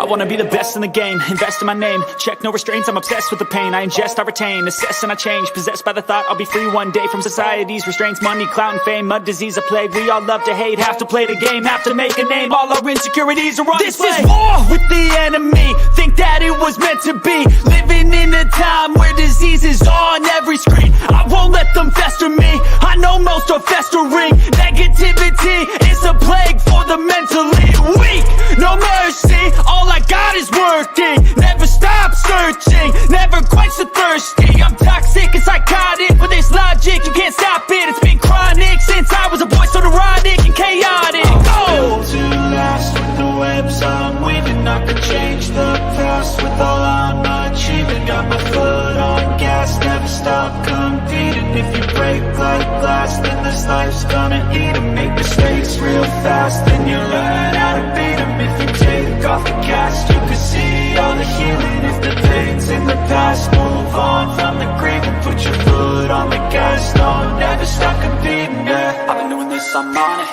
wanna be the best in the game, invest in my name, check no restraints, I'm obsessed with the pain. I ingest, I retain, assess and I change, possessed by the thought I'll be free one day from society's restraints. Money, clout and fame, mud, disease, a plague. We all love to hate, have to play the game, have to make a name. All our insecurities are on display. This is war with the enemy, think that it was meant to be. Living in a time where disease is on every screen. I won't let them fester me, I know most are festering. Negativity is a plague for the mentally weak. No mercy, all I got is working. Never stop searching, never quench the thirsty. I'm toxic and psychotic, with this logic you can't stop it. It's been chronic since I was a boy, so neurotic and chaotic. I'm built to last with the webs I'm weaving. I could change the past with all I'm achieving. Got my foot on gas, never stop competing. If you break like glass, then this life's gonna eat 'em. Make mistakes real fast, then you learn how to beat 'em. If you take off the cast, you can see all the healing. If the pain's in the past, move on from the grave and put your foot on the gas. No, never stop competing, yeah. I've been doing this, I'm on it,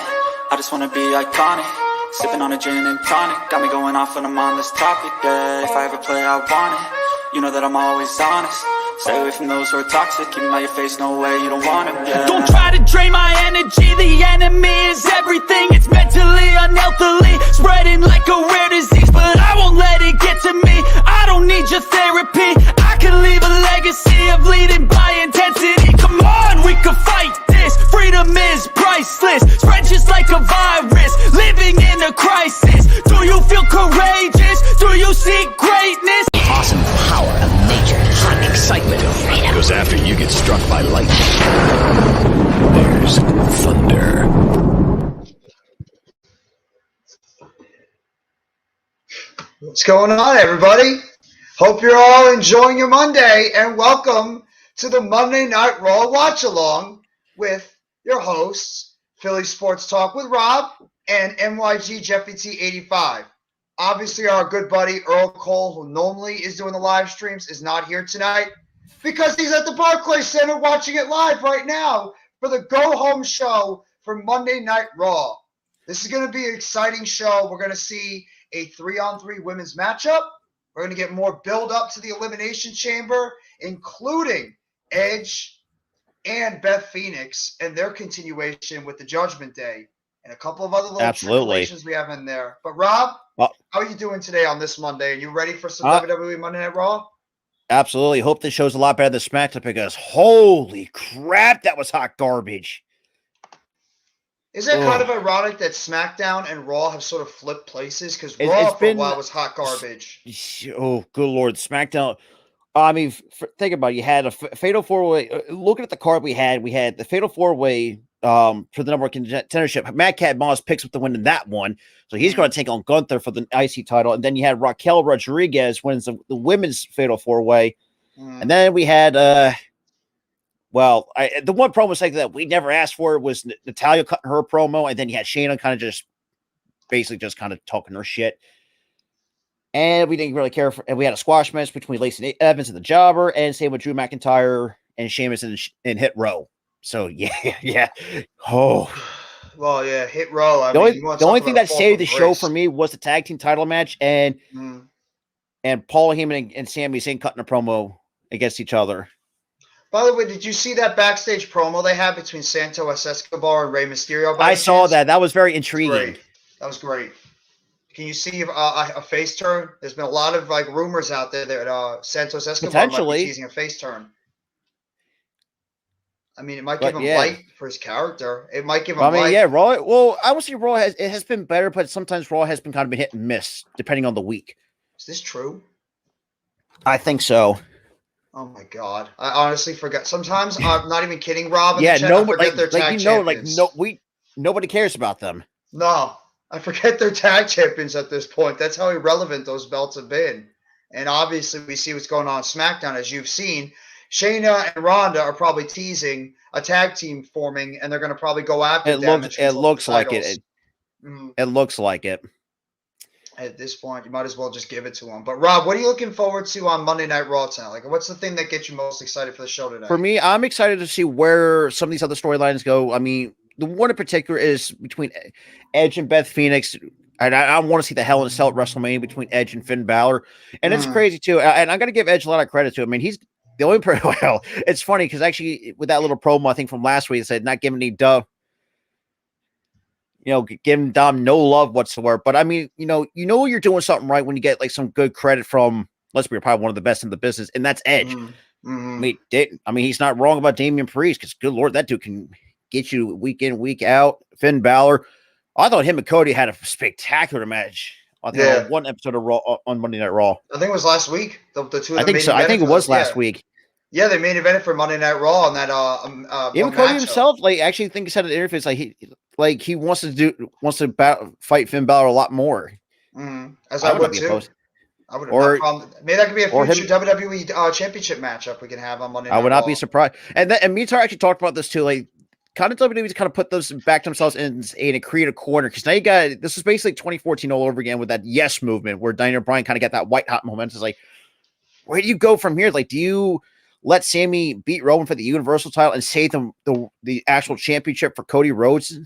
I just wanna be iconic. Sipping on a gin and tonic, got me going off when I'm on this topic, yeah. If I ever play, I want it, you know that I'm always honest. Stay away from those who are toxic, keep them out your face, no way, you don't want it, yeah. Don't try to drain my energy, the enemy is everything. It's mentally, unhealthily, spreading like a rare disease. But I won't let it get to me, I don't need your therapy. I can leave a legacy of leading by intensity. Come on, we can fight this, freedom is priceless. Spread just like a virus, living in a crisis. Do you feel courageous? Do you seek greatness? Awesome power of nature, hot excitement of freedom. Because after you get struck by lightning, there's thunder. What's going on, everybody? Hope you're all enjoying your Monday, and welcome to the Monday Night Raw Watch Along with your hosts, Philly Sports Talk with Rob and NYG Jeffy T85. Obviously, our good buddy Earl Cole, who normally is doing the live streams, is not here tonight because he's at the Barclays Center watching it live right now for the go-home show for Monday Night Raw. This is going to be an exciting show. We're going to see a 3-on-3 women's matchup. We're going to get more build-up to the Elimination Chamber, including Edge and Beth Phoenix and their continuation with the Judgment Day and a couple of other little tribulations we have in there. But Rob, how are you doing today on this Monday? Are you ready for some WWE Monday Night Raw? Absolutely. Hope this show's a lot better than SmackDown because holy crap, that was hot garbage. Isn't it kind of ironic that SmackDown and Raw have sort of flipped places? Because Raw for a while was hot garbage. Oh, good Lord. SmackDown. I mean, think about it. You had a Fatal 4-Way. Looking at the card we had the Fatal 4-Way for the number one contendership. Madcap Moss picks up the win in that one. So he's going to take on Gunther for the IC title. And then you had Raquel Rodriguez wins the women's Fatal 4-Way. And then we had, the one promo segment that we never asked for was Natalya cutting her promo. And then you had Shayna kind of just talking her shit. And we didn't really care for, and we had a squash match between Lacey Evans and the Jobber, and same with Drew McIntyre and Sheamus in Hit Row. So yeah. Oh, well, yeah, Hit Row. The only thing that saved the show for me was the tag team title match, and Paul Heyman and Sami Zayn cutting a promo against each other. By the way, did you see that backstage promo they had between Santos Escobar and Rey Mysterio? I saw that. That was very intriguing. That was great. Can you see a face turn? There's been a lot of rumors out there that Santos Escobar might be teasing a face turn. I mean, it might give him light for his character. It might give him light. Yeah, Raw. Well, I would say Raw has been better, but sometimes Raw has been kind of been hit and miss depending on the week. Is this true? I think so. Oh my God! I honestly forgot. Sometimes I'm not even kidding, Rob. Yeah, nobody their tag champions. Nobody cares about them. No. I forget they're tag champions at this point. That's how irrelevant those belts have been. And obviously, we see what's going on SmackDown, as you've seen. Shayna and Ronda are probably teasing a tag team forming, and they're going to probably go after them. It looks like it. It looks like it. At this point, you might as well just give it to them. But, Rob, what are you looking forward to on Monday Night Raw tonight? What's the thing that gets you most excited for the show today? For me, I'm excited to see where some of these other storylines go. I mean, the one in particular is between Edge and Beth Phoenix. And I want to see the Hell in a Cell at WrestleMania between Edge and Finn Balor. And it's crazy, too. And I'm going to give Edge a lot of credit, too. I mean, he's the only well, it's funny because actually with that little promo, I think from last week, it said not giving any giving Dom no love whatsoever. But I mean, you're doing something right when you get like some good credit from, let's be probably one of the best in the business, and that's Edge. I mean, he's not wrong about Damian Priest because, good Lord, that dude can get you week in, week out. Finn Balor. I thought him and Cody had a spectacular match. I think on one episode of Raw on Monday Night Raw. I think it was last week. The two of them. I think so. I think it was last week. Yeah, they main evented for Monday Night Raw on that. Even Cody himself, like, actually think he said in the interview, like he wants to fight Finn Balor a lot more. As I would too. I would have maybe that could be a future WWE championship matchup we can have on Monday Night Raw. I would not be surprised. And me and Tar actually talked about this too. Like, kind of WWE's kind of put those back themselves in a creative corner because now you got this is basically 2014 all over again with that Yes movement where Daniel Bryan kind of got that white hot momentum. It's like, where do you go from here? Like, do you let Sammy beat Roman for the Universal title and save the actual championship for Cody Rhodes?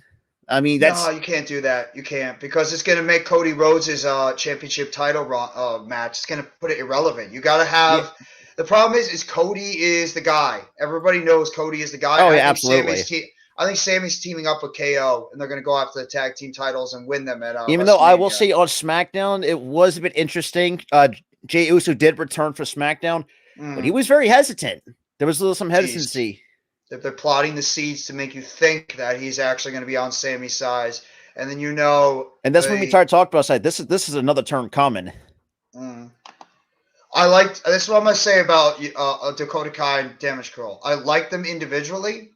I mean, no, you can't do that. You can't because it's going to make Cody Rhodes' championship title match. It's going to put it irrelevant. You got to have. Yeah. The problem is Cody is the guy. Everybody knows Cody is the guy. Oh, yeah, absolutely. I think Sammy's teaming up with KO, and they're going to go after the tag team titles and win them at. Even though I will say on SmackDown, it was a bit interesting. Jey Uso did return for SmackDown, but he was very hesitant. There was some hesitancy. They're plotting the seeds to make you think that he's actually going to be on Sammy's side, and then And that's when we started talking about. This is another turn coming. I liked. This is what I'm going to say about Dakota Kai and Damage Control. I like them individually.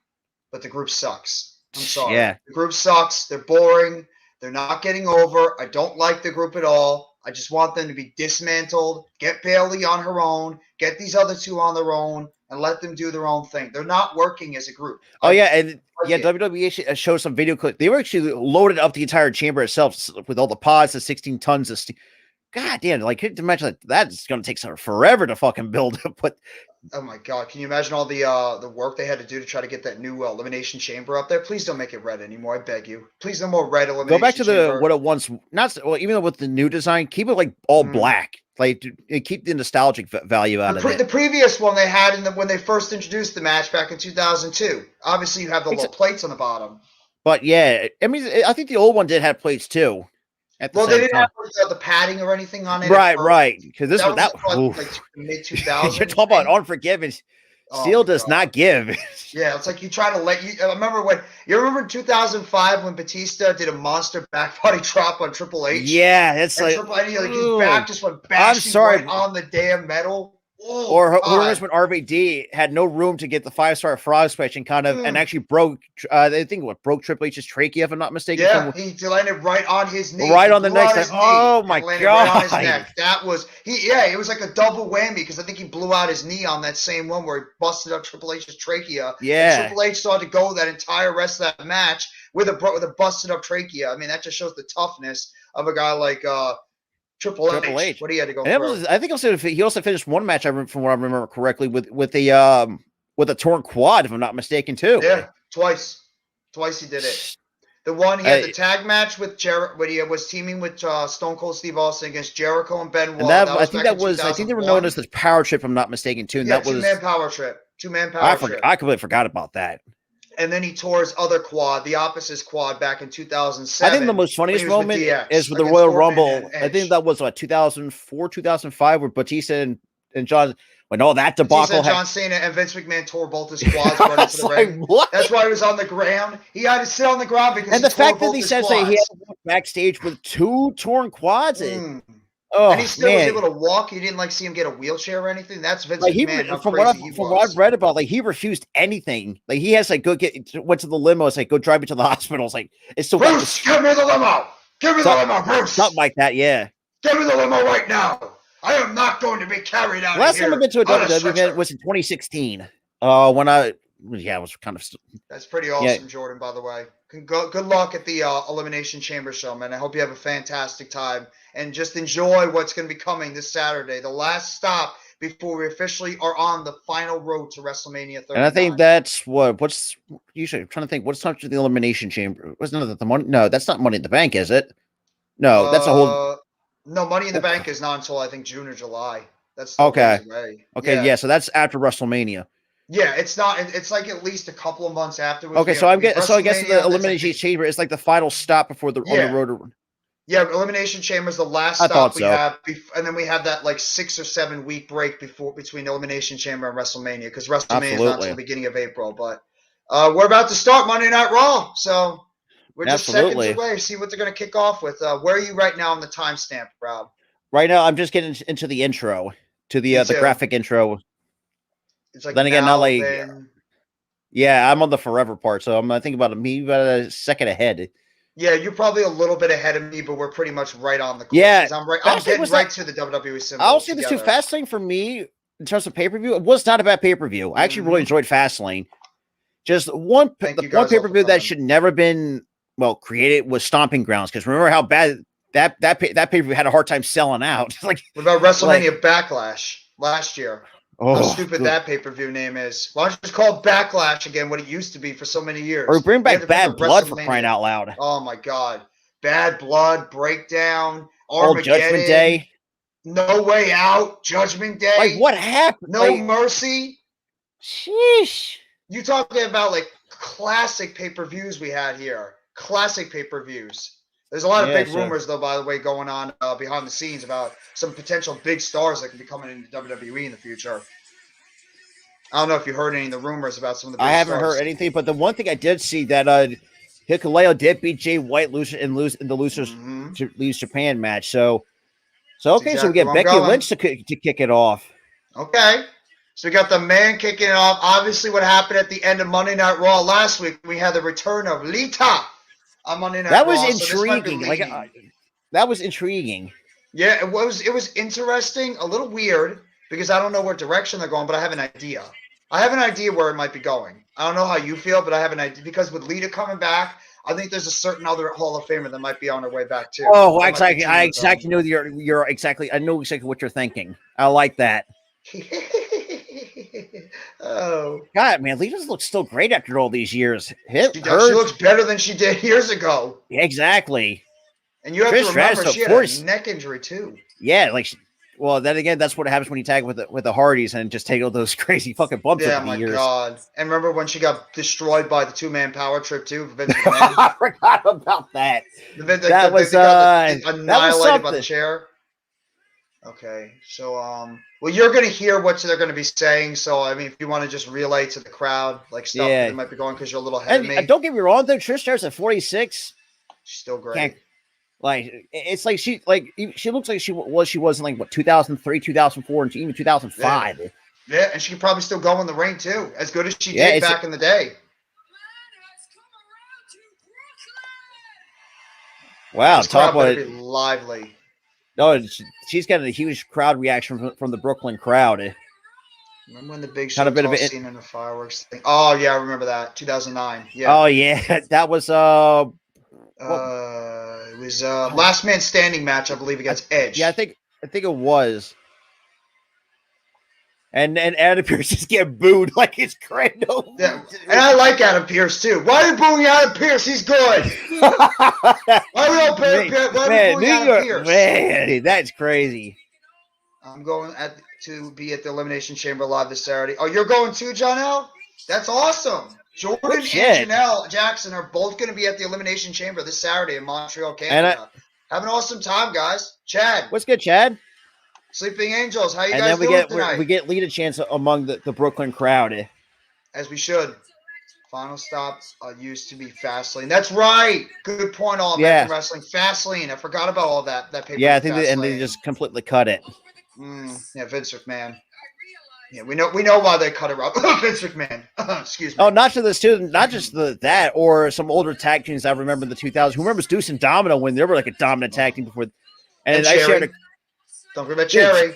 But the group sucks. I'm sorry. Yeah. The group sucks. They're boring. They're not getting over. I don't like the group at all. I just want them to be dismantled. Get Bayley on her own. Get these other two on their own and let them do their own thing. They're not working as a group. Oh, yeah. And WWE showed some video clips. They were actually loaded up the entire chamber itself with all the pods, the 16 tons of steel. God damn, like, could you imagine that's going to take forever to fucking build. But oh my God, can you imagine all the work they had to do to try to get that new elimination chamber up there? Please don't make it red anymore. I beg you. Please no more red elimination. Go back to what it once. Even with the new design, keep it like all black. Like keep the nostalgic value out of it. The previous one they had when they first introduced the match back in 2002. Obviously, you have the little plates on the bottom. But yeah, I mean, I think the old one did have plates too. Well, they didn't have the padding or anything on it. Right. Because this was like mid 2000s. You're talking about Unforgiven. Steel does not give. Yeah, it's like you try to I remember in 2005 when Batista did a monster back body drop on Triple H. Yeah, it's like his back just went bashing right on the damn metal. Or who when RVD had no room to get the 5-star frog splash and and actually broke. I think broke Triple H's trachea, if I'm not mistaken. Yeah, he landed right on his knee. Right on the neck. Oh my God! Right on his neck. That was it was like a double whammy because I think he blew out his knee on that same one where he busted up Triple H's trachea. Yeah, and Triple H started to go that entire rest of that match with a busted up trachea. I mean, that just shows the toughness of a guy like Triple H. What he had to go through. I think he also finished one match, from what I remember correctly, with a torn quad, if I'm not mistaken, too. Yeah, twice he did it. The one he had the tag match with when he was teaming with Stone Cold Steve Austin against Jericho and Benoit. And I think they were known as the Power Trip, if I'm not mistaken, too. And that was two-man power trip. I completely forgot about that. And then he tore his other quad, the opposite quad, back in 2007. I think the most funniest moment is with the Royal Rumble. I think that was 2004, 2005, where Batista and John, when all that debacle John Cena and Vince McMahon tore both his quads right into the ring. What? That's why he was on the ground. He had to sit on the ground because the fact that he says that he had to walk backstage with 2 torn quads. Oh, and he still was able to walk. You didn't see him get a wheelchair or anything. That's Vince McMahon. From what I've read about, he refused anything. Like he has went to the limo. It's like go drive me to the hospital. It's like it's so. Bruce, give me the limo. Give me the limo, Bruce. Something like that. Yeah. Give me the limo right now. I am not going to be carried out. Last time I've been to a WWE event was in 2016. When it was kind of. That's pretty awesome, Jordan. By the way, good luck at the Elimination Chamber show, man. I hope you have a fantastic time and just enjoy what's going to be coming this Saturday, the last stop before we officially are on the final road to WrestleMania 39. And I think that's what's usually I'm trying to think what's time to the Elimination Chamber. Wasn't that the money? No, that's not Money in the Bank, is it? No, that's a whole. No, Money in the Bank is not until I think June or July. That's still Okay. ways away. Okay, yeah. So that's after WrestleMania. Yeah, it's not. It's like at least a couple of months afterwards. Okay, so I guess the Elimination Chamber is like the final stop before on the road to. Yeah, Elimination Chamber is the last stop we have, and then we have that like 6 or 7 week break between Elimination Chamber and WrestleMania, because WrestleMania is not until the beginning of April. But we're about to start Monday Night Raw, so we're just seconds away. See what they're going to kick off with. Where are you right now on the timestamp, Rob? Right now, I'm just getting into the intro, to the graphic intro. It's like then again, not like. Yeah, I'm on the forever part, so I'm thinking about a second ahead. Yeah, you're probably a little bit ahead of me, but we're pretty much right on the course. Yeah, I'm getting right to the WWE symbol. I'll say this too. Fastlane for me, in terms of pay-per-view, it was not a bad pay-per-view. I actually really enjoyed Fastlane. Just one pay-per-view that should never been created was Stomping Grounds, because remember how bad that pay-per-view had a hard time selling out. What about WrestleMania Backlash last year? How stupid that pay-per-view name is. Why don't you just call it Backlash again, what it used to be for so many years? Or bring back Bad Blood, for crying out loud. Oh, my God. Bad Blood, Breakdown, Armageddon. Judgment Day. No Way Out, Judgment Day. What happened? No Mercy. Sheesh. You talking about, classic pay-per-views we had here. Classic pay-per-views. There's a lot of big rumors, though, by the way, going on behind the scenes about some potential big stars that could be coming into WWE in the future. I don't know if you heard any of the rumors about some of the big stars. I haven't heard anything, but the one thing I did see that Hikuleo did beat Jay White in the losers leaves Japan match. So okay, so we get Becky Lynch to kick it off. Okay. So we got the man kicking it off. Obviously, what happened at the end of Monday Night Raw last week, we had the return of Lita. That was intriguing. That was intriguing. Yeah, it was interesting, a little weird, because I don't know what direction they're going, but I have an idea. I have an idea where it might be going. I don't know how you feel, but I have an idea, because with Lita coming back, I think there's a certain other Hall of Famer that might be on their way back too. Oh, I exactly know you're exactly. I know exactly what you're thinking. I like that. Oh God, man, Lita looks still great after all these years. She looks better than she did years ago. Exactly. And you have to remember, she had a neck injury too. Yeah, then again, that's what happens when you tag with the Hardys and just take all those crazy fucking bumps over the years. Yeah, my God. And remember when she got destroyed by the 2-man power trip too? Vince McMahon? I forgot about that. That was annihilated by the chair. Okay, so well, you're going to hear what they're going to be saying. So I mean, if you want to just relay to the crowd, stuff that might be going, because you're a little ahead of me. Don't get me wrong, though. Trish Stratus at 46, she's still great. It's like she looks like she was in 2003, 2004, and even 2005. Yeah, and she can probably still go in the ring too, as good as she did back in the day. Wow, talk about lively. No, she's got a huge crowd reaction from the Brooklyn crowd. Remember when the Big Show scene and the fireworks thing? Oh yeah, I remember that. 2009. Yeah. Oh yeah, that was it was last man standing match, I believe, against Edge. Yeah, I think it was. And Adam Pearce just get booed like it's great. Yeah. And I like Adam Pearce too. Why are you booing Adam Pearce? He's good. Why are you booing Adam Pearce? Man, that's crazy. I'm going to be at the Elimination Chamber live this Saturday. Oh, you're going too, John L? That's awesome. Jordan and Janelle Jackson are both going to be at the Elimination Chamber this Saturday in Montreal, Canada. Have an awesome time, guys. Chad. What's good, Chad? Sleeping Angels, how you guys doing tonight? We get lead a chance among the Brooklyn crowd. As we should. Final stop used to be Fastlane. That's right. Good point, All American Wrestling. Fastlane. I forgot about all that paper. Yeah, I think they just completely cut it. Yeah, Vince McMahon. Yeah, we know why they cut it out. Vince McMahon. Excuse me. Oh, not just that, or some older tag teams I remember in the 2000s. Who remembers Deuce and Domino when they were like a dominant tag team before? And I shared don't forget Cherry.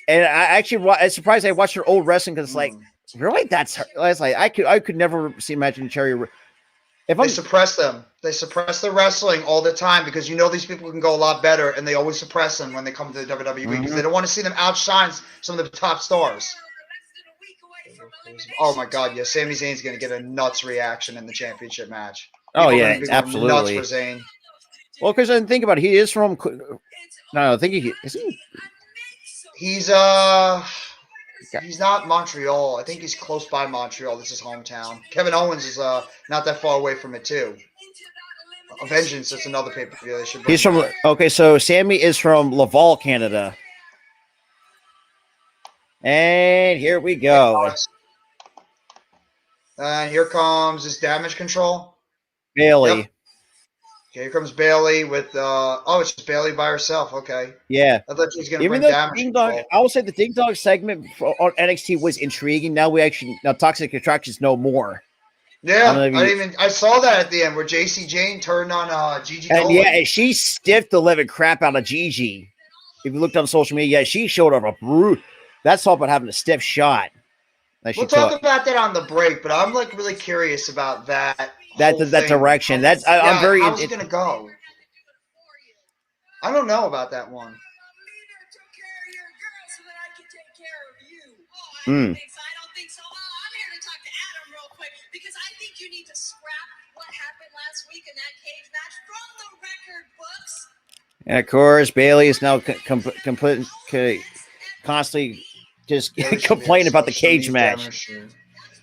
And I was surprised I watched her old wrestling, because really, that's her. I was like, I could never imagine Cherry. They suppress them. They suppress the wrestling all the time, because these people can go a lot better, and they always suppress them when they come to the WWE, because they don't want to see them outshine some of the top stars. Oh my God, yeah, Sami Zayn's going to get a nuts reaction in the championship match. People absolutely. Nuts for Zayn. Well, because I didn't think about it. He is from. No, I think he is. He's not Montreal. I think he's close by Montreal. This is hometown. Kevin Owens is not that far away from it too. Vengeance, that's another pay-per-view they should bring. He's from. Back. Okay, so Sammy is from Laval, Canada. And here we go. And here comes his Damage Control. Bailey. Yep. Okay, here comes Bailey with it's just Bailey by herself. Okay. Yeah. I thought she was gonna Even bring though Damage Ding Control. Dong, I will say the Ding Dong segment on NXT was intriguing. Now Toxic Attractions know more. Yeah, I saw that at the end where JC Jane turned on Gigi. And and she stiffed the living crap out of Gigi. If you looked on social media, she showed up a brute. That's all about having a stiff shot. We'll talk about that on the break, but I'm like really curious about that. That direction. I'm very. How's it gonna go? I don't know about that one. Hmm. Because I think you need to scrap what happened last week in that cage match from the record books. And of course, Bailey is now constantly just complaining about the cage match.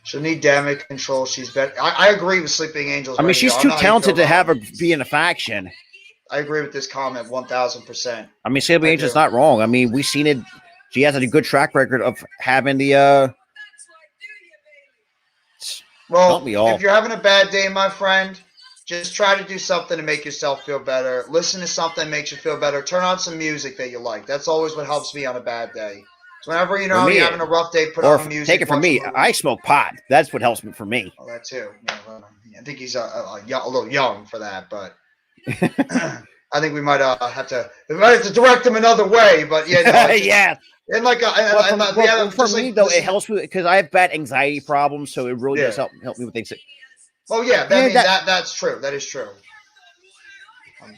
She'll need Damage Control. She's better. I agree with Sleeping Angels. I mean, she's too talented to have her be in a faction. I agree with this comment 1,000%. I mean, Sleeping Angel's not wrong. I mean, we've seen it. She has a good track record of having the. Well, if you're having a bad day, my friend, just try to do something to make yourself feel better. Listen to something that makes you feel better. Turn on some music that you like. That's always what helps me on a bad day. So whenever you're having a rough day, put on music. Take it from me. I smoke pot. That's what helps me for me. Oh, that too. Yeah, I think he's a little young for that, but I think we might have to direct him another way. But yeah, yeah. And for me though, it helps me because I have bad anxiety problems, so it really does help me with things. Oh yeah, that's true. That is true.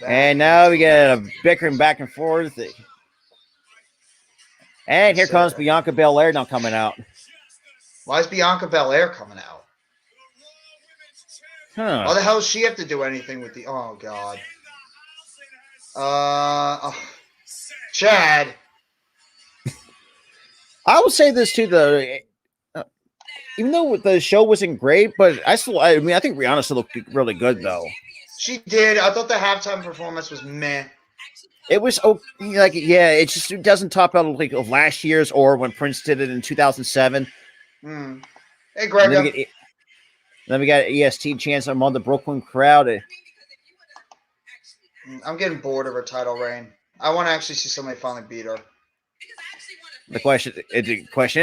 And now we get a bickering back and forth. And here comes Bianca Belair now coming out. Why is Bianca Belair coming out? Huh? Why the hell does she have to do anything with the? Oh God. Chad. I will say this too, though. Even though the show wasn't great, but I think Rihanna still looked really good, though. She did. I thought the halftime performance was meh. It was it doesn't top out of last year's or when Prince did it in 2007. Hey, Greg. Then we got EST chance among the Brooklyn crowd. I'm getting bored of her title reign. I want to actually see somebody finally beat her. The question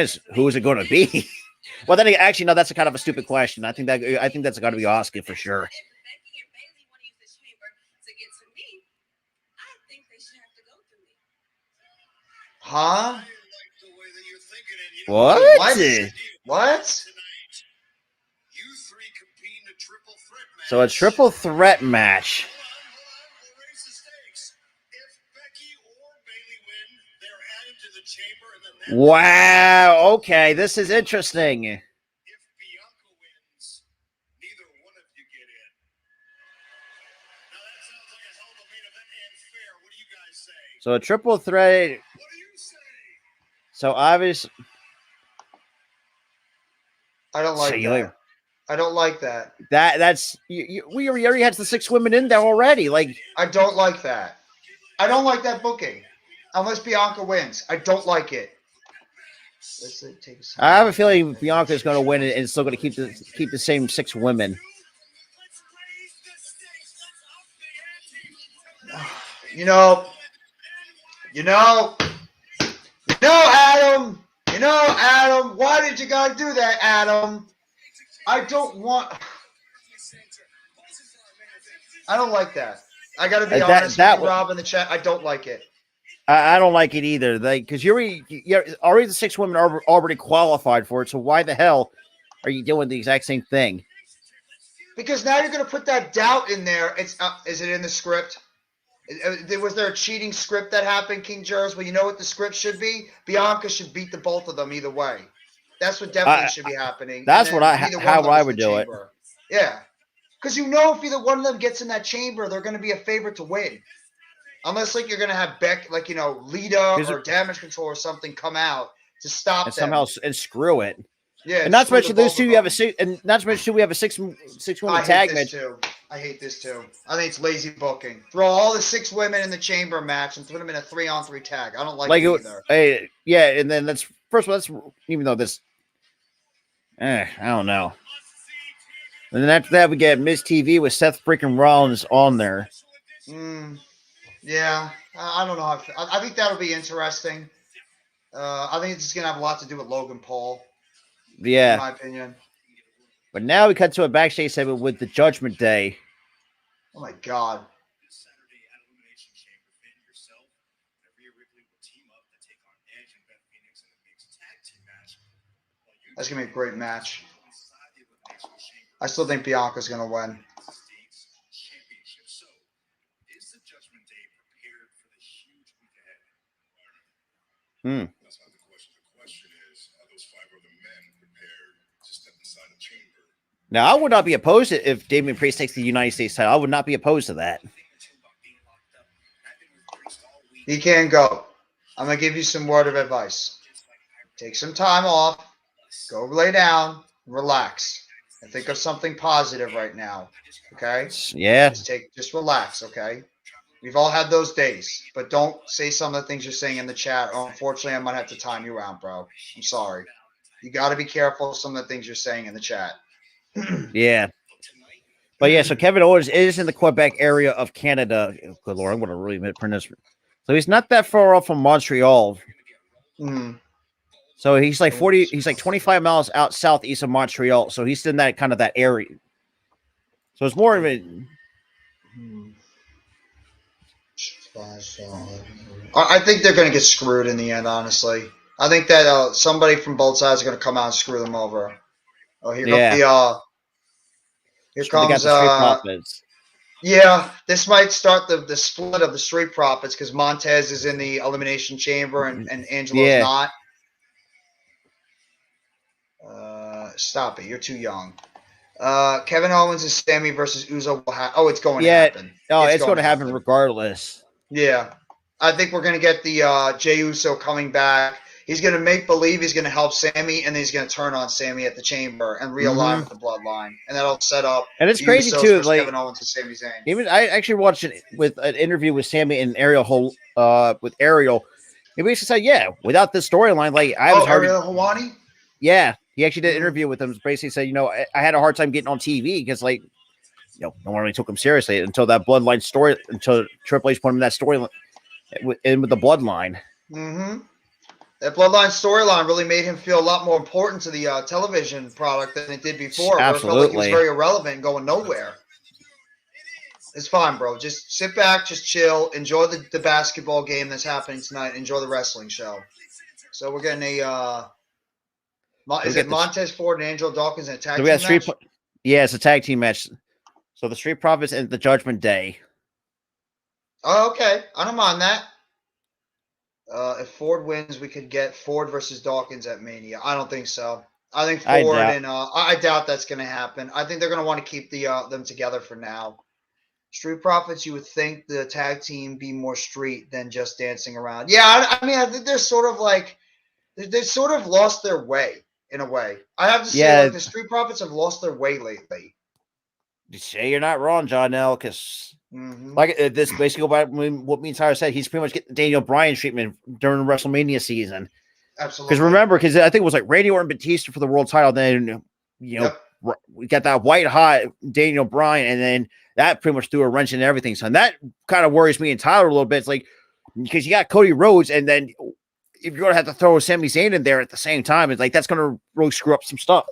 is, who is it going to be? Well, then actually, no, that's a kind of a stupid question. I think that's got to be Asuka for sure. Huh? What? What? So a triple threat match. Wow. Okay, this is interesting. If Bianca wins, neither one of you get in. Now that sounds like a hell of a main event and fair. What do you guys say? So a triple threat. What do you say? So obviously, I don't like that. I don't like that. That's we already had the 6 women in there already. Like, I don't like that. I don't like that booking. Unless Bianca wins, I don't like it. I have a feeling Bianca is going to win and still going to keep the same 6 women. Adam, why did you gotta do that, Adam? I don't like that. I gotta be honest with you, Rob, in the chat. I don't like it. I don't like it either. Because already the 6 women are already qualified for it. So why the hell are you doing the exact same thing? Because now you're going to put that doubt in there. Is it in the script? Was there a cheating script that happened, King Jers? Well, you know what the script should be? Bianca should beat the both of them either way. That's what definitely should be happening. That's how I would do it. Yeah. Because you know if either one of them gets in that chamber, they're going to be a favorite to win. Unless like you're going to have Lita or Damage Control or something come out to stop and them. somehow and screw it. Yeah, And not to screw mention the those both two, of you have a them. six, and not to mention we have a six I woman hate tag this match. too. I hate this too. I think it's lazy booking. Throw all the 6 women in the chamber match and put them in a 3-on-3 tag. I don't like it either. Yeah, and then that's first of all, that's even though this, I don't know. And then after that, we get Miz TV with Seth freaking Rollins on there. Yeah, I don't know. I think that'll be interesting. I think it's going to have a lot to do with Logan Paul. Yeah. In my opinion. But now we cut to a backstage segment with the Judgment Day. Oh my God. That's going to be a great match. I still think Bianca's going to win. That's not the question. The question is, are those 5 other men prepared to step inside the chamber? Now, I would not be opposed to if Damian Priest takes the United States title. I would not be opposed to that. He can go. I'm going to give you some word of advice. Take some time off. Go lay down. Relax. And think of something positive right now. Okay? Yeah. Just relax, okay? We've all had those days, but don't say some of the things you're saying in the chat. Or unfortunately, I might have to time you out, bro. I'm sorry. You got to be careful of some of the things you're saying in the chat. Yeah. But yeah, so Kevin Owens is in the Quebec area of Canada. Good Lord, I'm going to really mispronounce it. So he's not that far off from Montreal. So he's like 25 miles out southeast of Montreal. So he's in that kind of that area. So it's more of a. I think they're going to get screwed in the end, honestly. I think that somebody from both sides are going to come out and screw them over. Oh, here comes the Street Profits. Yeah, this might start the split of the Street Profits because Montez is in the Elimination Chamber and Angelo's not. Stop it. You're too young. Kevin Owens and Sammy versus Uzo will it's going to happen. Oh, it's going to happen regardless. Yeah. I think we're going to get the Jey Uso coming back. He's going to make believe he's going to help Sammy, and then he's going to turn on Sammy at the Chamber and realign with the Bloodline. And that'll set up and it's crazy, too. Like, Kevin Owens and Sami Zayn. Even I actually watched it with an interview with Sammy and Ariel, with Ariel. He basically said, without this storyline, like, I was Ariel Helwani? Yeah. He actually did an interview with him. Basically said, I had a hard time getting on TV because, like, no one really took him seriously until that Bloodline story, until Triple H put him in that storyline with the Bloodline. That Bloodline storyline really made him feel a lot more important to the television product than it did before. Absolutely. Where it felt like he was very irrelevant and going nowhere. It's fine, bro. Just sit back, just chill, enjoy the basketball game that's happening tonight, enjoy the wrestling show. So we're getting Montez Ford and Angelo Dawkins in a tag team match? It's a tag team match. So the Street Profits and the Judgment Day. Oh, okay. I don't mind that. If Ford wins, we could get Ford versus Dawkins at Mania. I don't think so. I think Ford I doubt that's going to happen. I think they're going to want to keep them together for now. Street Profits, you would think the tag team be more street than just dancing around. Yeah, I think they're sort of like they sort of lost their way in a way. I have to say, the Street Profits have lost their way lately. You say you're not wrong, John L. Because this basically what me and Tyler said. He's pretty much getting Daniel Bryan treatment during the WrestleMania season. Absolutely. Because remember, I think it was like Randy Orton Batista for the world title. Then we got that white hot Daniel Bryan, and then that pretty much threw a wrench in everything. So that kind of worries me and Tyler a little bit. It's like because you got Cody Rhodes, and then if you're gonna have to throw Sami Zayn in there at the same time, it's like that's gonna really screw up some stuff.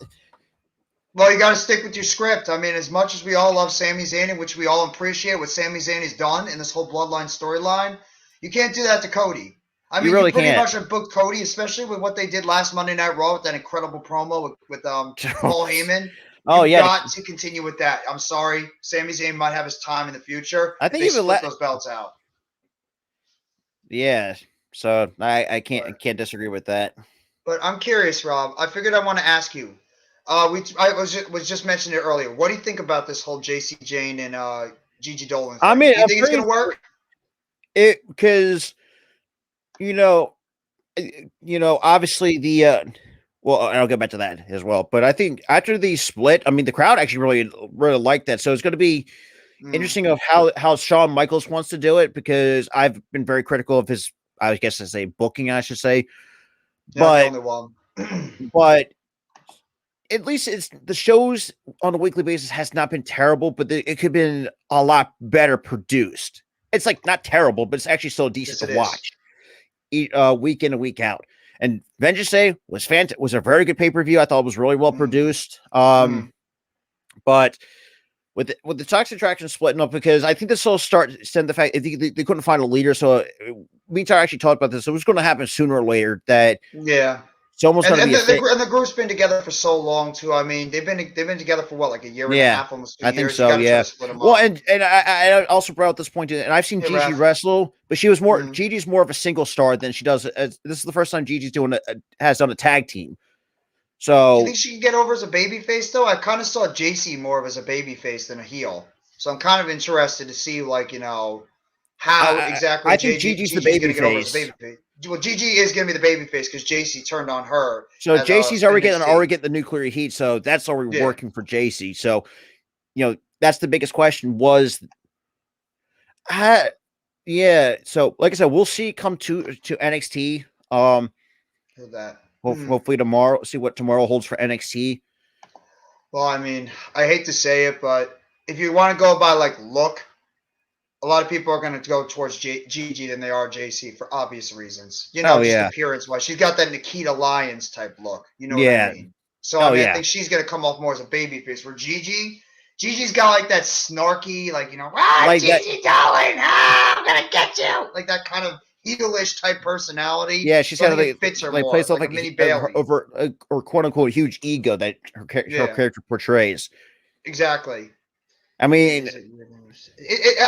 Well, you got to stick with your script. I mean, as much as we all love Sami Zayn, which we all appreciate what Sami Zayn has done in this whole Bloodline storyline, you can't do that to Cody. I mean, you pretty much have booked Cody, especially with what they did last Monday Night Raw with that incredible promo with Paul Heyman. You've got to continue with that. I'm sorry. Sami Zayn might have his time in the future. I think they split those belts out. Yeah. So I can't disagree with that. But I'm curious, Rob. I figured I want to ask you. I was just mentioning it earlier. What do you think about this whole JC Jane and Gigi Dolan thing? I mean, Do you think it's going to work? Because you know, obviously well, and I'll get back to that as well. But I think after the split, I mean, the crowd actually really liked that. So it's going to be interesting of how Shawn Michaels wants to do it, because I've been very critical of his, I guess I say, booking, I should say. Yeah, the only one. But at least it's the shows on a weekly basis has not been terrible, but it could have been a lot better produced. It's like not terrible, but it's actually still decent to watch. Week in and week out. And Vengeance Day was a very good pay-per-view. I thought it was really well produced. But with the Toxic Attraction splitting up, because I think this will stem the fact they couldn't find a leader. So me and Tyler actually talked about this. It was going to happen sooner or later. It's almost going to be and the group's been together for so long too. I mean, they've been together for what, like a year and a half, almost 2 years. I think so. Yeah. Well, and I also brought out this point, and I've seen Gigi wrestle, but she was more Gigi's more of a single star than she does. This is the first time Gigi's has done a tag team. So do you think she can get over as a babyface though? I kind of saw JC more of as a babyface than a heel. So I'm kind of interested to see, like, how exactly I think Gigi's the babyface. Well, Gigi is going to be the babyface because JC turned on her. So JC's already getting the nuclear heat, so that's already working for JC. So, that's the biggest question was, So, like I said, we'll see come to NXT. Hopefully tomorrow. See what tomorrow holds for NXT. Well, I mean, I hate to say it, but if you want to go by like look, a lot of people are going to go towards Gigi than they are JC for obvious reasons. Just appearance-wise. She's got that Nikita Lyons type look. You know what I mean? So, I think she's going to come off more as a babyface. Where Gigi's got like that snarky, like, like Gigi Dolan, I'm going to get you. Like that kind of heelish type personality. Yeah, she's got it fits her more, plays like a mini Bailey. Or quote-unquote huge ego that her character portrays. Exactly. I mean,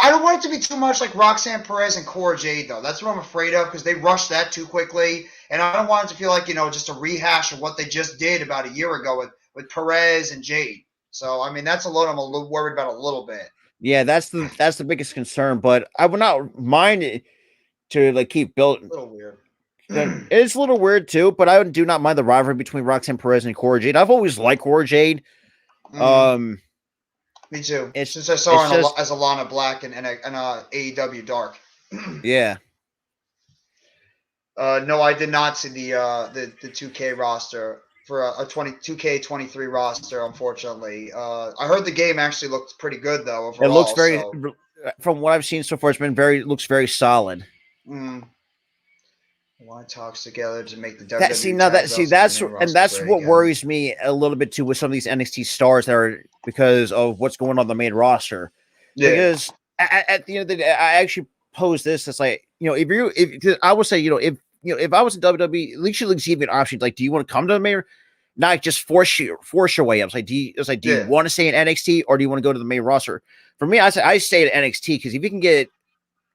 I don't want it to be too much like Roxanne Perez and Cora Jade, though. That's what I'm afraid of, because they rushed that too quickly. And I don't want it to feel like, just a rehash of what they just did about a year ago with Perez and Jade. So, I mean, that's I'm a little worried about a little bit. Yeah, that's the biggest concern. But I would not mind it to like keep building. A little weird. It's a little weird too, but I do not mind the rivalry between Roxanne Perez and Cora Jade. I've always liked Cora Jade. Me too. Since I saw her as Alana Black and AEW Dark. Yeah. No, I did not see the 2K roster for a 2K23 roster. Unfortunately, I heard the game actually looked pretty good though. Overall, it looks very, from what I've seen so far, it's been looks very solid. Why talks together to make the WWE that's what worries me a little bit too with some of these NXT stars that are because of what's going on the main roster. Yeah. Because at the end of the day, I actually pose this as like, if I would say, if I was in WWE, at least you give me an option. Like, do you want to come to the main? Not just force your way up. It's like, do you want to stay in NXT or do you want to go to the main roster? For me, I stay at NXT because if you can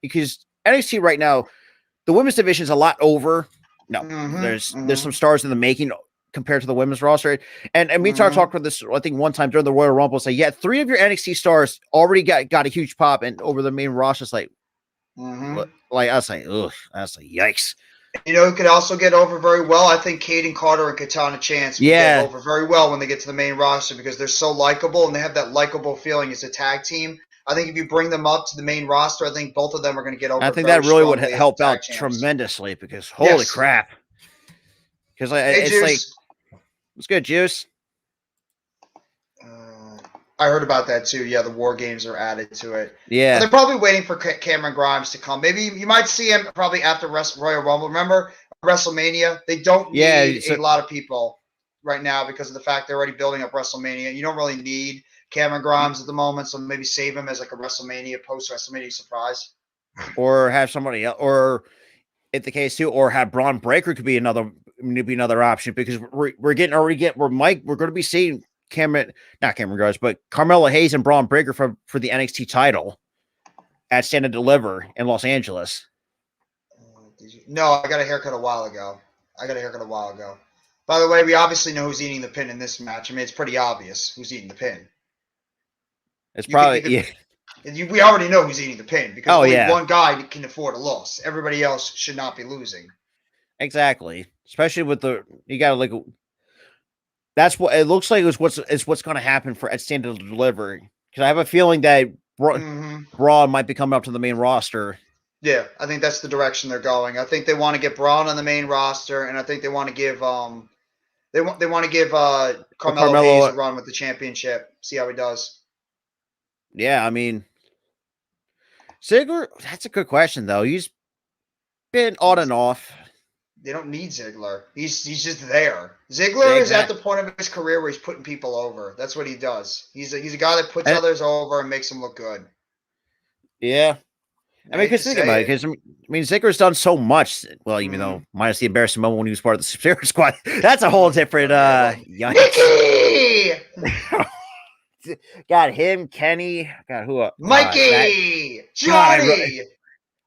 because NXT right now, the women's division is a lot over. No, there's some stars in the making compared to the women's roster. And me and Tar talked about this, I think, one time during the Royal Rumble. Say, yeah, 3 of your NXT stars already got a huge pop, and over the main roster, it's like, like I was like, ugh, I was like, yikes. Who could also get over very well? I think Kaden Carter and Katana Chance would get over very well when they get to the main roster because they're so likable and they have that likable feeling as a tag team. I think if you bring them up to the main roster, I think both of them are going to get over. I think that really would help out tremendously because holy crap! Because it's good, Juice. I heard about that too. Yeah, the War Games are added to it. Yeah, but they're probably waiting for Cameron Grimes to come. Maybe you might see him probably after Royal Rumble. Remember WrestleMania? They don't need a lot of people right now because of the fact they're already building up WrestleMania. You don't really need Cameron Grimes at the moment, so maybe save him as like a WrestleMania post-WrestleMania surprise, or have somebody else, or if the case too, or have Braun Breaker could be another option because we're going to be seeing not Cameron Grimes, but Carmella Hayes and Braun Breaker for the NXT title at Stand and Deliver in Los Angeles. No, I got a haircut a while ago. By the way, we obviously know who's eating the pin in this match. I mean, it's pretty obvious who's eating the pin. It's You probably could- yeah. We already know who's eating the pin because Oh, only yeah. one guy can afford a loss. Everybody else should not be losing. Exactly. Especially with you got to like. That's what it looks like. Is what's going to happen at Stand and Deliver, because I have a feeling that Braun might be coming up to the main roster. Yeah, I think that's the direction they're going. I think they want to get Braun on the main roster, and I think they want to give they want to give Carmelo Hayes a run with the championship. See how he does. Yeah, I mean, Ziggler. That's a good question though. He's been on and off. They don't need Ziggler. He's just there. Ziggler is at the point of his career where he's putting people over. That's what he does. He's a guy that puts others over and makes them look good. Yeah. I mean, because think about it. Because I mean, Ziggler's done so much. Well, even though minus the embarrassing moment when he was part of the Spirit Squad, that's a whole different. Mickey got him, Kenny. Got who? Mikey, Johnny.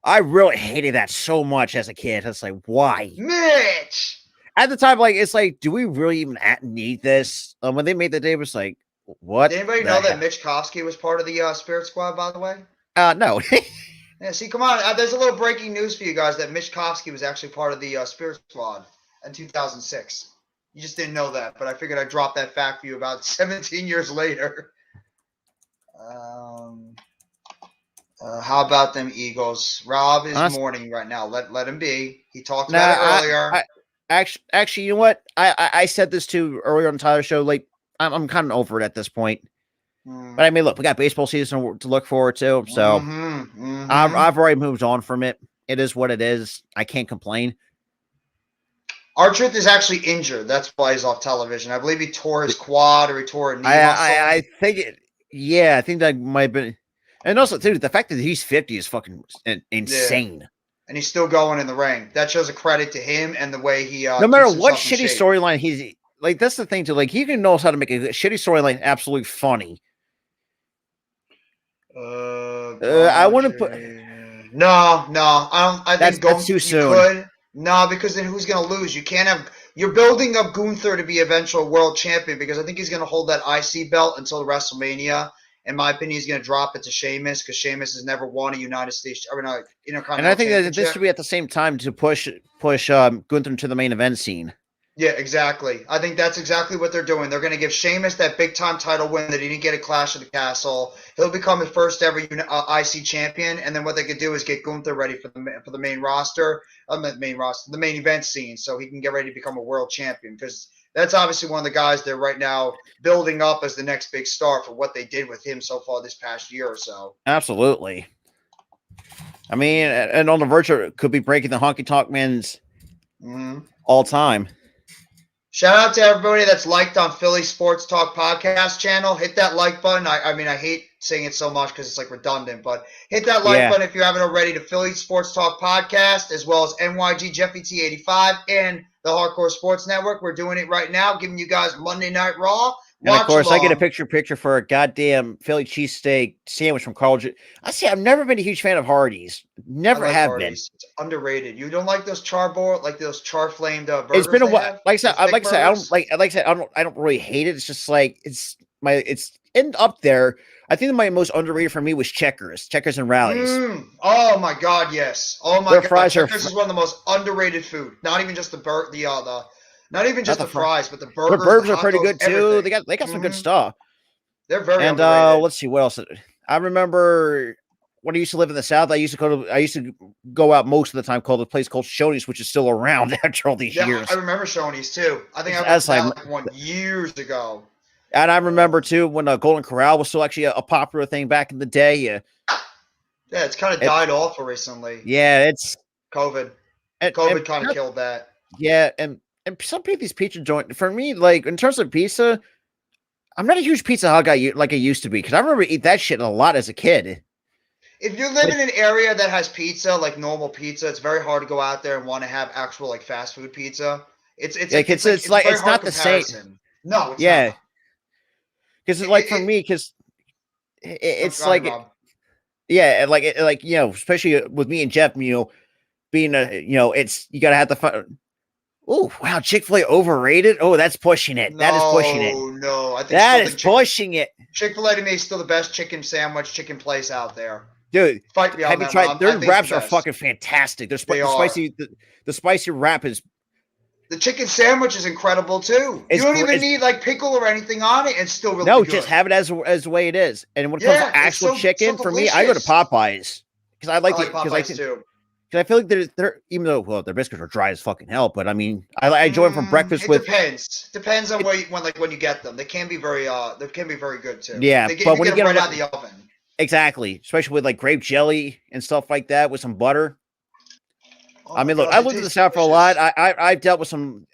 I really hated that so much as a kid. It's like, why? Mitch. At the time, like, it's like, do we really even need this? When they made the day, it was like, what? Did anybody know that Mitch Kofsky was part of the Spirit Squad? By the way. No. Yeah, see, come on. There's a little breaking news for you guys that Mitch Kofsky was actually part of the Spirit Squad in 2006. You just didn't know that, but I figured I'd drop that fact for you about 17 years later. How about them Eagles? Rob is mourning right now. Let him be. He talked about it earlier. Actually, you know what? I said this too earlier on Tyler's show. Like, I'm kind of over it at this point. But I mean, look, we got baseball season to look forward to, so I've already moved on from it. It is what it is. I can't complain. R-Truth is actually injured. That's why he's off television. I believe he tore his quad or he tore a knee muscle. I think it. Yeah, I think that might have been. And also, too, the fact that he's 50 is fucking insane. Yeah. And he's still going in the ring. That shows a credit to him and the way he. No matter what shitty storyline he's like, that's the thing too. Like, he knows how to make a shitty storyline absolutely funny. I want to put. No, I don't. I think that's too soon. Could. No, because then who's going to lose? You can't have. You're building up Gunther to be eventual world champion because I think he's going to hold that IC belt until WrestleMania. In my opinion, he's going to drop it to Sheamus because Sheamus has never won a United States or no, Intercontinental. And I think that this should be at the same time to push Gunther to the main event scene. Yeah, exactly. I think that's exactly what they're doing. They're going to give Sheamus that big-time title win that he didn't get at Clash of the Castle. He'll become his first ever IC champion, and then what they could do is get Gunther ready for the main roster, the main event scene, so he can get ready to become a world champion. Because that's obviously one of the guys they're right now building up as the next big star for what they did with him so far this past year or so. Absolutely. I mean, and on the verge of could be breaking the Honky Tonk Man's all time. Shout out to everybody that's liked on Philly Sports Talk podcast channel. Hit that like button. I mean, I hate saying it so much because it's like redundant, but hit that like button if you haven't already to Philly Sports Talk podcast, as well as NYG Jeffy T85 and the Hardcore Sports Network. We're doing it right now, giving you guys Monday Night Raw. And of course, I get a picture for a goddamn Philly cheesesteak sandwich from Carl. I say I've never been a huge fan of Hardee's. Never have been. It's underrated. You don't like those those char flamed burgers? It's been a while. Like I said, I don't really hate it. It's just like it's up there. I think my most underrated for me was Checkers and Rallies. Oh my God, yes. Oh my God, Checkers is one of the most underrated food. Not even just not even just the fries, but the burgers. The burgers are pretty good too. Everything. They got some good stuff. They're very underrated. Let's see what else. I remember when I used to live in the South. I used to go out most of the time. Called a place called Shoney's, which is still around after all these years. I remember Shoney's too. I think I went to like one years ago. And I remember too when Golden Corral was still actually a popular thing back in the day. Yeah, it's kind of died off recently. Yeah, it's COVID. COVID kind of killed that. Yeah, and some of these pizza joint for me, like in terms of pizza, I'm not a huge pizza hog like I used to be because I remember eating that shit a lot as a kid. If you live in an area that has pizza, like normal pizza, it's very hard to go out there and want to have actual like fast food pizza. It's not the same. No, it's not. Because it's like for me, because it's like, especially with me and Jeff, being it's you got to have the fun. Oh, wow. Chick-fil-A overrated? Oh, that's pushing it. That is pushing it. No. I think That is pushing it. Chick-fil-A to me is still the best chicken sandwich, chicken place out there. Dude, Fight me on have you that tried? one. Their I think wraps it's the are best. fucking fantastic. They are. The spicy wrap is The chicken sandwich is incredible too. You don't even need like pickle or anything on it, and it's still really good. Just have it as the way it is. And when it comes to actual chicken, for me, I go to Popeyes because I like Popeyes too. Because I feel like they're even though their biscuits are dry as fucking hell, but I mean I enjoy them for breakfast. It depends on when you get them. They can be very good too. Yeah, but when you get them right out of the oven. Exactly, especially with like grape jelly and stuff like that with some butter. Oh I mean, look, I lived in the South for a lot. I've dealt with some.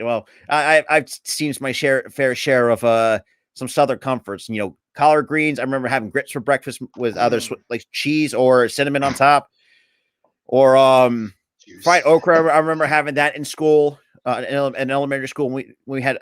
Well, I've seen my fair share of some Southern comforts. You know, collard greens. I remember having grits for breakfast with either like cheese or cinnamon on top, or fried okra. I remember having that in school, in elementary school. When we had,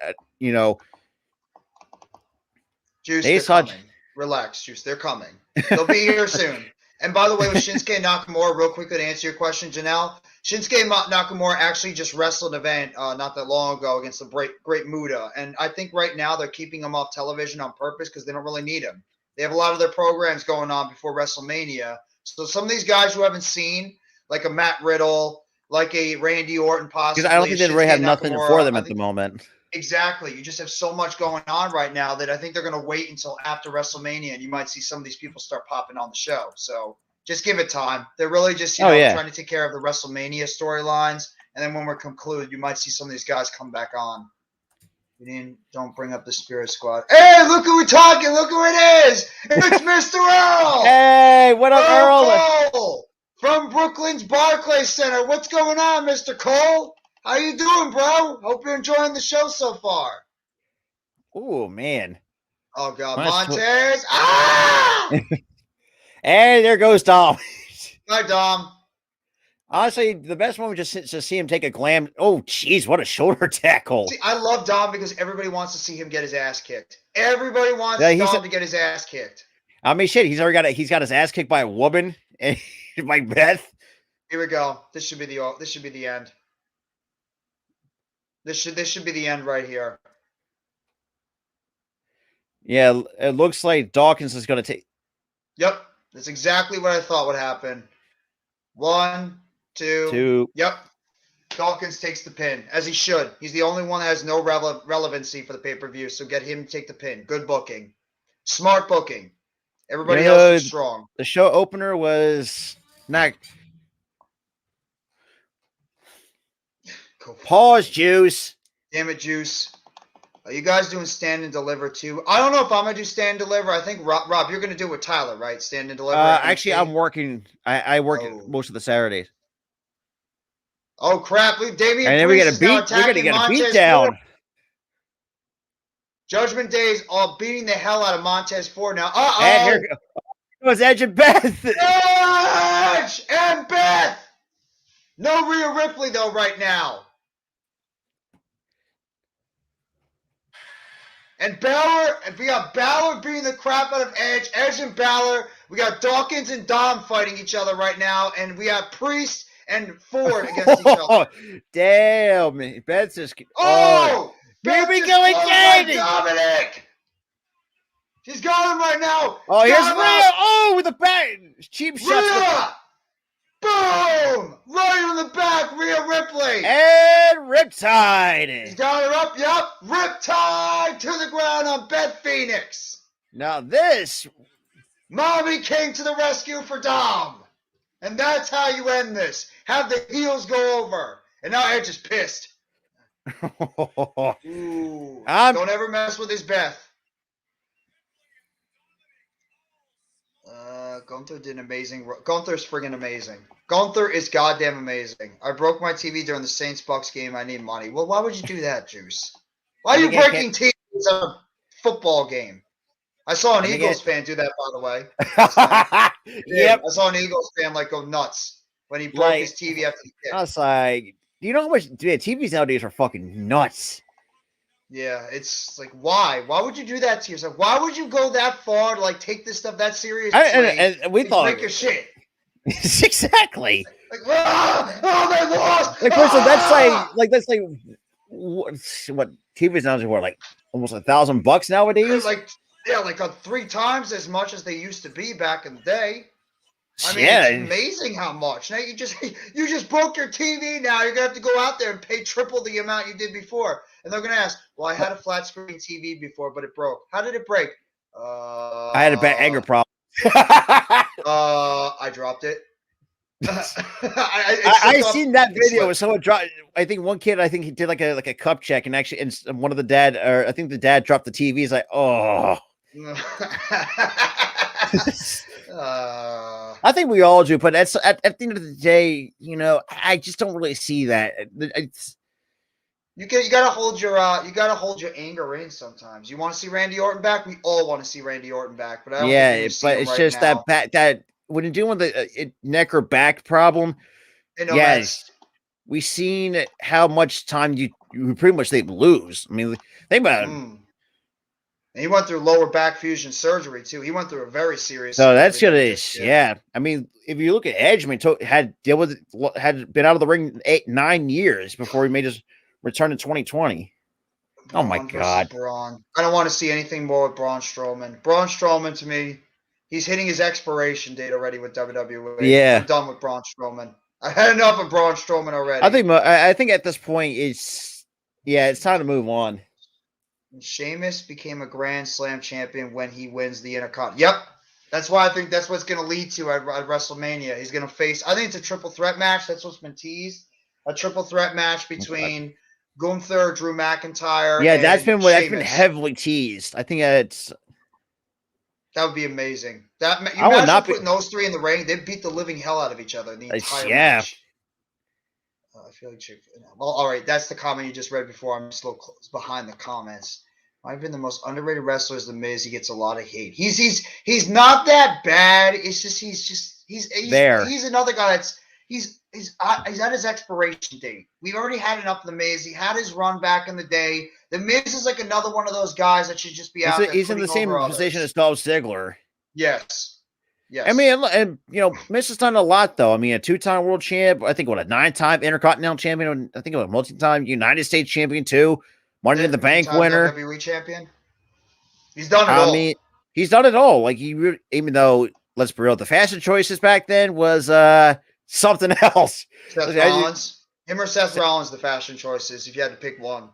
Juice. They're coming. Relax, Juice. They're coming. They'll be here soon. And by the way, with Shinsuke Nakamura, real quick to answer your question, Janelle, Shinsuke Nakamura actually just wrestled an event not that long ago against the Great Muta. And I think right now they're keeping him off television on purpose because they don't really need him. They have a lot of their programs going on before WrestleMania. So some of these guys who haven't seen, like a Matt Riddle, like a Randy Orton possibly. Because I don't think they really have nothing for them at the moment. Exactly. You just have so much going on right now that I think they're going to wait until after WrestleMania, and you might see some of these people start popping on the show. So just give it time. They're really just trying to take care of the WrestleMania storylines, and then when we're concluded, you might see some of these guys come back on. Don't bring up the Spirit Squad. Hey, look who we're talking. Look who it is. It's Mr. Earl. Hey, what up, Earl? Cole from Brooklyn's Barclays Center. What's going on, Mr. Cole? How you doing, bro? Hope you're enjoying the show so far. Oh, man. Oh, God. Montez. Ah! Hey, there goes Dom. Hi, Dom. Honestly, the best one was just to see him take a glam. Oh, jeez, what a shoulder tackle. See, I love Dom because everybody wants to see him get his ass kicked. Everybody wants Dom to get his ass kicked. I mean, shit, he's got his ass kicked by a woman, by Beth. Here we go. This should be the end. This should be the end right here. Yeah, it looks like Dawkins is going to take. Yep, that's exactly what I thought would happen. 1, 2. Yep. Dawkins takes the pin, as he should. He's the only one that has no relevancy for the pay-per-view, so get him to take the pin. Good booking. Smart booking. Everybody else is strong. The show opener was not. Pause, Juice. Damn it, Juice. Are you guys doing stand and deliver too? I don't know if I'm going to do stand and deliver. I think, Rob, you're going to do it with Tyler, right? Stand and deliver. Actually, I'm working. I work most of the Saturdays. Oh, crap. Damian and then we got a beat down. Judgment Day is all beating the hell out of Montez Ford now. And here goes Edge and Beth. Edge and Beth. No Rhea Ripley, though, right now. And we got Balor beating the crap out of Edge and Balor. We got Dawkins and Dom fighting each other right now. And we have Priest and Ford against each other. Damn. Beth's just... Here we go again! Dominic! She's got him right now! Oh, here's Rhea! Oh, with the back! Cheap shots. Rhea! Boom! Right in the back, Rhea Ripley! And Riptide! He's got her up, yep! Riptide to the ground on Beth Phoenix! Now this... Mommy came to the rescue for Dom! And that's how you end this. Have the heels go over. And now Edge is pissed. Ooh, don't ever mess with his Beth. Gunther did amazing. Gunther's friggin' amazing. Gunther is goddamn amazing. I broke my TV during the Saints-Bucks game. I need money. Well, why would you do that, Juice? Why are you breaking TVs at a football game? I saw an Eagles fan do that, by the way. Yep. I saw an Eagles fan go nuts when he broke his TV after the kick. I was like, do you know how much TVs nowadays are fucking nuts? Yeah, it's like, why? Why would you do that to yourself? Why would you go that far to take this stuff that seriously? And we thought break your shit. Exactly. Like, oh, they lost. Like, first of all, that's like what TV's now what, like almost $1,000 nowadays? like 3 times as much as they used to be back in the day. I mean, Yeah. it's amazing how much. Now you just broke your TV. Now you're gonna have to go out there and pay triple the amount you did before. And they're gonna ask, "Well, I had a flat screen TV before, but it broke. How did it break?" I had a bad anger problem. I dropped it. I seen that video with someone dropped. I think one kid, he did like a cup check, and actually, and one of the dad, or I think the dad dropped the TV. He's like, oh. I think we all do, but at the end of the day, I just don't really see that. You gotta hold your anger in sometimes. You want to see Randy Orton back? We all want to see Randy Orton back, but I don't think but it's just now. that when you're dealing with a neck or back problem, we've seen how much time you pretty much they lose. I mean, think about it. And he went through lower back fusion surgery too. He went through a very serious. So that's gonna, yeah. I mean, if you look at Edge, I mean, had been out of the ring 8-9 years before he made his return in 2020. Braun oh my God! Braun. I don't want to see anything more with Braun Strowman. Braun Strowman, to me, he's hitting his expiration date already with WWE. Yeah, I'm done with Braun Strowman. I had enough of Braun Strowman already. I think at this point it's time to move on. Sheamus became a Grand Slam champion when he wins the Intercontinental. Yep. That's why I think that's what's going to lead to at WrestleMania. He's going to face, I think it's a triple threat match. That's what's been teased. A triple threat match between Gunther, Drew McIntyre. Yeah, that's been heavily teased. I think that would be amazing. Putting those 3 in the ring. They beat the living hell out of each other in the entire match. I feel like well, all right, that's the comment you just read before. I'm just a little close behind the comments. I've been the most underrated wrestler is The Miz. He gets a lot of hate. He's not that bad. It's just he's there. He's another guy that's he's at his expiration date. We've already had enough of The Miz. He had his run back in the day. The Miz is like another one of those guys that should just be out there. He's in the same position as Dolph Ziggler. Yes. Yes. I mean, and Miz has done a lot, though. I mean, a 2-time world champ. I think a 9-time Intercontinental champion. I think a multi-time United States champion too. Money in the Bank winner. WWE champion. He's done it all. I mean, he's done it all. Like even though, let's be real, the fashion choices back then was something else. Seth Rollins. Him or Seth Rollins, the fashion choices. If you had to pick one.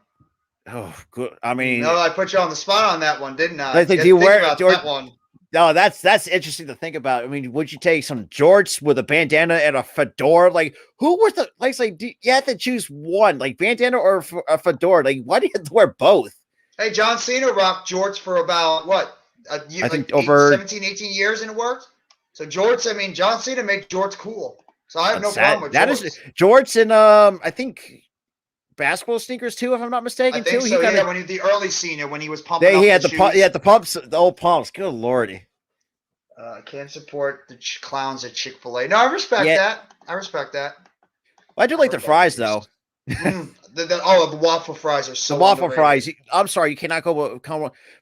Oh, good. I mean, no, I put you on the spot on that one, didn't I? Do you wear that one? No, that's interesting to think about. I mean, would you take some jorts with a bandana and a fedora? Like, who was you have to choose one, like bandana or a fedora? Like, why do you have to wear both? Hey, John Cena rocked jorts for about what? A year, I think over 17, 18 years, and it worked. So jorts, I mean, John Cena makes jorts cool. So I have no problem with jorts. That is jorts and I think basketball sneakers too, if I'm not mistaken. I think too. So, when the early Cena, when he was pumping. He had the pumps, the old pumps. Good lordy. I can't support the clowns at Chick-fil-A. No, I respect that. I respect that. Well, I do like the fries though. The waffle fries are so. The waffle fries. I'm sorry, you cannot go.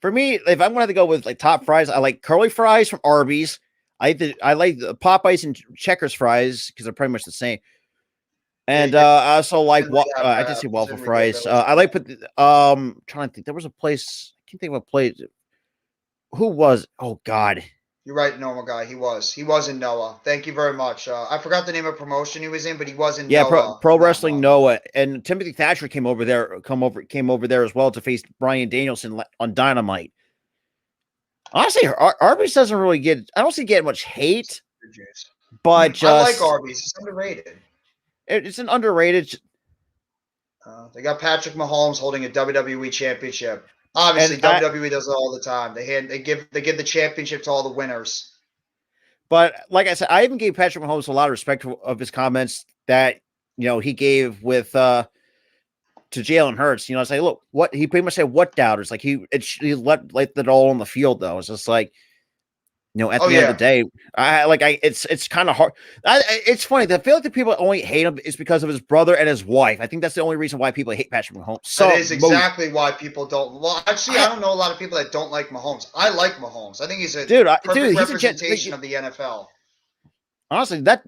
For me, if I'm going to have to go with like top fries, I like curly fries from Arby's. I like the Popeyes and Checkers fries because they're pretty much the same. And I also like I just say waffle fries. I like trying to think. There was a place. I can't think of a place. Who was? Oh God. You're right, normal guy. He was in Noah. Thank you very much. I forgot the name of promotion he was in, but he was in Noah. Pro Wrestling Noah, and Timothy Thatcher came over there as well to face Bryan Danielson on Dynamite. Honestly, Arby's doesn't really get. I don't see getting much hate, but I like Arby's. It's underrated. It's an underrated. They got Patrick Mahomes holding a WWE championship. Obviously, WWE does it all the time. They give the championship to all the winners. But like I said, I even gave Patrick Mahomes a lot of respect of his comments that he gave with to Jalen Hurts. I say, look, what he pretty much said, what doubters? Like he let it all on the field though. It's just like. At the end of the day, it's kind of hard. It's funny. I feel like the people that only hate him is because of his brother and his wife. I think that's the only reason why people hate Patrick Mahomes. So that is exactly why people don't. Well, actually, I don't know a lot of people that don't like Mahomes. I like Mahomes. I think he's a perfect representation of the NFL. Honestly, that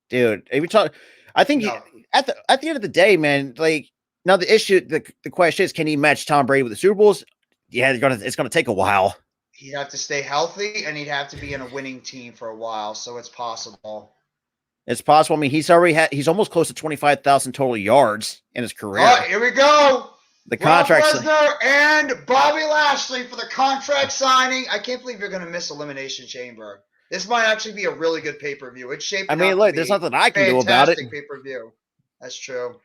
dude, if you talk, I think No. at the end of the day, man, like now the question is, can he match Tom Brady with the Super Bowls? Yeah, it's gonna take a while. He'd have to stay healthy, and he'd have to be in a winning team for a while, so it's possible. It's possible. I mean, he's almost close to 25,000 total yards in his career. Oh, here we go. The Brock contract. Lesnar and Bobby Lashley for the contract signing. I can't believe you're going to miss Elimination Chamber. This might actually be a really good pay-per-view. It's shaping I mean, up look, to be there's nothing I can do about it. fantastic pay-per-view. That's true.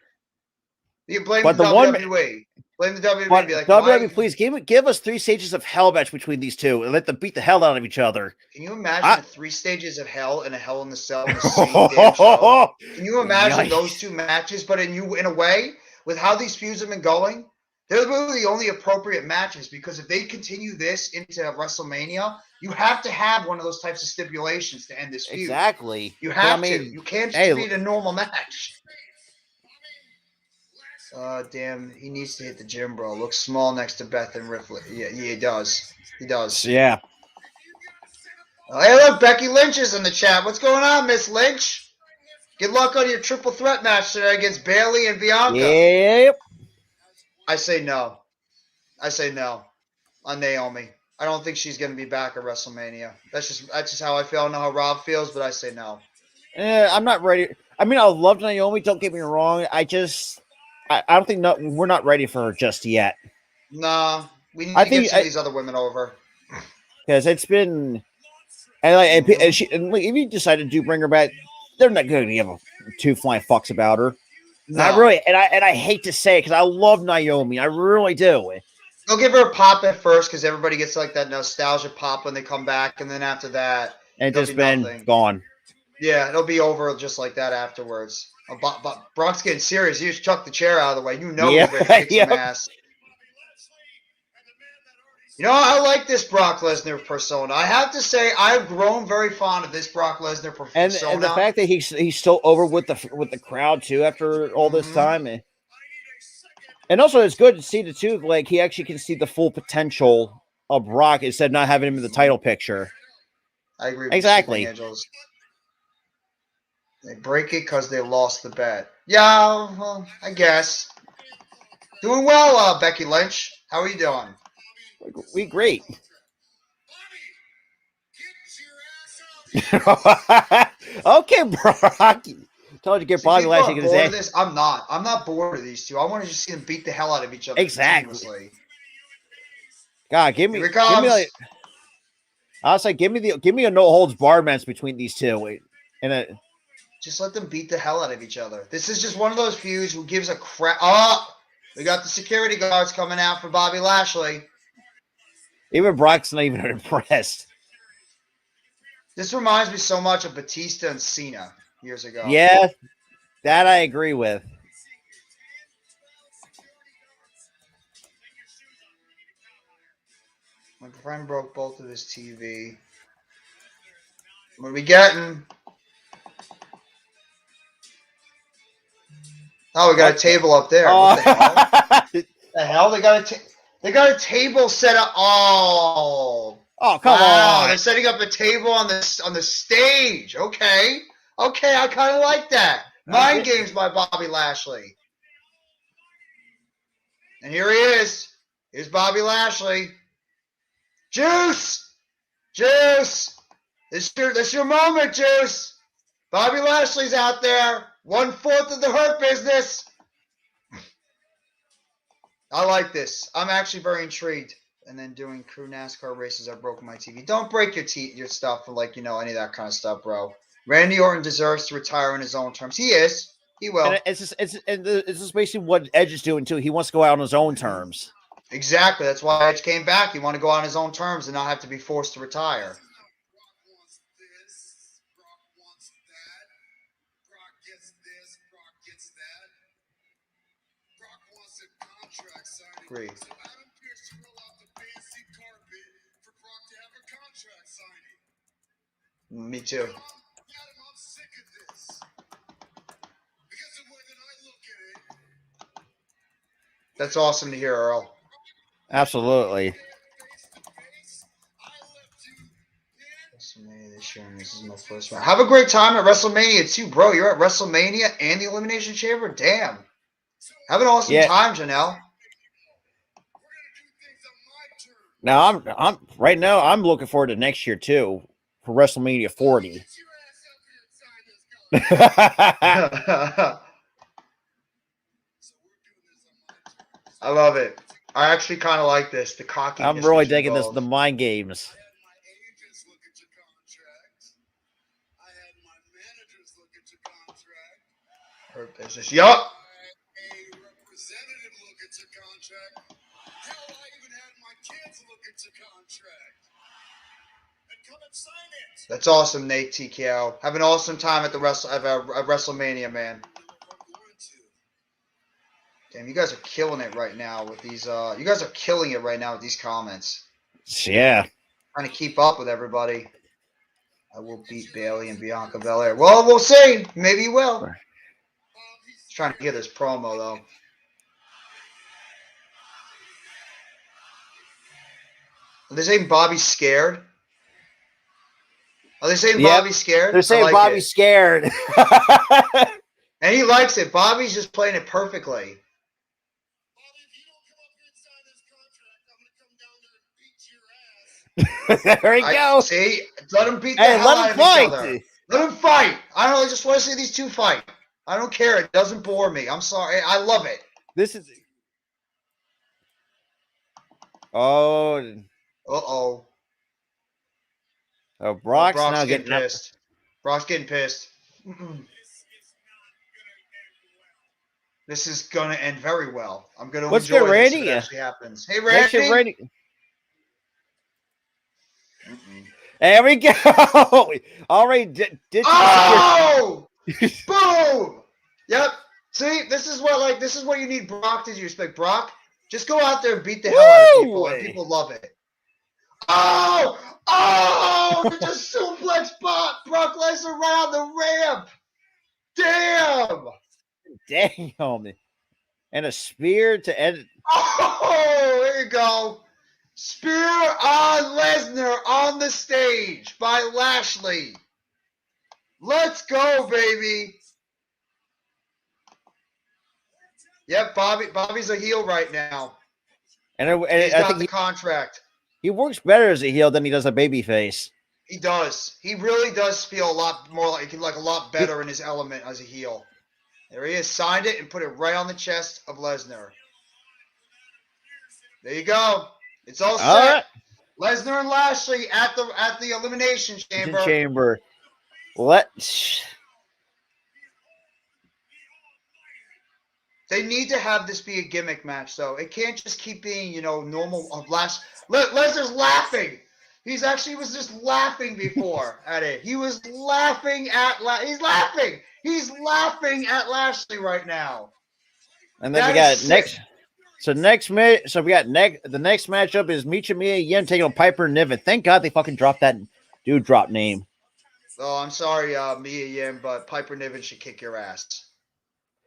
You can blame But the the one- WWE. Blame the WWE. But Be like, WWE, why- please give us 3 stages of hell match between these two and let them beat the hell out of each other. Can you imagine the 3 stages of hell and a Hell in the Cell in the same damn show? Can you imagine Yikes. those 2 matches? But in a way, with how these feuds have been going, they're really the only appropriate matches, because if they continue this into WrestleMania, you have to have one of those types of stipulations to end this feud. Exactly. You have I mean, to. You can't just hey, beat a normal match. Damn, he needs to hit the gym, bro. Looks small next to Beth and Ripley. Yeah, he does. He does. Yeah. Hey, look, Becky Lynch is in the chat. What's going on, Miss Lynch? Good luck on your triple threat match today against Bayley and Bianca. Yep. I say no. I say no on Naomi. I don't think she's going to be back at WrestleMania. That's just how I feel. I don't know how Rob feels, but I say no. I'm not ready. I mean, I love Naomi. Don't get me wrong. I don't think we're not ready for her just yet. Nah, we need to get some of these other women over. Because it's been, and if you decided to bring her back, they're not going to give a 2 flying fucks about her. No. I hate to say it because I love Naomi. I really do. They'll give her a pop at first because everybody gets like that nostalgia pop when they come back, and then after that, and it's just been nothing. Gone. Yeah, it'll be over just like that afterwards. But Brock's getting serious. He just chucked the chair out of the way. You know he's ready to kick some ass. You know, I like this Brock Lesnar persona. I have to say, I've grown very fond of this Brock Lesnar persona. And the fact that he's still over with the crowd too after all this time. And also, it's good to see the two, like he actually can see the full potential of Brock instead of not having him in the title picture. I agree with exactly. Angels. They break it because they lost the bet. Yeah, well, I guess. Doing well, Becky Lynch. How are you doing? We great. Okay, Brock. Told you to get Bobby Lashley in his head. I'm not bored of these two. I want to just see them beat the hell out of each other. Exactly. God, give me a no holds barred match between these two. Just let them beat the hell out of each other. This is just one of those feuds who gives a crap. Oh, we got the security guards coming out for Bobby Lashley. Even Brock's not even impressed. This reminds me so much of Batista and Cena years ago. Yeah, that I agree with. My friend broke both of his TV. What are we getting? Oh, we got a table up there. What the hell? The hell? They got a table set up. Oh, come on! They're setting up a table on the stage. Okay, I kind of like that. Mind games by Bobby Lashley. And here he is. Here's Bobby Lashley. Juice. This your moment, Juice. Bobby Lashley's out there. 1/4 of the Hurt Business. I like this. I'm actually very intrigued. And then doing crew NASCAR races, I broke my TV. Don't break your stuff for any of that kind of stuff, bro. Randy Orton deserves to retire on his own terms. He is. He will. And it's just basically what Edge is doing too. He wants to go out on his own terms. Exactly. That's why Edge came back. He wanted to go on his own terms and not have to be forced to retire. Agreed. Me too. That's awesome to hear, Earl. WrestleMania this year, and this is my first one. Have a great time at WrestleMania too, bro. You're at WrestleMania and the Elimination Chamber. Damn. Have an awesome time, Janelle. Now I'm right now. I'm looking forward to next year too for WrestleMania 40. I love it. I actually kind of like this. The cockiness. I'm really digging this. The mind games. Her business. Yup. A representative look at your contract. Hell, I even had my kids look at your contract. And come and sign it. That's awesome, Nate TKO. Have an awesome time at the WrestleMania, man. Damn, you guys are killing it right now with these. You guys are killing it right now with these comments. Yeah. Trying to keep up with everybody. I will beat Bailey and Bianca Belair. Well, we'll see. Maybe you will. Just trying to get this promo though. Are they saying Bobby's scared? Are they saying Bobby's scared? They're saying Bobby's scared. And he likes it. Bobby's just playing it perfectly. There we go. See, let him beat the hell out of each other. Let him fight. I don't know. I just want to see these two fight. I don't care. It doesn't bore me. I'm sorry. I love it. This is. Oh. Uh-oh. Oh, Brock's now getting pissed. Brock's getting pissed. This is going to end very well. I'm going to enjoy this if it actually happens. Hey, Randy. There we go. Already oh! Boom! Yep. See, this is what you need Brock to do. Like, Brock, just go out there and beat the hell out of people, and people love it. Oh! Oh! You just suplex Brock Lesnar right on the ramp. Damn. Damn. And a spear to end. Oh, there you go. Spear on Lesnar on the stage by Lashley. Let's go, baby. Yep, Bobby's a heel right now. And he's got the contract. He works better as a heel than he does a babyface. He does. He really does feel a lot more like a lot better in his element as a heel. There he is. Signed it and put it right on the chest of Lesnar. There you go. It's all set. Right. Lesnar and Lashley at the Elimination Chamber. They need to have this be a gimmick match, though. It can't just keep being, normal. Lesnar's laughing. He was just laughing before at it. He was laughing he's laughing. He's laughing at Lashley right now. And then we got next. So the next matchup is Micha Mia Yim taking on Piper Niven. Thank God they fucking dropped that drop name. Oh, I'm sorry, Mia Yim, but Piper Niven should kick your ass.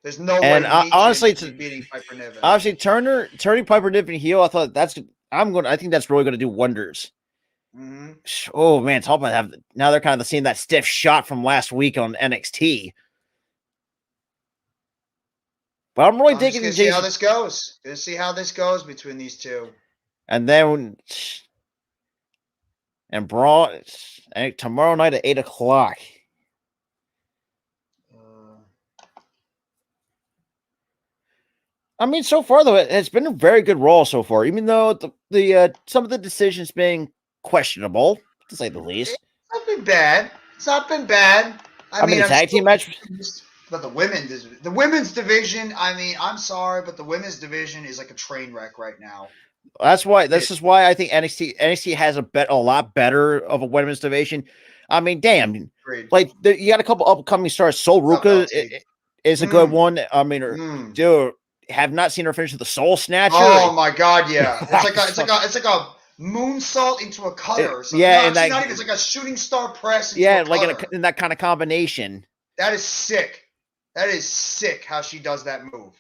There's no way. And honestly, beating Piper Niven. Obviously, turning Piper Niven heel. I thought I think that's really going to do wonders. Mm-hmm. Oh man, talk about now they're kind of seeing that stiff shot from last week on NXT. But I'm really digging. See how this goes. Gonna see how this goes between these two. And then, Braun tomorrow night at 8:00. I mean, so far though, it's been a very good Raw so far. Even though the some of the decisions being questionable, to say the least. It's not been bad. It's not been bad. I mean, the tag team match. But the women's division, I mean, I'm sorry, but the women's division is like a train wreck right now. This is why I think NXT has a lot better of a women's division. I mean, damn, like you got a couple upcoming stars. Soul Ruka is a good one. I mean, dude, have not seen her finish with the Soul Snatcher. Oh my God, yeah, it's like a moonsault into a cutter. Or something. Yeah, it's like a shooting star press. Yeah, like in that kind of combination. That is sick. That is sick how she does that move.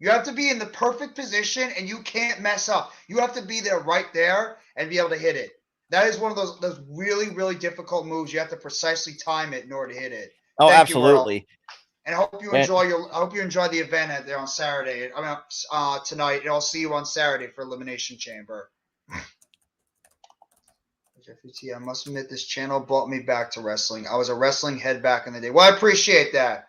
You have to be in the perfect position and you can't mess up. You have to be there right there and be able to hit it. That is one of those really, really difficult moves. You have to precisely time it in order to hit it. Oh, Thank you, Earl. absolutely. And I hope you enjoy the event out there on Saturday. Tonight. And I'll see you on Saturday for Elimination Chamber. Jeffrey T, I must admit, this channel brought me back to wrestling. I was a wrestling head back in the day. Well, I appreciate that.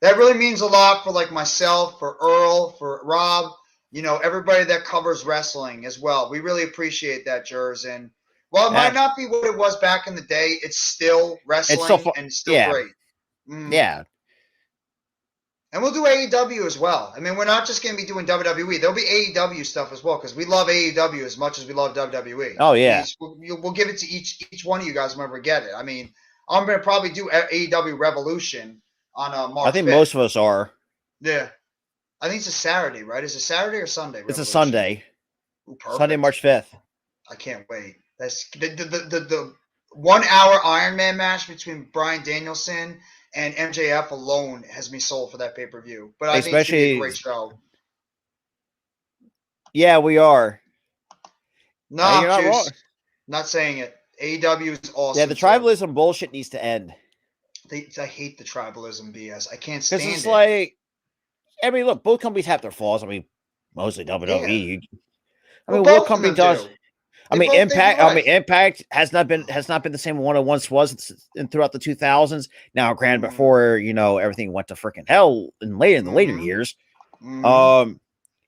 That really means a lot for like myself, for Earl, for Rob, everybody that covers wrestling as well. We really appreciate that, Jers. And while it might not be what it was back in the day, it's still wrestling and it's still great. Yeah. And we'll do AEW as well. I mean, we're not just going to be doing WWE. There'll be AEW stuff as well because we love AEW as much as we love WWE. Oh, yeah. We'll give it to each one of you guys whenever we get it. I mean, I'm going to probably do AEW Revolution on March 5th. I think most of us are. Yeah. I think it's a Saturday, right? Is it Saturday or Sunday? It's a Sunday. Ooh, Sunday, March 5th. I can't wait. That's the 1 hour Iron Man match between Bryan Danielson and MJF alone has me sold for that pay-per-view. But I think it's going to be a great show. Yeah, we are. No, you're not, not saying it. AEW is awesome. Yeah, the tribalism bullshit needs to end. I hate the tribalism BS. I can't stand it. Because it's like, I mean, look, both companies have their flaws. I mean, mostly WWE. Yeah. I mean, what company does? I mean, Impact. Right. I mean, Impact has not been the same one it once was throughout the 2000s. Now, granted, before everything went to freaking hell in the later years. You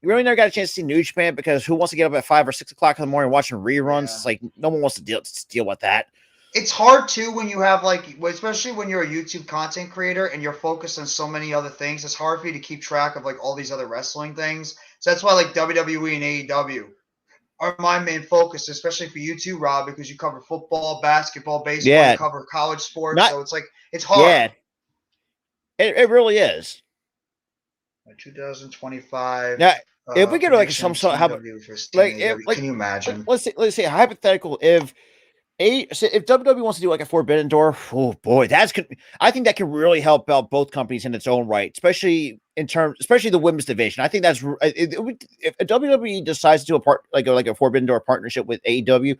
really never got a chance to see New Japan because who wants to get up at 5 or 6 o'clock in the morning watching reruns? Yeah. It's like no one wants to deal with that. It's hard too when you have especially when you're a YouTube content creator and you're focused on so many other things. It's hard for you to keep track of all these other wrestling things. So that's why WWE and AEW are my main focus, especially for you too, Rob, because you cover football, basketball, baseball, you cover college sports. So it's hard. Yeah, it really is. 2025. Now, if we get some sort of can you imagine? Let's say hypothetical if WWE wants to do a Forbidden Door, oh boy, I think that can really help out both companies in its own right, especially the women's division. I think that's if WWE decides to do a Forbidden Door partnership with AEW.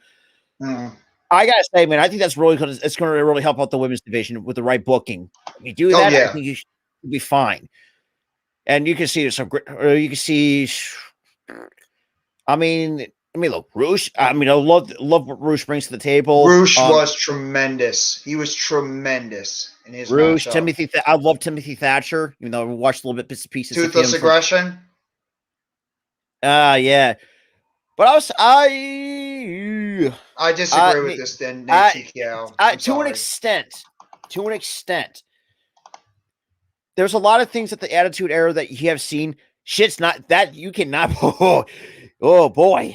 I gotta say, man, I think that's really it's going to really help out the women's division with the right booking. If you do that, I think you should be fine. And you can see some great. You can see. I mean, look, Roosh. I mean, I love what Roosh brings to the table. Roosh was tremendous. He was tremendous in his Roosh. matchup. I love Timothy Thatcher. Even though I watched a little bit bits and pieces. Toothless Aggression. Yeah, but I disagree with this. Then to an extent. There's a lot of things at the Attitude Era that you have seen. Shit's not that you cannot. Oh boy.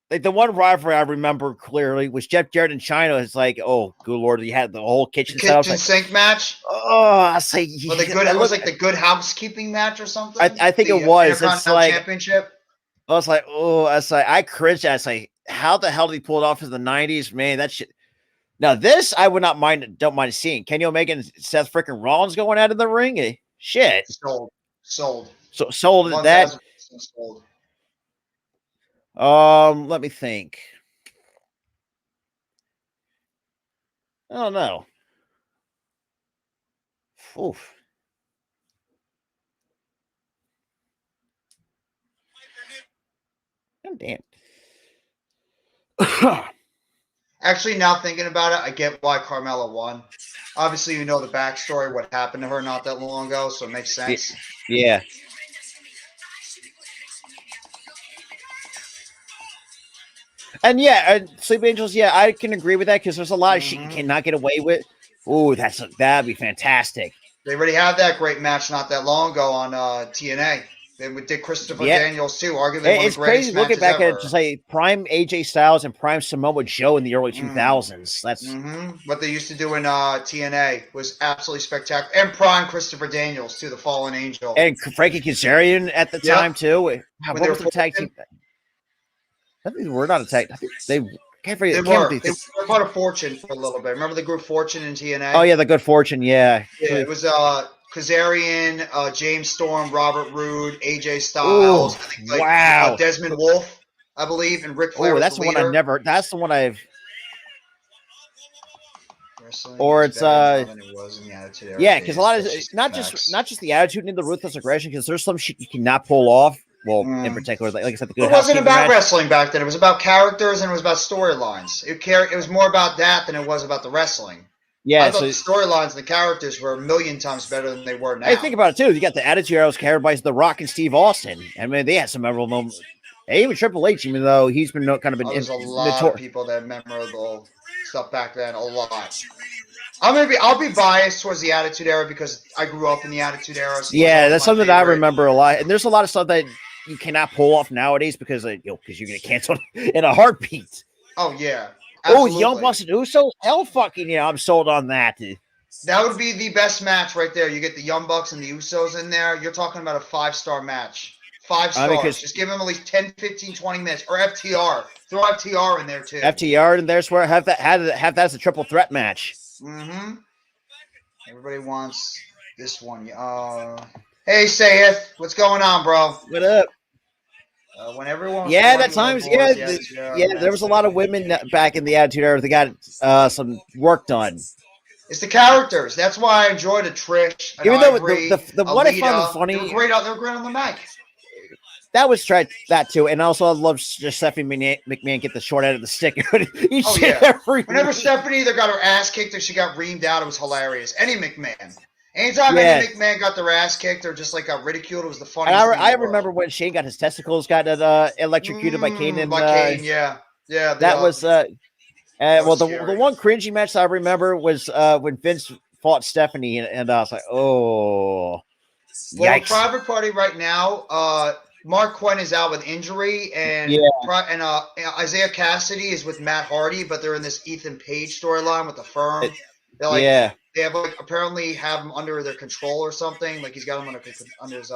The one rivalry I remember clearly was Jeff Jarrett and China. It's like, oh good lord, you had the whole kitchen sink match. Oh, I say, it was like the Good Housekeeping match or something. I think it was. It's like championship. I was like, I cringed. I was like, how the hell did he pull it off in the 90s? Man, that shit. Now, this I would don't mind seeing. Kenny Omega and Seth freaking Rollins going out of the ring. Shit. Sold. So sold at that. Sold. Let me think. I don't know. Oof. God damn. Actually, now thinking about it, I get why Carmella won. Obviously, you know the backstory, what happened to her not that long ago, so it makes sense. Yeah. And Sleep Angels, I can agree with that because there's a lot of shit you cannot get away with. Ooh, that'd be fantastic. They already had that great match not that long ago on TNA. They did Christopher Daniels too, arguably one of the greatest crazy looking back ever. at just like prime AJ Styles and prime Samoa Joe in the early 2000s. That's what they used to do in TNA was absolutely spectacular. And prime Christopher Daniels too, the Fallen Angel, and Frankie Kazarian at the time too. What was the tag team? I think we're not a tag. I think they were part of Fortune for a little bit. Remember the group Fortune in TNA? Oh yeah, the Good Fortune. Yeah, it was Kazarian, James Storm, Robert Roode, AJ Styles. Wow. Desmond Wolfe, I believe, and Ric Flair. Oh, that's the one I've never. That's the one I've. Wrestling or is it's better now than it was in the Attitude Era. yeah, because a lot of That's not facts. just the attitude and the ruthless aggression, because there's some shit you cannot pull off. Well, in Mm. particular, like I said, the It Good wasn't Housekeeping about match. wrestling back then. It was about characters and it was about storylines. It was more about that than it was about the wrestling. Yeah, I thought so the storylines and the characters were a million times better than they were now. hey, think about it too. You got the Attitude Era was carried by The Rock and Steve Austin. I mean, they had some memorable moments. Hey, even Triple H, even though he's been kind of been There's a lot of people that have memorable stuff back then. A lot. I'll be biased towards the Attitude Era because I grew up in the Attitude Era. So yeah, that's something that I favorite. remember a lot. And there's a lot of stuff that you cannot pull off nowadays because because you're gonna cancel in a heartbeat. Oh yeah. Absolutely. Oh, Young Bucks and Usos, hell fucking yeah, I'm sold on that. That would be the best match right there. You get the Young Bucks and the Usos in there. You're talking about a 5-star match. 5 stars. Just give them at least 10, 15, 20 minutes. Or FTR. Throw FTR in there too. FTR in there, swear have that as a triple threat match. Mm-hmm. Everybody wants this one. Hey, Sayeth, what's going on, bro? What up? When everyone that times there was a lot of women back in the Attitude Era. They got some work done. It's the characters. That's why I enjoyed a Trish. Even though the what Alita, I found funny, they were great on the mic. That was that too, and also I love just Stephanie McMahon get the short end of the stick. Whenever Stephanie either got her ass kicked or she got reamed out, it was hilarious. Any McMahon. Anytime any McMahon got their ass kicked or just like got ridiculed, it was the funniest thing. I remember when Shane got his testicles got electrocuted by Kane and Kane, yeah. That was well the one cringy match that I remember was when Vince fought Stephanie and I was like, oh, well, Private Party right now, Mark Quinn is out with injury, and Isaiah Cassidy is with Matt Hardy, but they're in this Ethan Page storyline with the Firm. They have apparently have him under their control or something. Like he's got him under his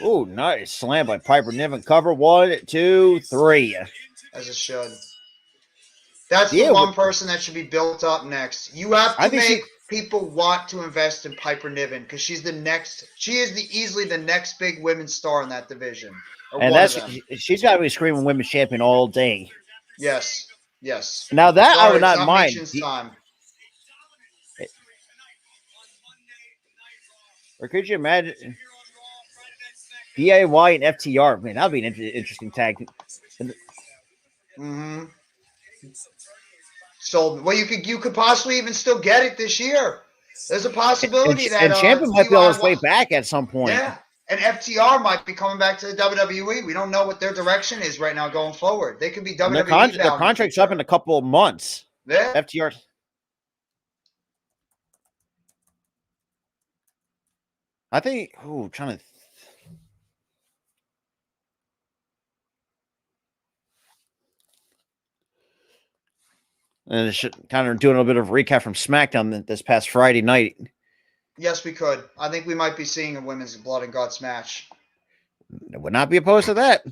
Oh, nice slam by Piper Niven. Cover 1, 2, 3. As it should. That's the one person that should be built up next. You have to make people want to invest in Piper Niven because she's the next. She is easily the next big women's star in that division. And she's got to be screaming women's champion all day. Yes. Now that I would not mind. Or could you imagine DIY and FTR? Man, that'd be an interesting tag. Mm-hmm. So, well, you could possibly even still get it this year. There's a possibility that Champion might be on his way back at some point. Yeah, and FTR might be coming back to the WWE. We don't know what their direction is right now going forward. They could be WWE. Their contract's up in a couple of months. Yeah. FTR. I think. Oh, trying to. And kind of doing a little bit of recap from SmackDown this past Friday night. Yes, we could. I think we might be seeing a women's blood and guts match. I would not be opposed to that.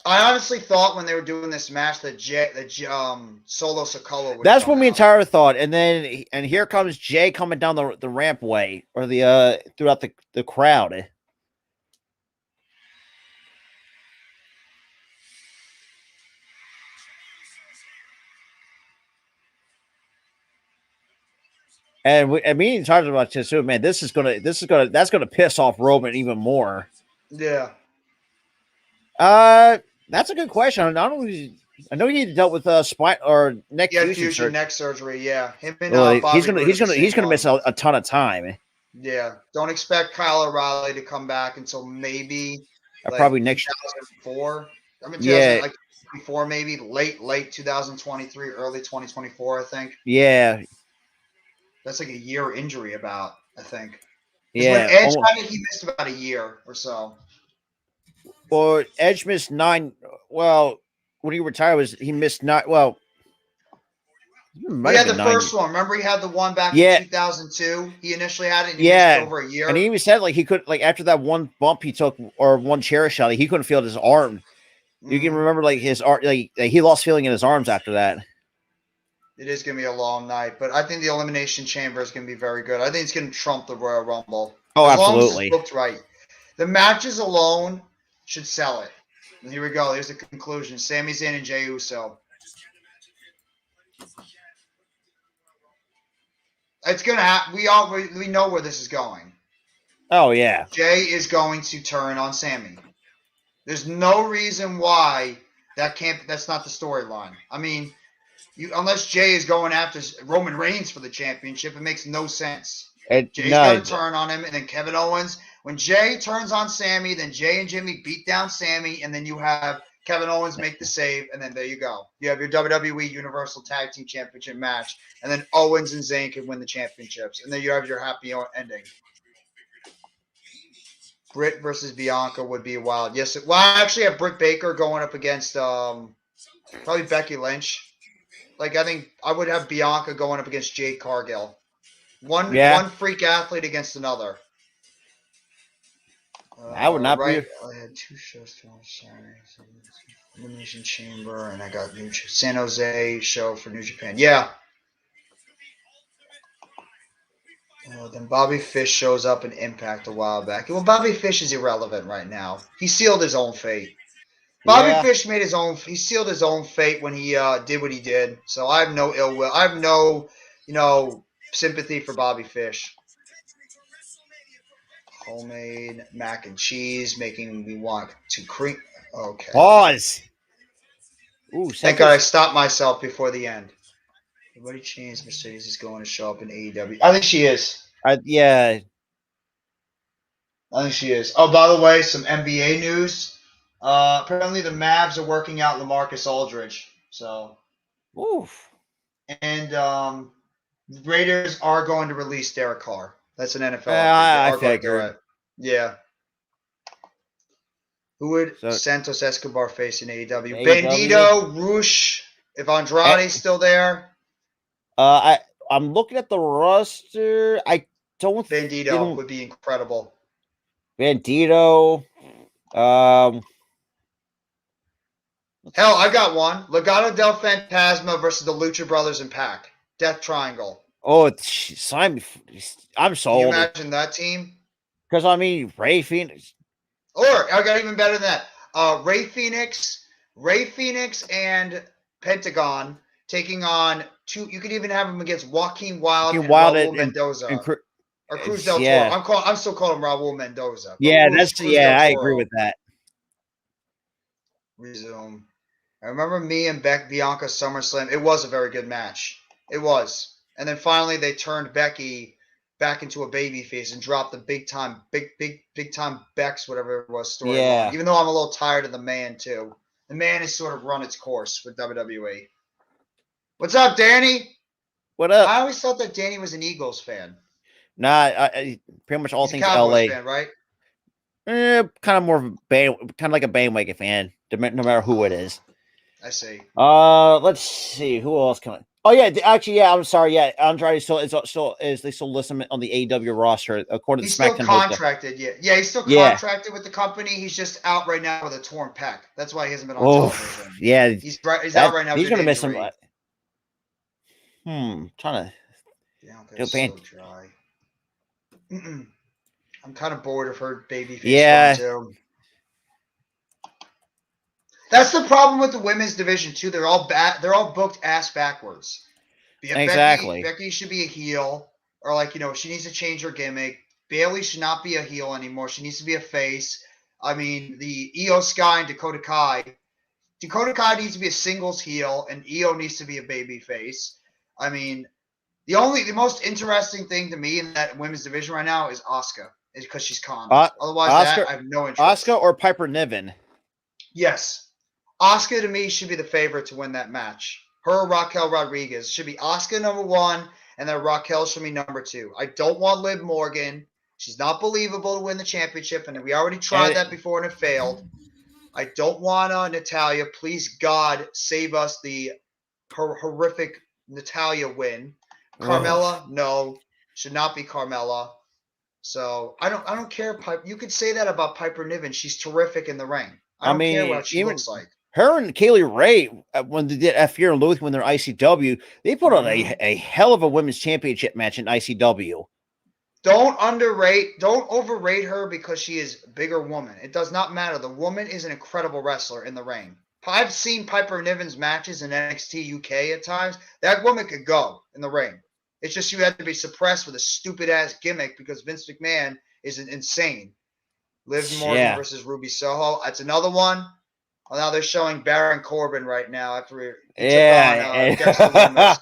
I honestly thought when they were doing this match that Solo Sikoa would. That's what we entirely thought, and here comes Jay coming down the rampway or the throughout the crowd. And me and talked about this too, man. That's gonna piss off Roman even more. Yeah. That's a good question. I know he dealt with spine or neck fusion neck surgery. Yeah, him and he's gonna miss a ton of time. Yeah, don't expect Kyle O'Reilly to come back until maybe probably next 2004. I mean, before maybe late 2023, early 2024. I think. Yeah. That's like a year injury I think. Yeah. When Edge, I think he missed about a year or so. Well, Edge missed 9. Well, when he retired, he missed 9. Well, he had the first one. Remember, he had the one back in 2002. He initially had it. And he missed over a year. And he even said he could after that one bump he took or one chair shot, he couldn't feel his arm. You can remember his arm. He lost feeling in his arms after that. It is going to be a long night, but I think the Elimination Chamber is going to be very good. I think it's going to trump the Royal Rumble. Oh, as absolutely. Long as it's booked right. The matches alone should sell it. And here we go. Here's the conclusion. Sami Zayn and Jey Uso. It's gonna happen. We know where this is going. Oh yeah. Jey is going to turn on Sami. There's no reason why that's not the storyline. I mean, unless Jey is going after Roman Reigns for the championship, it makes no sense. Jay's going to turn on him, and then Kevin Owens. When Jey turns on Sami, then Jey and Jimmy beat down Sami, and then you have Kevin Owens make the save, and then there you go. You have your WWE Universal Tag Team Championship match, and then Owens and Zayn can win the championships, and then you have your happy ending. Britt versus Bianca would be wild. Yes, well, I actually have Britt Baker going up against probably Becky Lynch. Like, I think I would have Bianca going up against Jade Cargill. One freak athlete against another. I would not be. I had 2 shows to Elimination Chamber, and I got San Jose show for New Japan. Yeah. Then Bobby Fish shows up in Impact a while back. Well, Bobby Fish is irrelevant right now. He sealed his own fate. Bobby Fish made his own. He sealed his own fate when he did what he did. So I have no ill will. I have no, sympathy for Bobby Fish. Homemade mac and cheese making me want to cream. Okay. Pause. Ooh, thank God I stopped myself before the end. Everybody changed. Mercedes is going to show up in AEW. I think she is. Yeah. I think she is. Oh, by the way, some NBA news. Apparently the Mavs are working out LaMarcus Aldridge. So. Oof. And Raiders are going to release Derek Carr. That's an NFL. I figured. Yeah. Who would Santos Escobar face in AEW? Bandito, Roosh, if Andrade's still there. I'm looking at the roster. I don't. Bandito would be incredible. Bandito. Hell, I got one. Legado del Fantasma versus the Lucha Brothers in Pac. Death Triangle. Oh, I'm sold. Can you imagine that team? Because, I mean, Ray Phoenix. Or, I got even better than that. Ray Phoenix and Pentagon taking on two. You could even have them against Joaquin Wild and Raul Mendoza. Or Cruz del Toro. I'm still calling him Raul Mendoza. Yeah, I agree with that. Resume. I remember me and Bianca SummerSlam. It was a very good match. It was. And then finally they turned Becky back into a babyface and dropped the big time Bex, whatever it was, story. Yeah. Even though I'm a little tired of the man too. The man has sort of run its course with WWE. What's up, Danny? What up? I always thought that Danny was an Eagles fan. Nah, I pretty much all He's things a Cowboys LA. fan, right? Kind of more of kind of like a bandwagon fan, no matter who it is. I see. Let's see who else can. Oh yeah, actually, yeah. I'm sorry. Yeah, Andrade they still list him on the AEW roster according he's to SmackDown. He's still contracted. Yeah, he's still contracted with the company. He's just out right now with a torn pec. That's why he hasn't been on television. Yeah, he's out right now. He's gonna miss him. Trying to. Yeah, so dry. I'm kind of bored of her babyface. Yeah. Too. That's the problem with the women's division too. They're all booked ass backwards. Exactly. Becky should be a heel, or she needs to change her gimmick. Bayley should not be a heel anymore. She needs to be a face. I mean, the Io Sky and Dakota Kai. Dakota Kai needs to be a singles heel, and Io needs to be a baby face. I mean, the most interesting thing to me in that women's division right now is Asuka, is because she's calm. Otherwise, I have no interest. Asuka or Piper Niven? Yes. Asuka, to me, should be the favorite to win that match. Her or Raquel Rodriguez. Should be Asuka number 1, and then Raquel should be number 2. I don't want Liv Morgan. She's not believable to win the championship, and we already tried that before and it failed. I don't want Natalya. Please, God, save us the horrific Natalya win. Carmella, no. Should not be Carmella. So, I don't care. You could say that about Piper Niven. She's terrific in the ring. I don't care what she looks like. Her and Kaylee Ray, when they did Fear and Loathing when they're ICW, they put on a hell of a women's championship match in ICW. Don't overrate her because she is a bigger woman. It does not matter. The woman is an incredible wrestler in the ring. I've seen Piper Niven's matches in NXT UK at times. That woman could go in the ring. It's just you had to be suppressed with a stupid-ass gimmick because Vince McMahon is insane. Liv Morgan versus Ruby Soho. That's another one. Well, now they're showing Baron Corbin right now after he took on Dexter Lumis.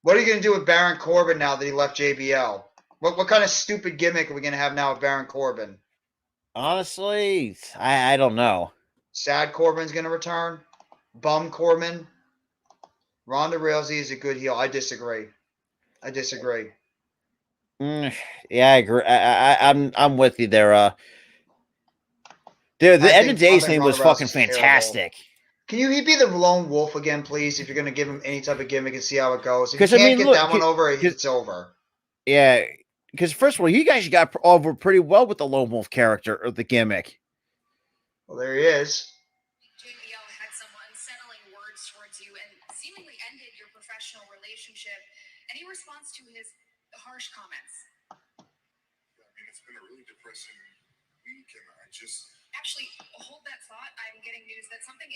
What are you going to do with Baron Corbin now that he left JBL? What kind of stupid gimmick are we going to have now with Baron Corbin? Honestly, I don't know. Sad Corbin's going to return? Bum Corbin? Ronda Rousey is a good heel. I disagree. Yeah, I agree. I'm with you there. Dude, the end of days thing was fucking fantastic. Can you be the lone wolf again, please? If you're going to give him any type of gimmick and see how it goes. If you can't get that one over, it's over. Yeah, because first of all, you guys got over pretty well with the lone wolf character or the gimmick. Well, there he is. JBL had some unsettling words towards you and seemingly ended your professional relationship. Any response to his harsh comments? I mean, it's been a really depressing week, and I just... Actually, hold that thought. I'm getting news that something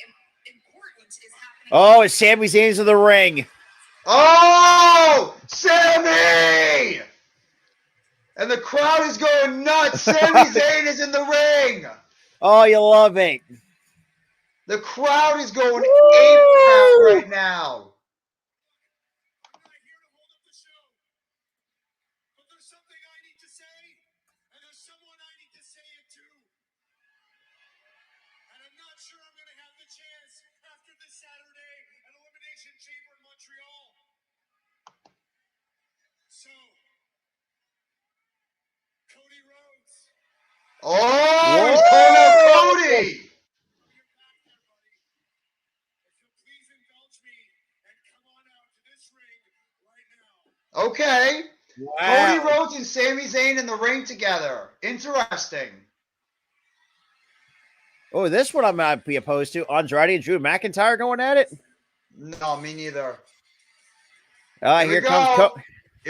important is happening. Oh, it's Sami Zayn's in the ring. Oh, Sami! And the crowd is going nuts. Sami Zayn is in the ring. Oh, you love it. The crowd is going ape right now. I'm not here to hold up the show, but there's something I need to say, and there's someone I need to say it to. And I'm not sure I'm going to have the chance after this Saturday at Elimination Chamber in Montreal. So, Cody Rhodes. Oh, he's calling out Cody. If you'll please indulge me and come on out to this ring right now. Okay. Wow. Cody Rhodes and Sami Zayn in the ring together. Interesting. Oh, this one I might be opposed to. Andrade and Drew McIntyre going at it? No, me neither. Here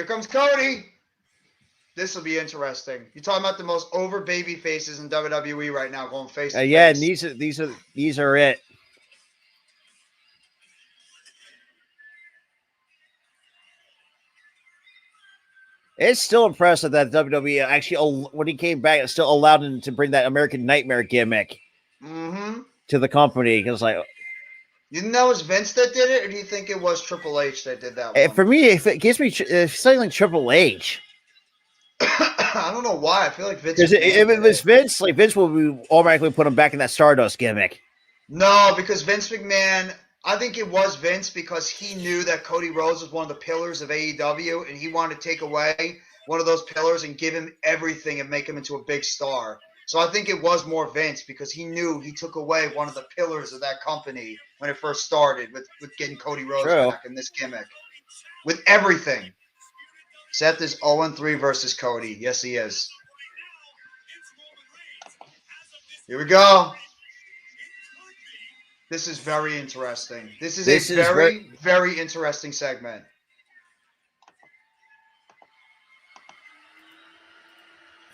comes Cody. This will be interesting. You're talking about the most over baby faces in WWE right now going face to face. Yeah, and these are it. It's still impressive that WWE actually, when he came back, it still allowed him to bring that American Nightmare gimmick to the company. Because, like, you think that was Vince that did it, or do you think it was Triple H that did that one? For me, if it gives me something like Triple H. I don't know why. I feel like Vince. Because if it was Vince, like Vince would automatically put him back in that Stardust gimmick. No, because Vince McMahon. I think it was Vince because he knew that Cody Rhodes was one of the pillars of AEW, and he wanted to take away one of those pillars and give him everything and make him into a big star. So I think it was more Vince because he knew he took away one of the pillars of that company when it first started with getting Cody Rhodes back in this gimmick. With everything. Seth is 0-3 versus Cody. Yes, he is. Here we go. This is very interesting. This is a very, very interesting segment.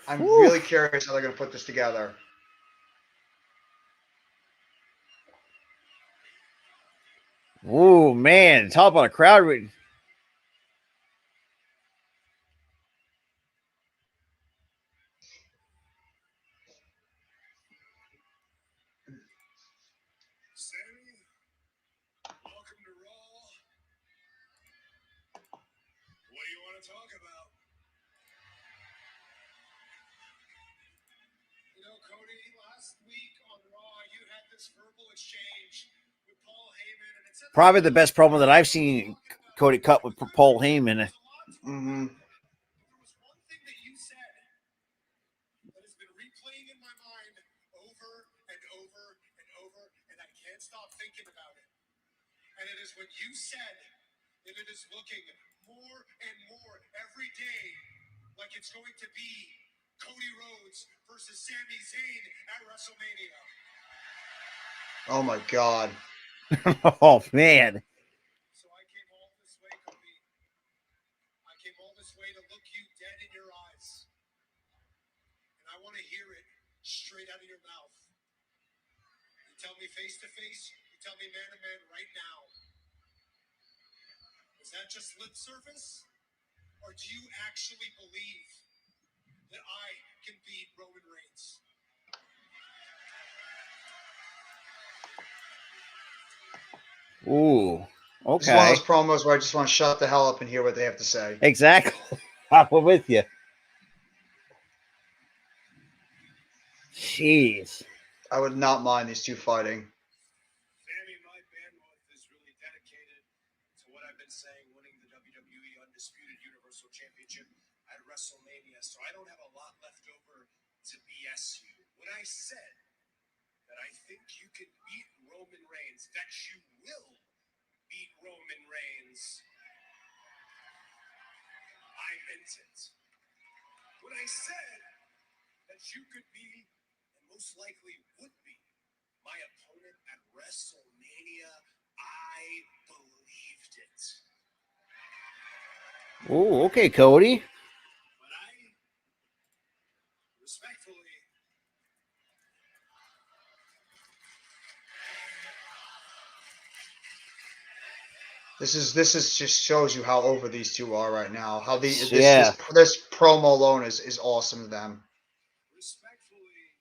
I'm really curious how they're going to put this together. Ooh, man. Talk about a crowd. Sammy, welcome to Raw. What do you want to talk about? You know, Cody, last week on Raw, you had this verbal exchange with Paul Heyman, and it said Probably the best promo that I've seen Cody cut with Paul Heyman. Mm-hmm. There was one thing that you said that has been replaying in my mind over and over and over, and I can't stop thinking about it. And it is when you said that it is looking more and more every day like it's going to be Cody Rhodes versus Sami Zayn at WrestleMania. Oh, my God. Oh, man. So I came all this way, Cody. I came all this way to look tell me face to face, you tell me man to man right now. Is that just lip service? Or do you actually believe that I can beat Roman Reigns? Ooh. This is one of Okay. those promos where I just want to shut the hell up and hear what they have to say. Exactly. I'm with you. Jeez. I would not mind these two fighting. Sammy, my bandwidth is really dedicated to what I've been saying, winning the WWE Undisputed Universal Championship at WrestleMania, so I don't have a lot left over to BS you. When I said that I think you can beat Roman Reigns, that you will beat Roman Reigns, I meant it. When I said that you could be, and most likely would be, my opponent at WrestleMania, I believed it. Ooh, okay, Cody. But I respectfully This is just shows you how over these two are right now. How this Yeah. promo alone is awesome to them. respectfully,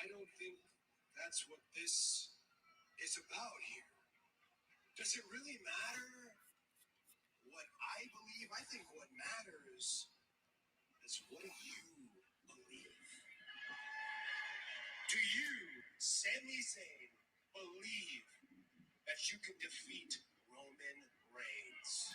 I don't think that's what this is about here. Does it really matter what I believe? I think what matters is what you believe. Do you, Sami Zayn, believe that you can defeat Roman Reigns?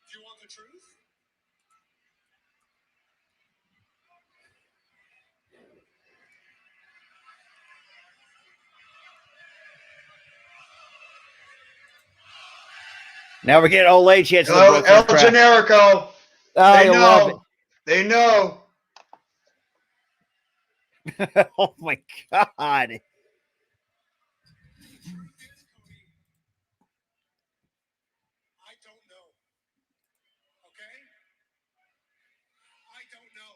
Do you want the truth? Now we're getting old age hits in the El Brooklyn crowd. Generico. Oh, They you love it. know. They know. Oh my God. Truth is, Cody, I don't know. Okay? I don't know.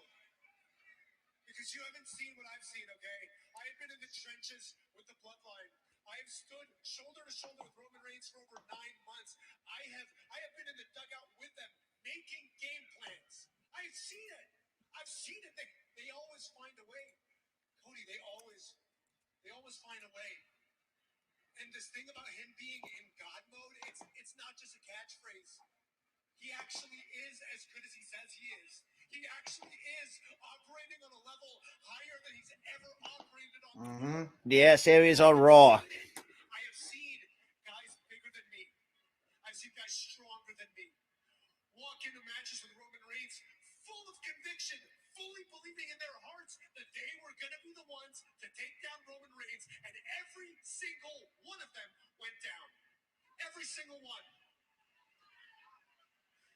Because you haven't seen what I've seen, okay? I have been in the trenches with the bloodline. I have stood shoulder to shoulder with Roman Reigns for over 9 months. I have been in the dugout with them, making game plans. I've seen it. I've seen it. They always find a way. Cody, they always find a way. And this thing about him being in God mode, it's not just a catchphrase. He actually is as good as he says he is. He actually is operating on a level higher than he's ever operated on before. Yeah, Sammy's on Raw. I have seen guys bigger than me. I've seen guys stronger than me walk into matches with Roman Reigns full of conviction, fully believing in their hearts that they were going to be the ones to take down Roman Reigns, and every single one of them went down. Every single one.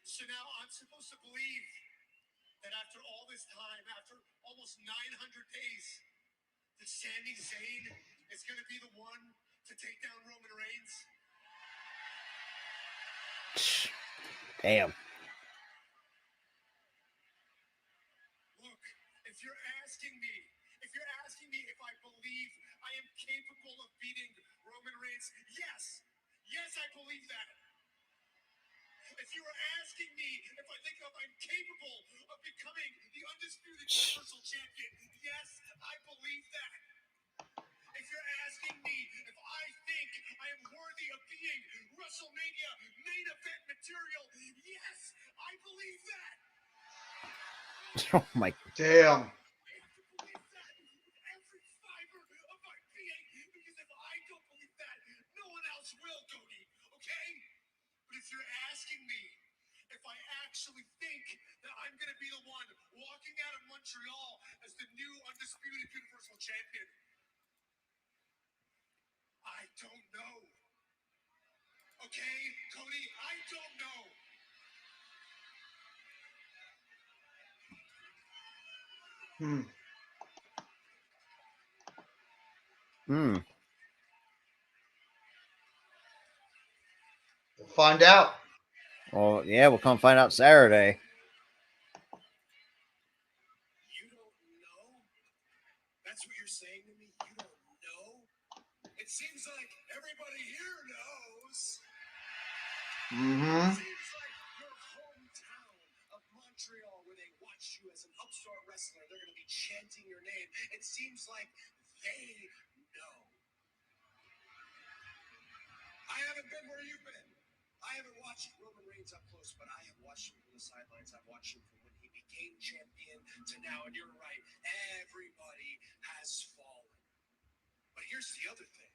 So now I'm supposed to believe that after all this time, after almost 900 days, that Sami Zayn is going to be the one to take down Roman Reigns? Damn. Look, if you're asking me if I believe I am capable of beating Roman Reigns, yes, I believe that. If you were asking me if I think I'm capable of becoming the undisputed Universal Champion, yes, I believe that. If you're asking me if I think I am worthy of being WrestleMania main event material, yes, I believe that. Oh my. Damn. I have to believe that with every fiber of my being, because if I don't believe that, no one else will, Cody, okay? But if you're asking me if I actually think that I'm going to be the one walking out of Montreal as the new undisputed Universal Champion, I don't know. Okay, Cody, I don't know. Find out. Well, yeah, we'll come find out Saturday. You don't know? That's what you're saying to me? You don't know? It seems like everybody here knows. Mm-hmm. It seems like your hometown of Montreal, where they watch you as an upstart wrestler, they're going to be chanting your name. It seems like they know. I haven't been where you've been. I haven't watched Roman Reigns up close, but I have watched him from the sidelines. I've watched him from when he became champion to now, and you're right, everybody has fallen. But here's the other thing.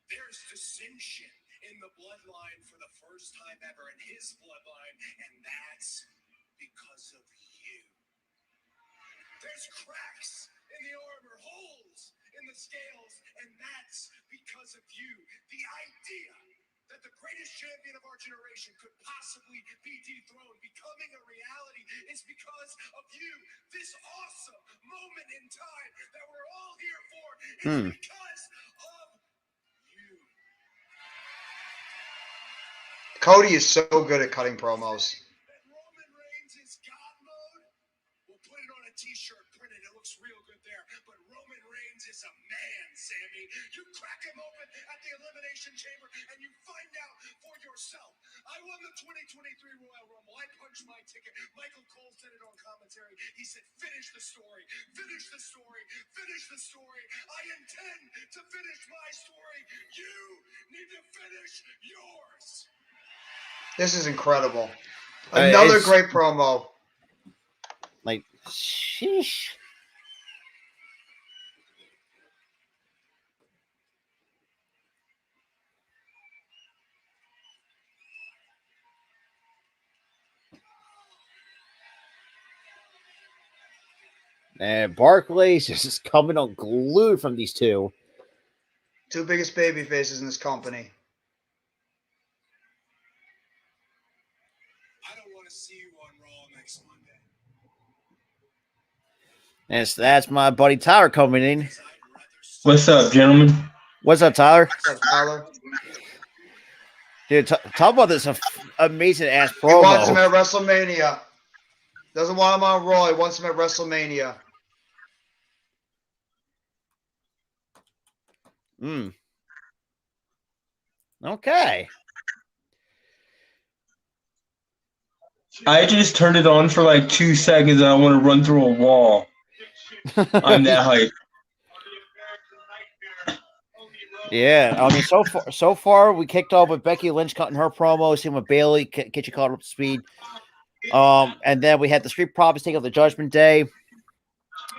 There's dissension in the bloodline for the first time ever in his bloodline, and that's because of you. There's cracks in the armor, holes in the scales, and that's because of you. The idea that the greatest champion of our generation could possibly be dethroned, becoming a reality, is because of you. This awesome moment in time that we're all here for is because of you. Cody is so good at cutting promos. That Roman Reigns is God mode. We'll put it on a t-shirt, print it. It looks real good there. But Roman Reigns is a man, Sammy. You crack him open at the Elimination Chamber and you find out for yourself. I won the 2023 Royal Rumble. I punched my ticket. Michael Cole said it on commentary. He said, finish the story. Finish the story. Finish the story. I intend to finish my story. You need to finish yours. This is incredible. Another great promo. Like, sheesh. And Barclays is just coming unglued from these two. Two biggest baby faces in this company. I don't want to see you on Raw next Monday. And that's my buddy Tyler coming in. What's up, gentlemen? What's up, Tyler? What's up, Tyler? Dude, talk about this amazing ass promo. He wants him at WrestleMania. Doesn't want him on Raw. He wants him at WrestleMania. Okay. I just turned it on for like 2 seconds and I want to run through a wall. I'm that hype. Yeah, I mean, so far we kicked off with Becky Lynch cutting her promo, same with Bailey, get you caught up to speed. And then we had the Street Profits take up the Judgment Day,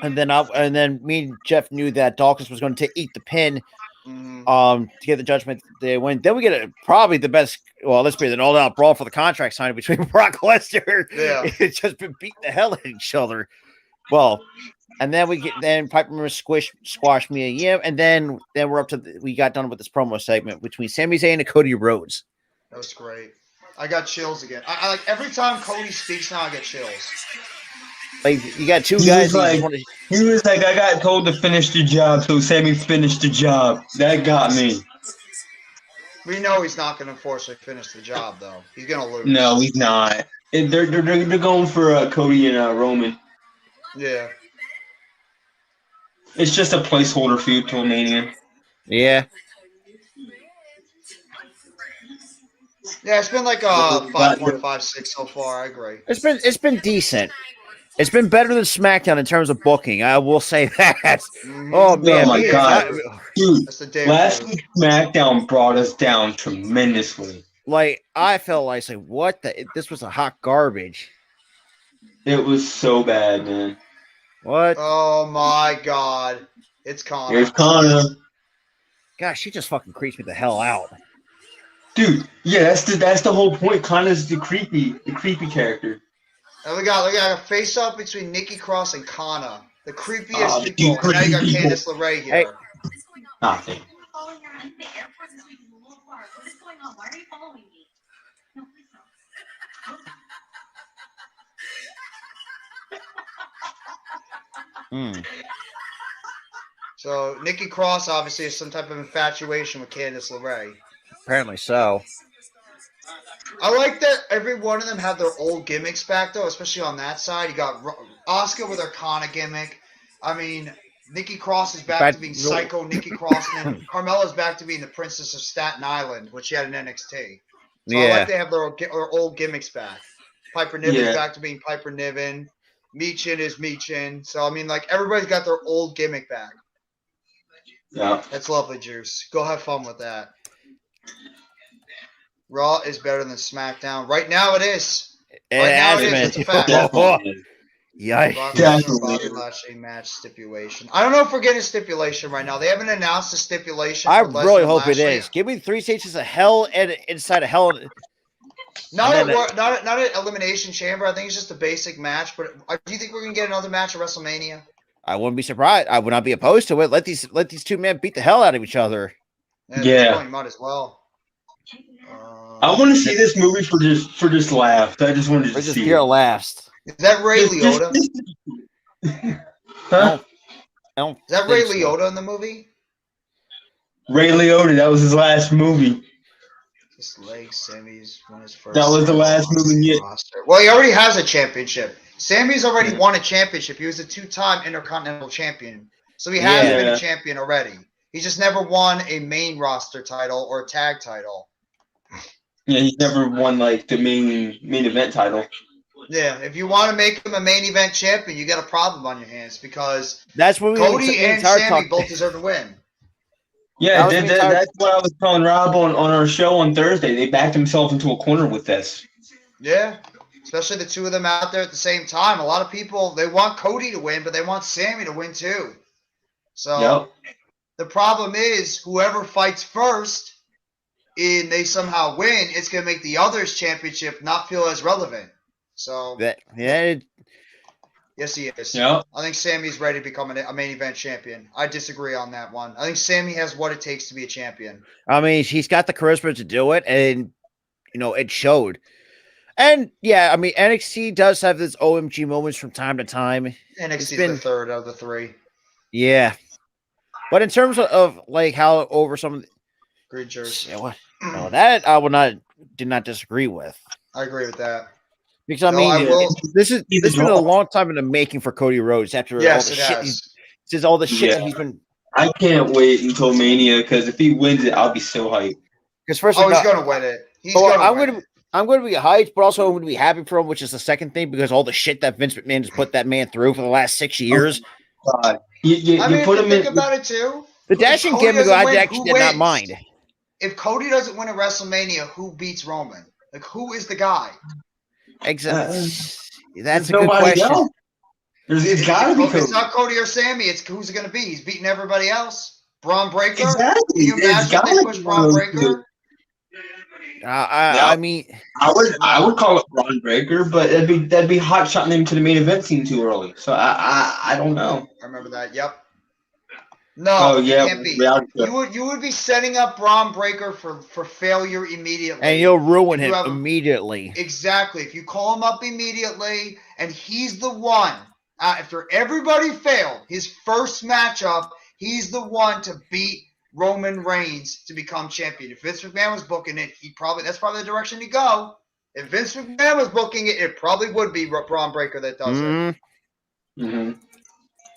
and then me and Jeff knew that Dawkins was going to eat the pin, to get the Judgment Day win. Then we get probably the best. Well, let's be an all-out brawl for the contract signing between Brock Lesnar. Yeah, It's just been beating the hell out of each other. Well. And then Piper squash Mia Yim, and then we're up to we got done with this promo segment between Sami Zayn and Cody Rhodes. that was great. I got chills again. I like every time Cody speaks now. I get chills. Like you got two guys. He was like, I got told to finish the job, so Sammy finished the job. That got me. We know he's not going to forcefully finish the job, though. He's going to lose. No, he's not. They're going for Cody and Roman. Yeah. It's just a placeholder feud till Mania. Yeah. Yeah, it's been like 5.56 so far. I agree. It's been decent. It's been better than SmackDown in terms of booking. I will say that. Oh man, oh my god, dude! Last week week SmackDown brought us down tremendously. Like I felt like saying, "What the? This was a hot garbage." It was so bad, man. What? Oh my god. It's Connor. Here's Connor. Gosh, she just fucking creeps me the hell out. Dude, yeah, that's the whole point. Connor's the creepy character. And we got a face off between Nikki Cross and Connor. The creepiest people. And now you got Candice LeRae here. Hey. Nothing. So Nikki Cross obviously has some type of infatuation with Candice LeRae. Apparently so. I like that every one of them have their old gimmicks back, though, especially on that side. You got Asuka with her Kana gimmick. I mean, Nikki Cross is back to being Psycho Nikki Cross, and then Carmella's back to being the Princess of Staten Island, which she had in NXT. So I like they have their old gimmicks back. Piper Niven's back to being Piper Niven. Meechin is Meechin. So, I mean, like, everybody's got their old gimmick back. Yeah. That's lovely, Juice. Go have fun with that. Raw is better than SmackDown. Right now it is. Right now it is. It's a fact. Yikes. Brock Lesnar Bobby Lashley match stipulation. I don't know if we're getting a stipulation right now. They haven't announced a stipulation. I for Lesnar really and hope it Lashley. is. Give me 3 stages of hell and inside of hell. Not an elimination chamber. I think it's just a basic match. But do you think we're gonna get another match at WrestleMania? I wouldn't be surprised. I would not be opposed to it. Let these two men beat the hell out of each other. Yeah. You might as well. I want to see this movie for just laughs. I just wanted to see pure laughs. Is that Ray Liotta? Huh? Is that Ray Liotta in the movie? Ray Liotta. That was his last movie. His leg, Sammy's won his first. That was the last movie yet. Well, he already has a championship. Sammy's already won a championship. He was a 2-time Intercontinental Champion. So he has been a champion already. He just never won a main roster title or a tag title. Yeah, he's never won like the main event title. Yeah, if you want to make him a main event champion, you got a problem on your hands because that's what Cody and Sammy both deserve to win. Yeah, that's what I was telling Rob on our show on Thursday. They backed themselves into a corner with this. Yeah, especially the two of them out there at the same time. A lot of people, they want Cody to win, but they want Sammy to win too. So the problem is whoever fights first and they somehow win, it's going to make the other's championship not feel as relevant. So yes, he is. Yep. I think Sammy's ready to become a main event champion. I disagree on that one. I think Sammy has what it takes to be a champion. I mean, he's got the charisma to do it, and it showed. And yeah, I mean, NXT does have this OMG moments from time to time. NXT's the third out of the 3. Yeah, but in terms of like how over some of the Green jersey, that I did not disagree with. I agree with that. Because I mean, this has been a long time in the making for Cody Rhodes after all the shit. All the shit that he's been. I can't wait until Mania because if he wins it, I'll be so hyped. Because first, he's going to win it. I'm going to be hyped, but also I'm going to be happy for him, which is the second thing because all the shit that Vince McMahon has put that man through for the last 6 years. God. You put him think about it too. The dashing gimmick, I actually did not mind. If Cody doesn't win at WrestleMania, who beats Roman? Like, who is the guy? Exactly. That's a good question. It's got to be Cody. It's not Cody or Sammy. It's who's it going to be? He's beating everybody else. Braun Breaker? Exactly. Can you imagine if they push Braun Breaker? I mean, I would call it Braun Breaker, but that'd be hot shotting him to the main event scene too early. So I don't know. I remember that. Yep. No, it can't be. You would be setting up Braun Breaker for failure immediately. And you'll ruin him immediately. Exactly. If you call him up immediately, and he's the one, after everybody failed, his first matchup, he's the one to beat Roman Reigns to become champion. If Vince McMahon was booking it, that's probably the direction to go. If Vince McMahon was booking it, it probably would be Braun Breaker that does it. Mm-hmm.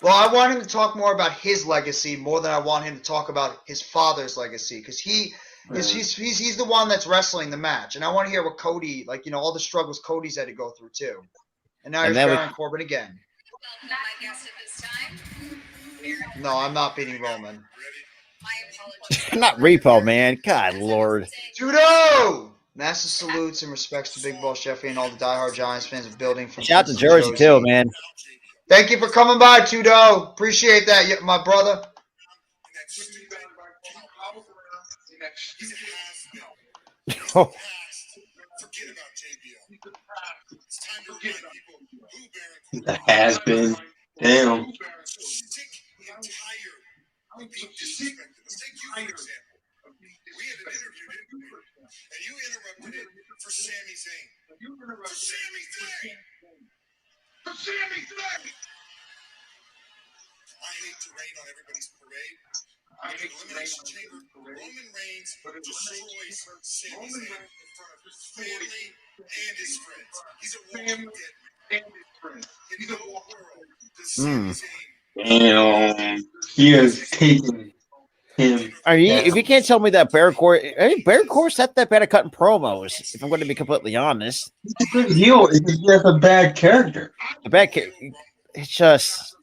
Well, I want him to talk more about his legacy more than I want him to talk about his father's legacy because he's the one that's wrestling the match, and I want to hear what Cody, all the struggles Cody's had to go through too. And now he's Baron Corbin again. My guest at this time. No, I'm not beating Roman. My apologies. Not Repo, man. God, Lord. Judo! Massive salutes and respects to Big Boss Jeffy and all the diehard Giants fans of building from shout out to Jersey too, man. Thank you for coming by, Tudo. Appreciate that, my brother. Oh. The has been. Damn. We had an interview, didn't we? And you interrupted it for Sami Zayn. For Sami Zayn! For Sami Zayn! I hate to rain on everybody's parade, In the Elimination Chamber, Roman Reigns destroys Sami Zayn in front of his family and his friends. He's a walking dead man. In no world does Sami Zayn. Damn. He has taken him. If you can't tell me that Bear Core's not that bad at cutting promos, if I'm going to be completely honest. He's a good heel. He has a bad character. It's just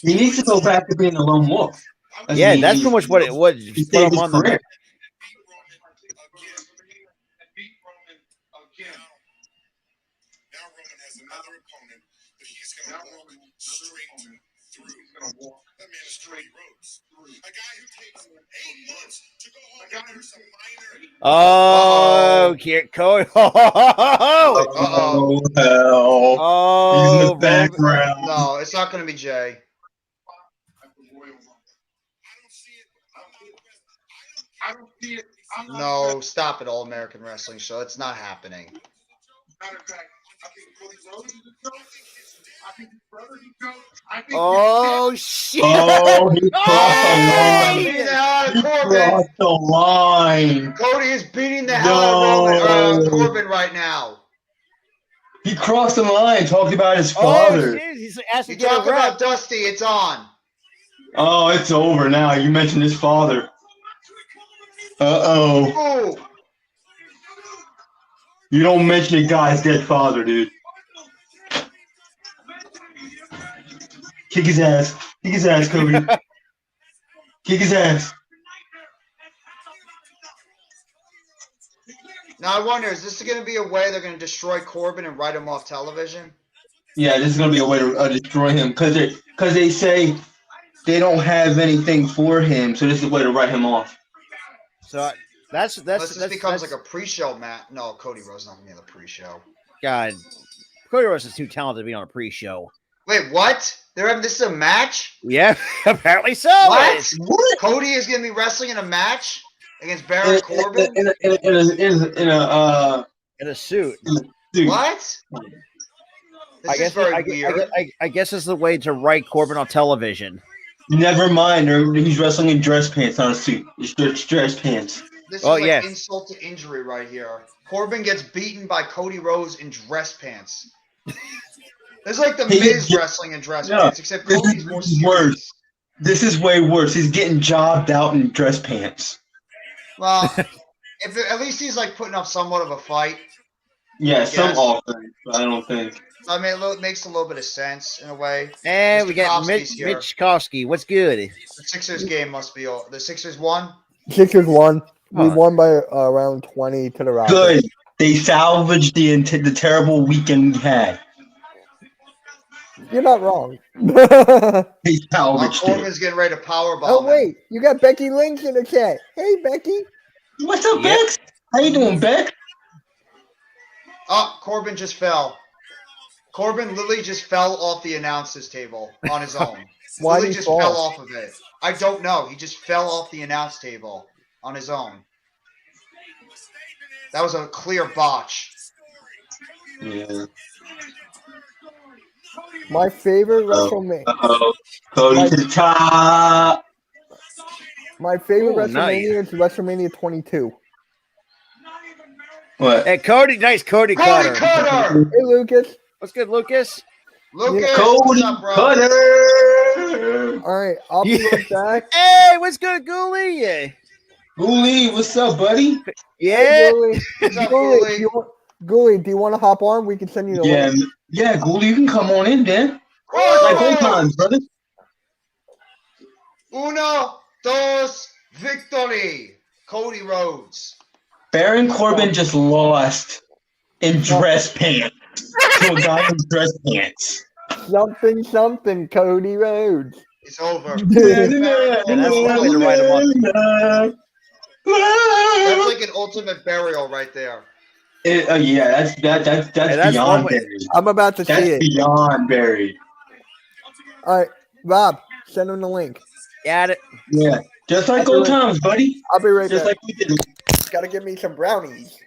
He needs to go back to being a lone wolf. that's pretty much what it was. He saved his career. Now Roman has another opponent that he's going to walk straight through. That man is Cody Rhodes. A guy who takes 8 months to go home and there's some minor. Cody. Oh, hell. He's in the background. No, it's not going to be Jay. I don't see it. No, stop it, All American Wrestling Show. It's not happening. Matter of fact, I think Cody Rhodes is the GOAT. I think his brother's the GOAT. I think Oh shit! Oh, he crossed Beating the hell out of the line. He Corbin. crossed the line. Cody is beating the hell out of No. Corbin right now. He crossed the line, talked about his father. Oh shit! He's asking You to get talk a rep. about Dusty, it's on. Oh, it's over now. You mentioned his father. Uh-oh. Ooh. You don't mention a guy's dead father, dude. Kick his ass. Kick his ass, Cody. Kick his ass. Now I wonder, is this going to be a way they're going to destroy Corbin and write him off television? Yeah, this is going to be a way to destroy him. Because they say they don't have anything for him, so this is a way to write him off. So that's Unless this becomes like a pre-show match. No, Cody Rhodes not going to be on the pre-show. God. Cody Rhodes is too talented to be on a pre-show. Wait, what? They're having this is a match? Yeah, apparently so. What? Cody is going to be wrestling in a match against Baron Corbin? In In a suit. dude. What? This is very weird. I guess it's the way to write Corbin on television. Never mind. He's wrestling in dress pants, not a suit. It's dress pants. This is insult to injury right here. Corbin gets beaten by Cody Rhodes in dress pants. This is like the Miz wrestling in dress pants, except Cody's more serious. Worse. This is way worse. He's getting jobbed out in dress pants. Well, at least he's like putting up somewhat of a fight. Yeah, some offense, but I don't think. I mean, it makes a little bit of sense in a way. And we got Mitch Kowski. What's good? The Sixers game must be all. The Sixers won? Sixers won. We won by around 20 to the Rockets. Good. They salvaged the terrible weekend we had. You're not wrong. They salvaged Corbin's getting ready to powerbomb. Oh, wait. You got Becky Lynch in the chat. Hey, Becky. What's up, Bex? How you doing, Beck? Oh, Corbin just fell. Corbin literally just fell off the announcer's table on his own. Why literally did he just fall? fell off of it. I don't know. He just fell off the announce table on his own. That was a clear botch. Yeah. My favorite WrestleMania. Cody to the top. My favorite Ooh, WrestleMania is WrestleMania 22. What? Hey, Cody, nice Cody Cutter. Cutter! Hey, Lucas. What's good, Lucas? Lucas, Cody what's up, bro? Cutter. All right, I'll be right back. Hey, what's good, Goolie? Yeah. Goolie, what's up, buddy? Yeah. Hey, Goolie. What's up, Goolie, Goolie? Goolie, do you want to hop on? We can send you the link. Yeah, Goolie, you can come on in, Dan. Like old times, brother. Uno, dos, victory. Cody Rhodes. Baron Corbin just lost in dress pants to a guy in dress pants. Something, Cody Rhodes. It's over. And that's one way to write him off. That's like an ultimate burial right there. Yeah, that's beyond one way. buried. I'm about to see That's it. beyond buried. All right, Rob, send him the link. Got it. Yeah, just like old times, buddy. I'll be right Just back. like we did. Gotta give me some brownies.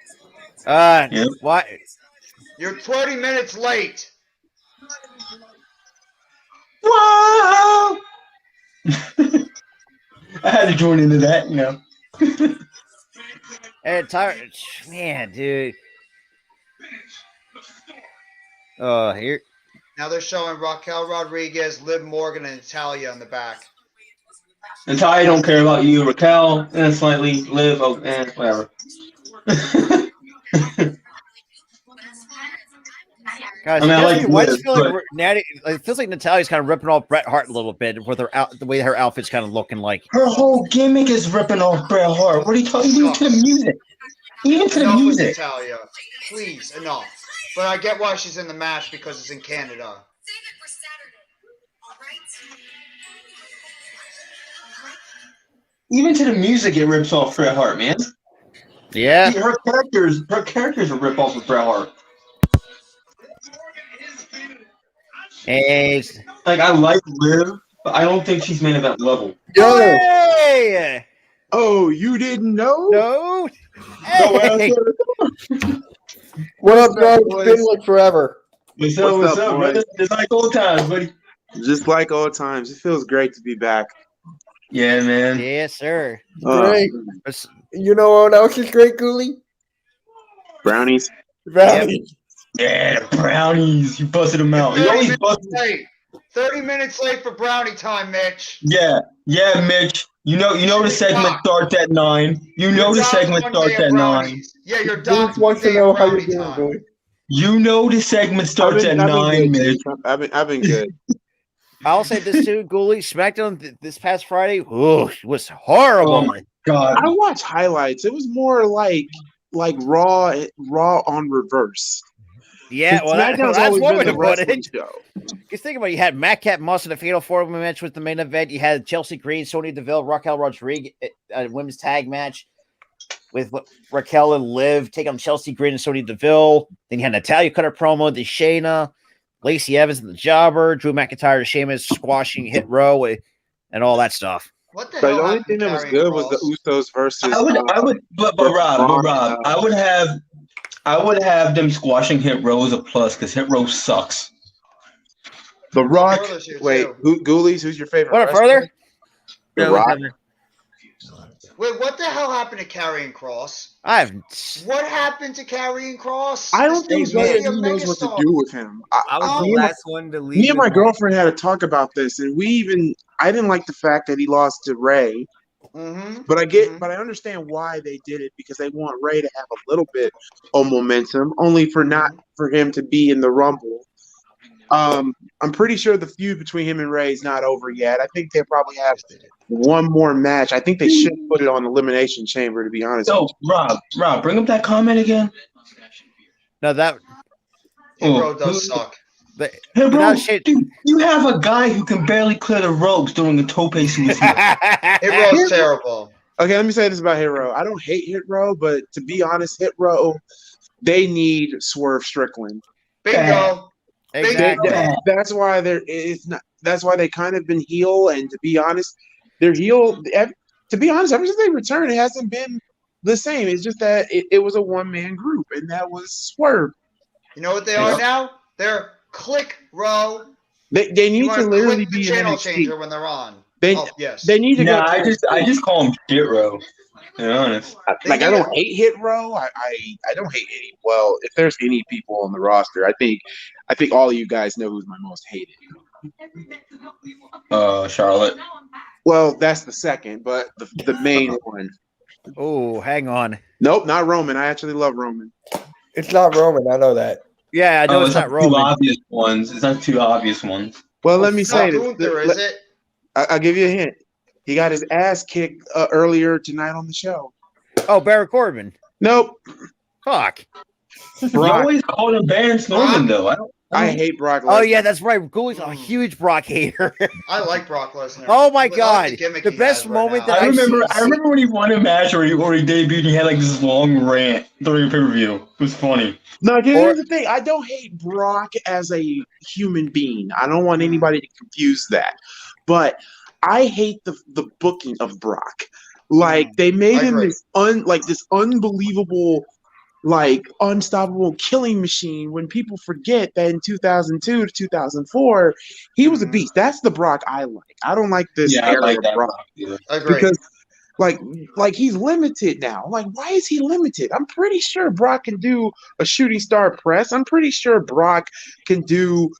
Yep. What? You're 20 minutes late. Wow. I had to join into that, And man, dude. Here. Now they're showing Raquel Rodriguez, Liv Morgan, and Natalia in the back. Natalia don't care about you. Raquel, slightly. Liv, whatever. Guys, why does it feel like Natty? It feels like Natalia's kind of ripping off Bret Hart a little bit with the way her outfit's kind of looking like. Her whole gimmick is ripping off Bret Hart. What are you talking about? Even to the music. Even to the music. Natalia, please, enough. But I get why she's in the match because it's in Canada. Save it for Saturday. All right? Even to the music, it rips off Bret Hart, man. Yeah. See, her characters are rip off of Bret Hart. Hey. Like, I like Liv, but I don't think she's main event level. Yo. Hey! Oh, you didn't know? No. Hey. What up, guys? It's been like forever. What's up, boys? brother? Just like old times, buddy. Just like old times. It feels great to be back. Yeah, man. Yes, sir. Great. You know what else is great, Ghoulie? Brownies. Brownies. Yeah, the brownies. You busted them out. You always busted. 30 minutes late for brownie time, Mitch. Yeah, Mitch. You know the segment starts at 9. You know the segment starts at 9. Yeah, you're Dude docked wants to one day know of how you're brownie doing, time. boy. You know the segment starts at 9, Mitch. I've been good. I'll say this too, Ghoulie. SmackDown this past Friday, it was horrible. Oh my god! I watched highlights. It was more like Raw on reverse. Yeah, well, SmackDown's that's always one way been to the put wrestling it. show. Because think about it, you had Madcap Moss in a Fatal 4-Way match with the main event. You had Chelsea Green, Sonya Deville, Raquel Rodriguez, a women's tag match with Raquel and Liv taking on Chelsea Green and Sonya Deville. Then you had Natalia cut her promo, Shayna, Lacey Evans and the Jobber, Drew McIntyre, Sheamus squashing Hit Row, and all that stuff. What the But hell? the only thing that was good was the Usos versus. But Rob, I would have them squashing Hit Row as a plus because Hit Row sucks. The Rock. Wait, too. Ghoulies, who's your favorite? What wrestler? further? The Rock. Wait, what the hell happened to Karrion Kross? What happened to Karrion Kross? I don't think WWE WWE knows what to do with him. I was the last one to leave. Me and my girlfriend had a talk about this, and I didn't like the fact that he lost to Ray. Mm-hmm. But I understand why they did it because they want Ray to have a little bit of momentum, only for him to be in the Rumble. I'm pretty sure the feud between him and Ray is not over yet. I think they probably have one more match. I think they should put it on Elimination Chamber, to be honest. So, Rob, bring up that comment again. No, that Hero does suck. Hey, bro, dude, you have a guy who can barely clear the ropes doing the tope suicide. Hero's terrible. Okay, let me say this about Hit Row. I don't hate Hit Row, but to be honest, Hit Row, they need Swerve Strickland. Bingo. Exactly. That's why that's why they kind of been heel, and to be honest, they're heel. To be honest, ever since they returned, it hasn't been the same. It's just that it was a one-man group, and that was Swerve. You know what they are now? They're Click Row. They need to literally be the channel NXT. changer when they're on. They need to go. I just call them Shit Row. To be honest, I don't hate Hit Row. I don't hate any. Well, if there's any people on the roster, I think all of you guys know who's my most hated. Charlotte. Well, that's the second, but the main one. Oh, hang on. Nope, not Roman. I actually love Roman. It's not Roman. I know that. Yeah, I know it's not Roman. Two obvious ones. It's not two obvious ones. Well, let me say this. Gunther, is it? I'll give you a hint. He got his ass kicked earlier tonight on the show. Oh, Baron Corbin. Nope. Fuck. You always call him Baron Corbin, though. I hate Brock Lesnar. Oh, yeah, that's right. Ghoulies a huge Brock hater. I like Brock Lesnar. Oh, my I God. like the The best moment that I remember when he won a match where he debuted and he had like this long rant during a pay-per-view. It was funny. No, here's the thing. I don't hate Brock as a human being. I don't want anybody to confuse that. But I hate the booking of Brock. Like, they made him this unbelievable like unstoppable killing machine when people forget that in 2002 to 2004 he was a beast. That's the Brock I like. I don't like this Yeah, I era like of that. Brock Agree. because like he's limited now. Like, why is he limited? I'm pretty sure Brock can do a shooting star press. I'm pretty sure Brock can do,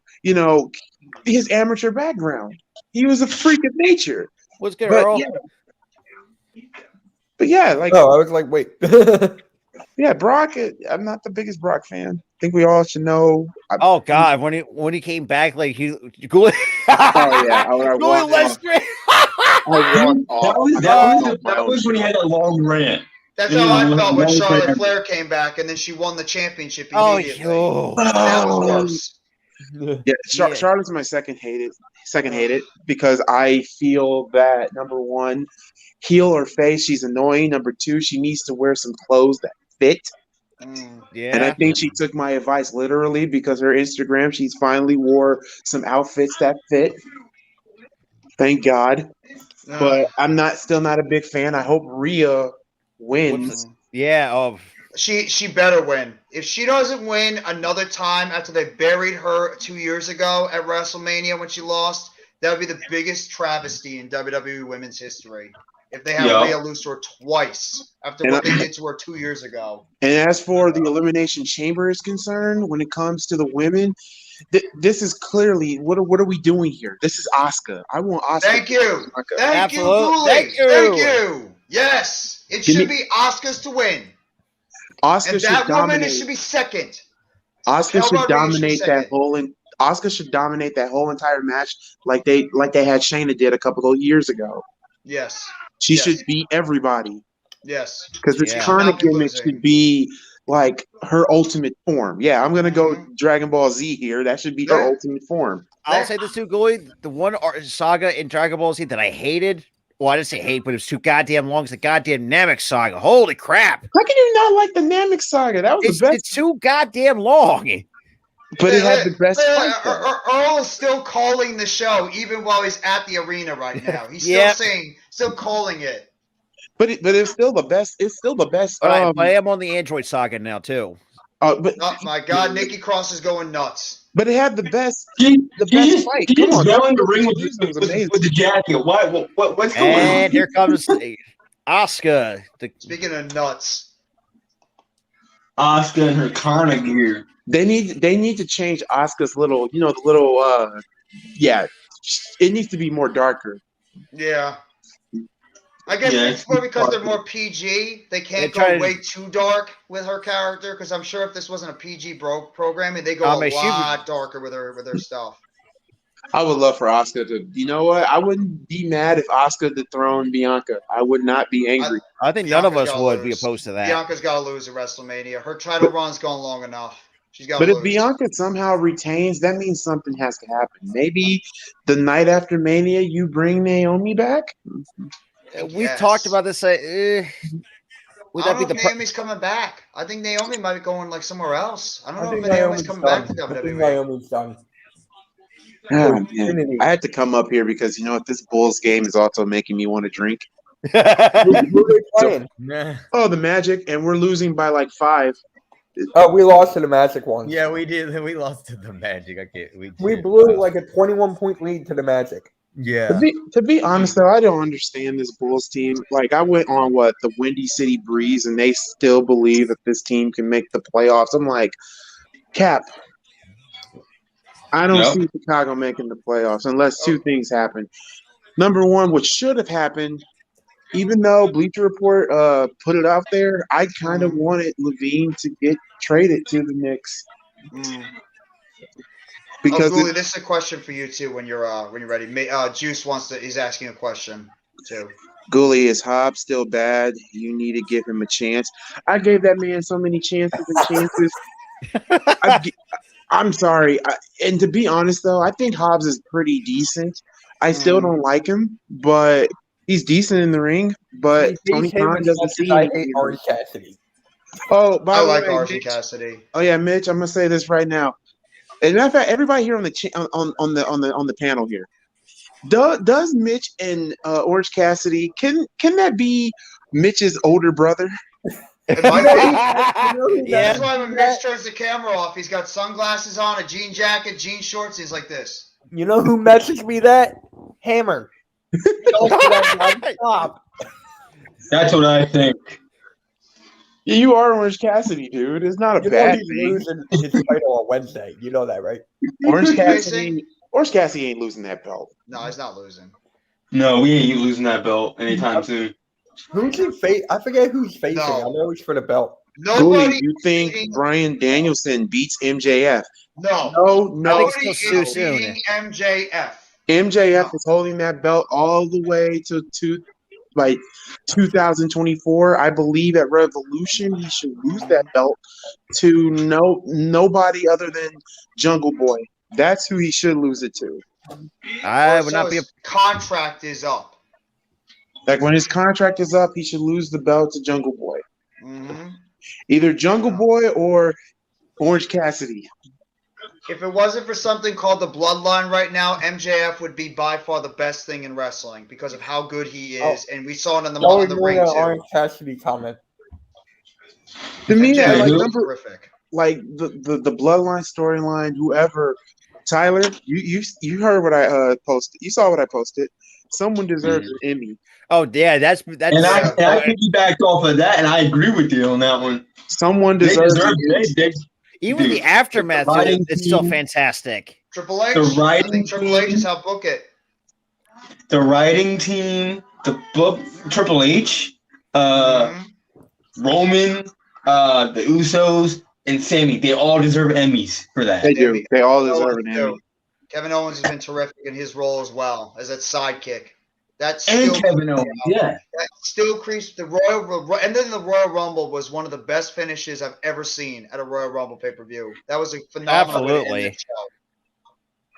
his amateur background. He was a freak of nature. What's good, But Earl? yeah, like Oh, I was like, wait. yeah, Brock. I'm not the biggest Brock fan. I think we all should know. Oh God, when he came back, like he Oh yeah, I Julian Lestrin. That was when he had that long rant. That's how I felt when Charlotte Flair came back and then she won the championship immediately. That was worse. Yeah, Charlotte's my second hated because I feel that number one, heel or face, she's annoying. Number two, she needs to wear some clothes that fit. Yeah. And I think she took my advice literally because her Instagram, she's finally wore some outfits that fit. Thank God. But I'm still not a big fan. I hope Rhea wins. Yeah. She better win. If she doesn't win another time after they buried her 2 years ago at WrestleMania when she lost, that would be the biggest travesty in WWE women's history. If they have Rhea lose to her twice after what they did to her 2 years ago. And as for the Elimination Chamber is concerned, when it comes to the women, this is clearly what are we doing here? This is Asuka. I want Asuka. Thank you. Thank you, Dooley. Thank you. Yes. It should be Asuka's to win. Asuka and that woman should be second. Asuka should dominate that whole Asuka should dominate that whole entire match like they had Shayna did a couple of years ago. Yes. She should beat everybody. Yes. Because this Kana gimmick should be like her ultimate form. Yeah, I'm gonna go Dragon Ball Z here. That should be her ultimate form. I'll say this too, Goy. The one saga in Dragon Ball Z that I hated. Well, I didn't say hate, but it was too goddamn long. It's the goddamn Namek saga. Holy crap! How can you not like the Namek saga? That was the best. It's too goddamn long. But it had the best fight. Earl is still calling the show even while he's at the arena right now. He's still calling it. But it's still the best. It's still the best. But I am on the Android saga now too. Oh my God, Nikki Cross is going nuts. But it had the best. Fight. He just fell in the ring with the jacket. What's going on? And here comes Asuka. Speaking of nuts, Asuka and her Kana gear. They need to change Asuka's little. It needs to be more darker. Yeah. I guess it's more because they're more PG. They can't go way too dark with her character. Because I'm sure if this wasn't a PG programming, they go a lot darker with her stuff. I would love for Asuka to. You know what? I wouldn't be mad if Asuka dethroned Bianca. I would not be angry. I think none of us would be opposed to that. Bianca's got to lose at WrestleMania. Her title run's gone long enough. She's got. But if Bianca somehow retains, that means something has to happen. Maybe the night after Mania, you bring Naomi back. We've talked about this. Would I that don't be know the if Naomi's coming back. I think Naomi might be going like somewhere else. I don't know if Naomi's coming back to WWE. I think Naomi's done. Oh, man. I had to come up here because this Bulls game is also making me want to drink. Who are they playing? The Magic, and we're losing by like 5. Oh, we lost to the Magic once. Yeah, we did. We lost to the Magic. We blew like a 21-point lead to the Magic. Yeah. To be honest, though, I don't understand this Bulls team. Like, I went on the Windy City Breeze, and they still believe that this team can make the playoffs. I'm like, Cap, I don't see Chicago making the playoffs unless two things happen. Number one, what should have happened, even though Bleacher Report put it out there, I kind of wanted Levine to get traded to the Knicks. Because Gooley, this is a question for you too when you're ready. Juice is asking a question too. Gooley, is Hobbs still bad? You need to give him a chance. I gave that man so many chances and chances. I'm sorry. And to be honest, though, I think Hobbs is pretty decent. I still don't like him, but he's decent in the ring. But Tony Khan doesn't see him. I hate Orange Cassidy. Oh, by the way, I like Orange Cassidy. Oh yeah, Mitch, I'm gonna say this right now. As a matter of fact, everybody here on the panel here, does Mitch and Orange Cassidy can that be Mitch's older brother? It might be. Yeah. That's why when Mitch turns the camera off, he's got sunglasses on, a jean jacket, jean shorts. He's like this. You know who messaged me that? Hammer. Stop. That's what I think. Yeah, you are Orange Cassidy, dude. It's not a You know bad he's thing. losing his title on Wednesday. You know that, right? Orange Cassidy ain't losing that belt. No, he's not losing. No, we ain't losing that belt anytime soon. Who's he face? I forget who's facing. No. I know he's for the belt. Nobody. You think Bryan Danielson beats MJF? No. No. I think Nobody it's still is too soon. beating MJF. MJF is holding that belt all the way to 2024. I believe at Revolution he should lose that belt to nobody other than Jungle Boy. That's who he should lose it to. I would not be. His contract is up. Like when his contract is up, he should lose the belt to Jungle Boy. Mm-hmm. Either Jungle Boy or Orange Cassidy. If it wasn't for something called the Bloodline right now, MJF would be by far the best thing in wrestling because of how good he is, and we saw it in the ring too. Orange Cassidy comment. To me, MJF like, is terrific. Like the Bloodline storyline, whoever. Tyler, you heard what I posted. You saw what I posted. Someone deserves an Emmy. Oh yeah, that's. And I piggybacked off of that, and I agree with you on that one. Someone deserves it. Even the aftermath, it's still fantastic. Triple H. The writing I think Triple H is how book it. The writing team, the book, Triple H, Roman, the Usos, and Sammy, they all deserve Emmys for that. They do. They all deserve an Emmy. Kevin Owens has been terrific in his role as well as that sidekick. That's and Kevin Owens, yeah. That still creeps the Royal, and then the Royal Rumble was one of the best finishes I've ever seen at a Royal Rumble pay-per-view. That was a phenomenal way to end the show.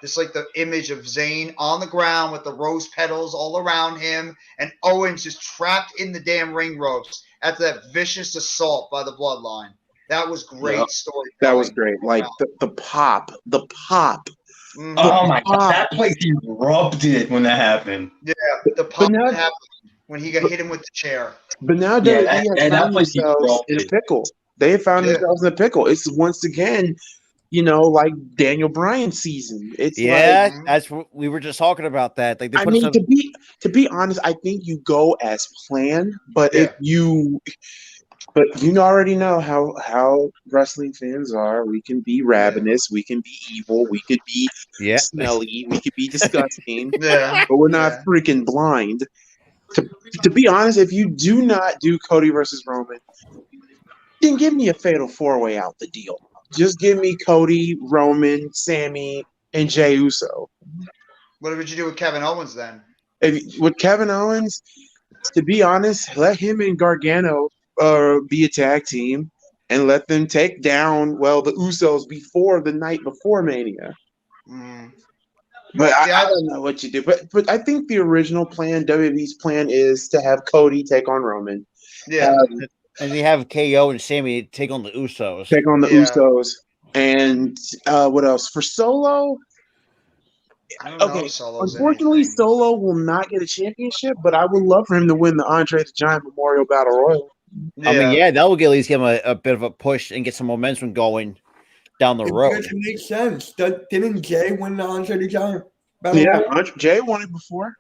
Just like the image of Zayn on the ground with the rose petals all around him, and Owens just trapped in the damn ring ropes after that vicious assault by the Bloodline. That was great story. That was great. Like the pop. Mm-hmm. Oh my God, that place erupted when that happened. Yeah, the pop that happened when he got hit him with the chair. But now WWE has found themselves in a pickle. They have found themselves in a pickle. It's once again, like Daniel Bryan's season. It's that's what we were just talking about. That like I mean, to be honest, I think you go as planned, but But you already know how wrestling fans are. We can be ravenous, we can be evil, we could be smelly, we could be disgusting, but we're not freaking blind. To be honest, if you do not do Cody versus Roman, then give me a fatal 4-way out the deal. Just give me Cody, Roman, Sammy, and Jey Uso. What would you do with Kevin Owens then? With Kevin Owens, to be honest, let him and Gargano be a tag team and let them take down the Usos before the night before Mania. But I don't know what you do. But I think the original plan, WWE's plan, is to have Cody take on Roman. Yeah. And they have KO and Sammy take on the Usos. Take on the Usos. And what else? For Solo, unfortunately, Solo will not get a championship, but I would love for him to win the Andre the Giant Memorial Battle Royal. I mean, that will at least give him a bit of a push and get some momentum going down the road. It makes sense. Didn't Jay win the Andre the Giant? Jay won it before.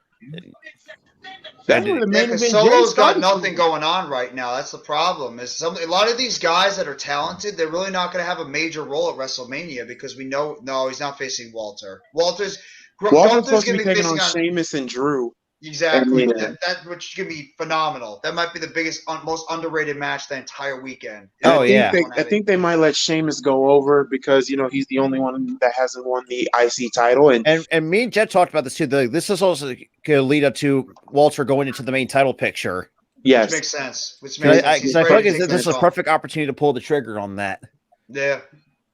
Solo's got nothing going on right now. That's the problem. A lot of these guys that are talented, they're really not going to have a major role at WrestleMania because we know he's not facing Walter. Walter's supposed to be taking on Sheamus and Drew. Exactly. That which could be phenomenal. That might be the biggest, most underrated match the entire weekend. I think they might let Sheamus go over because he's the only one that hasn't won the IC title. And me and Jet talked about this too. This is also going to lead up to Walter going into the main title picture. Yes, which makes sense. I feel like this is a perfect opportunity to pull the trigger on that. Yeah,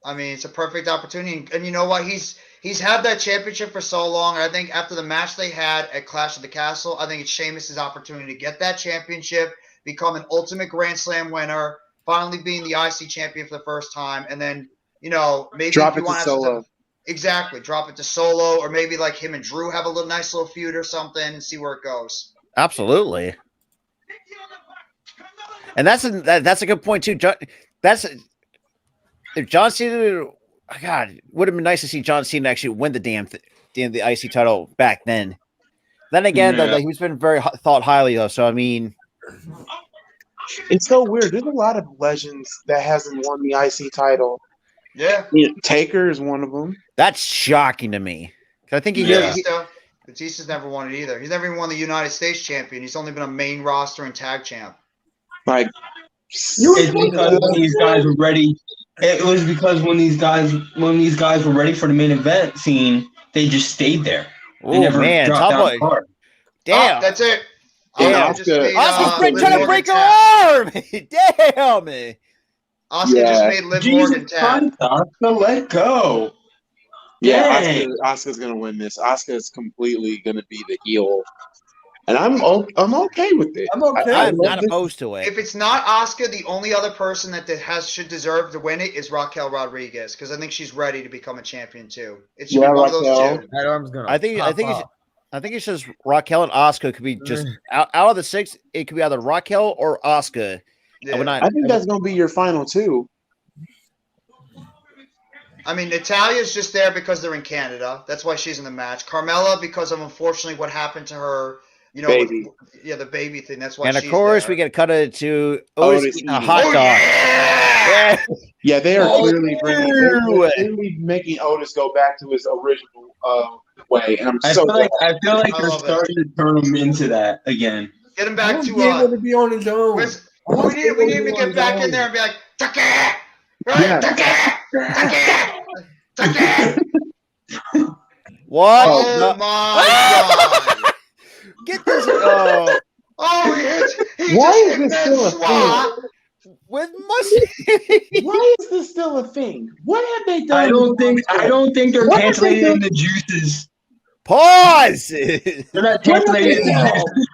I mean it's a perfect opportunity, and you know what? He's had that championship for so long. And I think after the match they had at Clash of the Castle, I think it's Sheamus' opportunity to get that championship, become an Ultimate Grand Slam winner, finally being the IC champion for the first time, and then maybe drop it to Solo. Exactly, drop it to Solo, or maybe like him and Drew have a nice little feud or something, and see where it goes. Absolutely. And that's a good point too. If John Cena, God, would have been nice to see John Cena actually win the the IC title back then. Then again, though, he's been very thought highly though. So I mean, it's so weird. There's a lot of legends that hasn't won the IC title. Yeah, Taker is one of them. That's shocking to me. I think Batista's never won it either. He's never even won the United States champion. He's only been a main roster and tag champ. Like, it's because when these guys were ready. It was because when these guys were ready for the main event scene, they just stayed there. They never dropped out the card. Damn, that's it. Damn, Oscar's trying to break her arm. Damn it. Oscar just made Liv Morgan tap. Oscar, let go. Yeah, Oscar's gonna win this. Oscar is completely gonna be the heel, and I'm okay with it. I'm okay. I'm not opposed to it. If it's not Oscar, the only other person that should deserve to win it is Raquel Rodriguez, because I think she's ready to become a champion too. It should be one of those two. That arm's gonna. I think it's just Raquel and Oscar could be just out of the 6. It could be either Raquel or Oscar. Yeah. I think that's gonna be your final 2. I mean, Natalia's just there because they're in Canada. That's why she's in the match. Carmella, because of unfortunately what happened to her, the baby thing. That's why. And of course, we get cut to Otis eating a hot dog. Yeah, they are clearly making Otis go back to his original way. And I feel like they're starting to turn him into that again. Get him back to able to be on his own. We need him to get back in there and be like, Tucker! Right? Tucker! What? Oh my God! Get this! Why is this still a thing? With mustache. Why is this still a thing? What have they done? I don't think they're translating the juices. Pause. They're not translating the juices.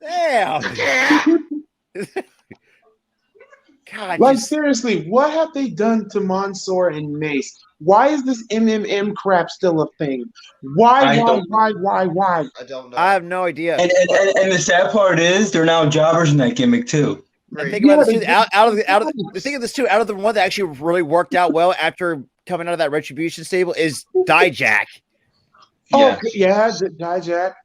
Damn. God, like seriously, what have they done to Mansoor and Mace? Why is this MMM crap still a thing? Why? I don't know. I have no idea. And the sad part is they're now jobbers in that gimmick too. And think about this too. Out of the one that actually really worked out well after coming out of that Retribution stable is Dijak. Dijak.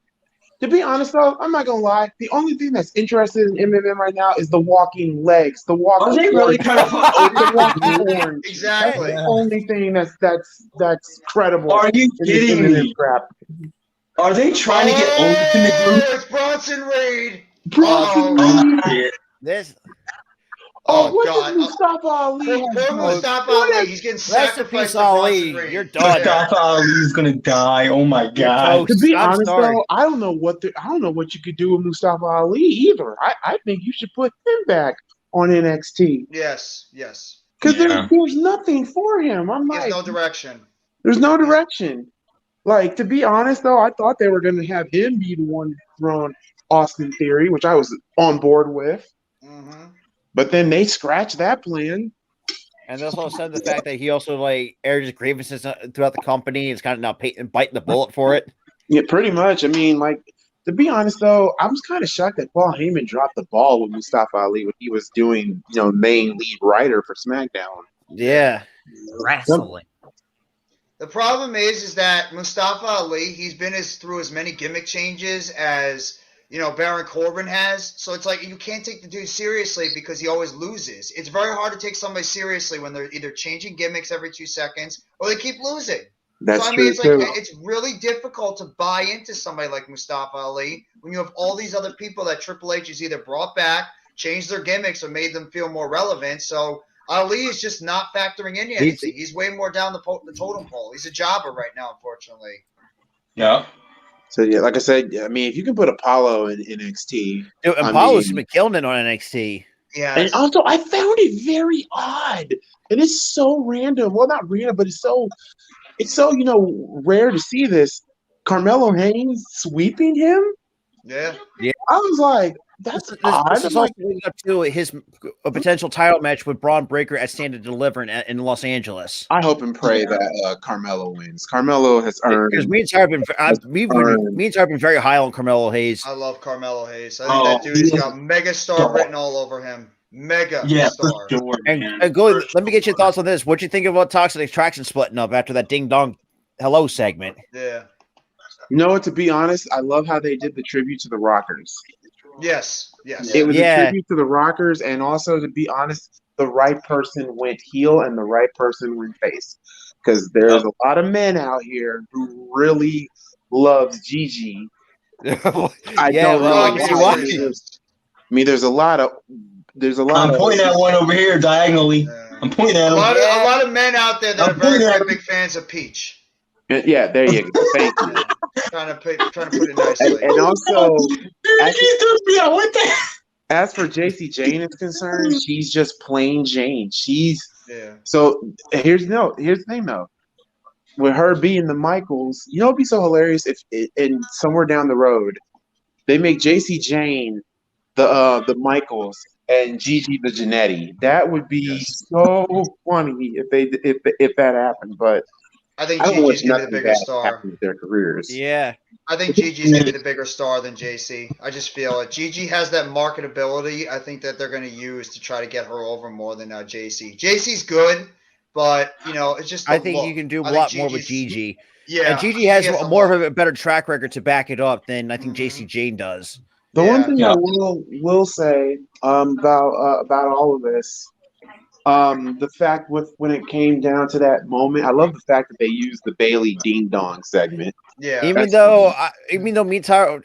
To be honest, though, I'm not gonna lie. The only thing that's interested in MMM right now is the walking legs. The walking. Are they really trying to the walking horns? Exactly. That's the only thing that's credible. Are you kidding me? Crap. Are they trying to get Otis in the group? It's Bronson Reed. This. What is Mustafa Ali? Mustafa Ali. He's getting sacrificed to Ali. Bronson Reed. You're done. Mustafa Ali's gonna die. Oh my God. To be honest, though, I don't know what you could do with Mustafa Ali either. I think you should put him back on NXT. Yes. Because there's nothing for him. There's no direction. There's no direction. Like, to be honest, though, I thought they were going to have him be the one thrown Austin Theory, which I was on board with. Mm-hmm. But then they scratched that plan. And there's also the fact that he also aired his grievances throughout the company. Is kind of now biting the bullet for it. Yeah, pretty much. I mean, to be honest, though, I was kind of shocked that Paul Heyman dropped the ball with Mustafa Ali when he was doing, main lead writer for SmackDown. Yeah. Wrestling. The problem is that Mustafa Ali, he's been through as many gimmick changes as Baron Corbin has. So it's like you can't take the dude seriously because he always loses. It's very hard to take somebody seriously when they're either changing gimmicks every 2 seconds or they keep losing. That's true. It's really difficult to buy into somebody like Mustafa Ali when you have all these other people that Triple H has either brought back, changed their gimmicks, or made them feel more relevant. So Ali is just not factoring in anything. He's way more down the totem pole. He's a jobber right now, unfortunately. Yeah. So, yeah, like I said, I mean, if you can put Apollo in NXT. Dude, Apollo's been killing it on NXT. Yeah. And also, I found it very odd. It is so random. Well, not random, but it's so rare to see this. Carmelo Hayes sweeping him? Yeah. I was like, that's odd. This is also leading up to his potential title match with Braun Breaker at Stand and Deliver in Los Angeles. I hope and pray that Carmelo wins. Carmelo has earned. Because me and Tyler have been very high on Carmelo Hayes. I love Carmelo Hayes. I think that dude's got megastar written all over him. Mega Yeah, star. for sure. And go. Let me get your thoughts on this. What you think about Toxic Attraction splitting up after that Ding Dong Hello segment? Yeah. You know what? To be honest, I love how they did the tribute to the Rockers. Yes. It was a tribute to the Rockers, and also, to be honest, the right person went heel and the right person went face. Because there's a lot of men out here who really loves Gigi. I don't know why. I mean, there's a lot of. I'm pointing at one over here diagonally. I'm pointing at a lot of men out there that are very big fans of Peach. Yeah, there you go. Thank you. trying to put it nicely. And also, as for JC Jane is concerned, she's just plain Jane. So here's the thing though. With her being the Michaels, it'd be so hilarious if and somewhere down the road they make JC Jane the Michaels and Gigi the Janetti. That would be so funny if that happened. But I think Gigi's gonna be the bigger star with their careers. Yeah, I think Gigi's gonna be the bigger star than JC. I just feel it. Gigi has that marketability. I think that they're gonna use to try to get her over more than JC. JC's good, but it's just. I think you can do a lot more with Gigi. Yeah, and Gigi has more of a better track record to back it up than I think JC Jane does. The one thing I will say about all of this, the fact when it came down to that moment, I love the fact that they used the Bailey Ding Dong segment. Yeah. Even though meantime,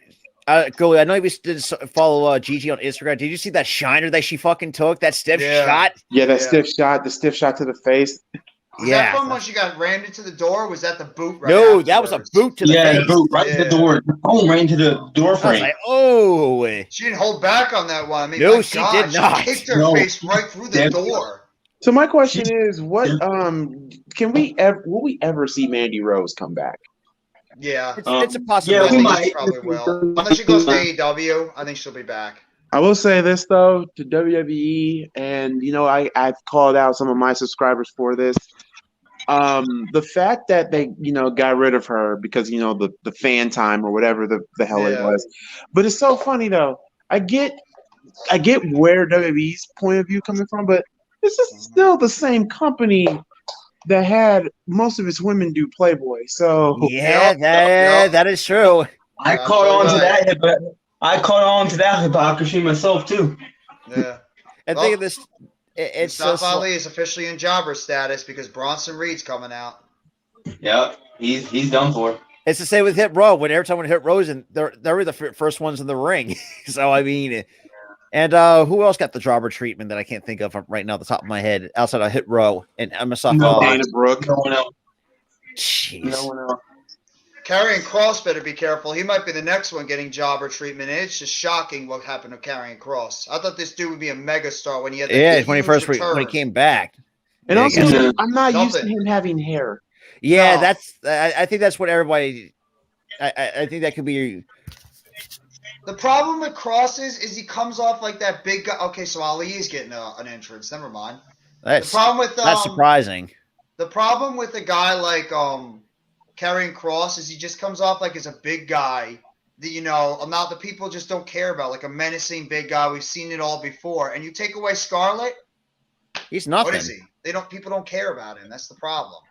Goalie, I know you did follow Gigi on Instagram. Did you see that shiner that she fucking took? That stiff shot? Yeah, that stiff shot, the stiff shot to the face. Was that from when she got rammed into the door? Or was that the boot? Right no, that was a boot to the face. Yeah, boot right to the door. Boom, right into the door frame. She didn't hold back on that one. I mean, no, she did not. She kicked her face right through the door. So my question is, what will we ever see Mandy Rose come back? Yeah, it's a possibility. Yeah, she probably will. Unless she goes to AEW, I think she'll be back. I will say this though to WWE, and I've called out some of my subscribers for this. The fact that they got rid of her because the fan time or whatever the hell it was, but it's so funny though. I get where WWE's point of view coming from, but this is still the same company that had most of its women do Playboy. So that is true. I caught on to that hypocrisy myself too. Yeah. And think of this. It's Mustafa Ali is officially in jobber status because Bronson Reed's coming out. Yep, he's done for. It's the same with Hit Row. When every time when Hit Row's in, they're the first ones in the ring. So I mean, and who else got the jobber treatment that I can't think of right now, at the top of my head, outside of Hit Row and Mustafa Ali? Dana Brooke. No one else. Jeez. No one else. Karrion Kross better be careful. He might be the next one getting jobber treatment. And it's just shocking what happened to Karrion Kross. I thought this dude would be a megastar when he had when he came back. And also, I'm not used to him having hair. Yeah, no. I think that's what everybody. I think that could be. The problem with Kross is he comes off like that big guy. Okay, so Ali is getting an entrance. Never mind. The problem with that's surprising. The problem with a guy like Karrion Kross is he just comes off like as a big guy that the people just don't care about, like a menacing big guy. We've seen it all before. And you take away Scarlett, he's nothing. What is he? People don't care about him. That's the problem.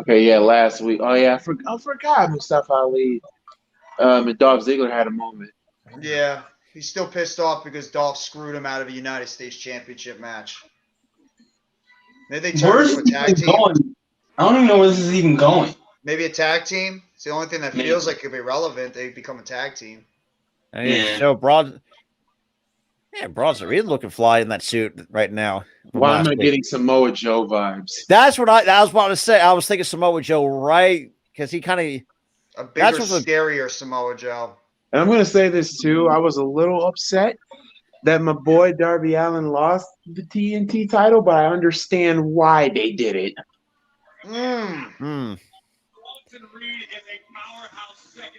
Okay, yeah, last week. Oh yeah, I forgot Mustafa Ali. And Dolph Ziggler had a moment. Yeah, he's still pissed off because Dolph screwed him out of a United States Championship match. Maybe they turn into a tag team. Going? I don't even know where this is even going. Maybe a tag team. It's the only thing that feels like could be relevant. They become a tag team. So Broad's really looking fly in that suit right now. Why am I getting Samoa Joe vibes? That's what I was about to say. I was thinking Samoa Joe, right? Because he kind of a bigger, scarier Samoa Joe. And I'm going to say this too. I was a little upset that my boy Darby Allin lost the TNT title, but I understand why they did it. I don't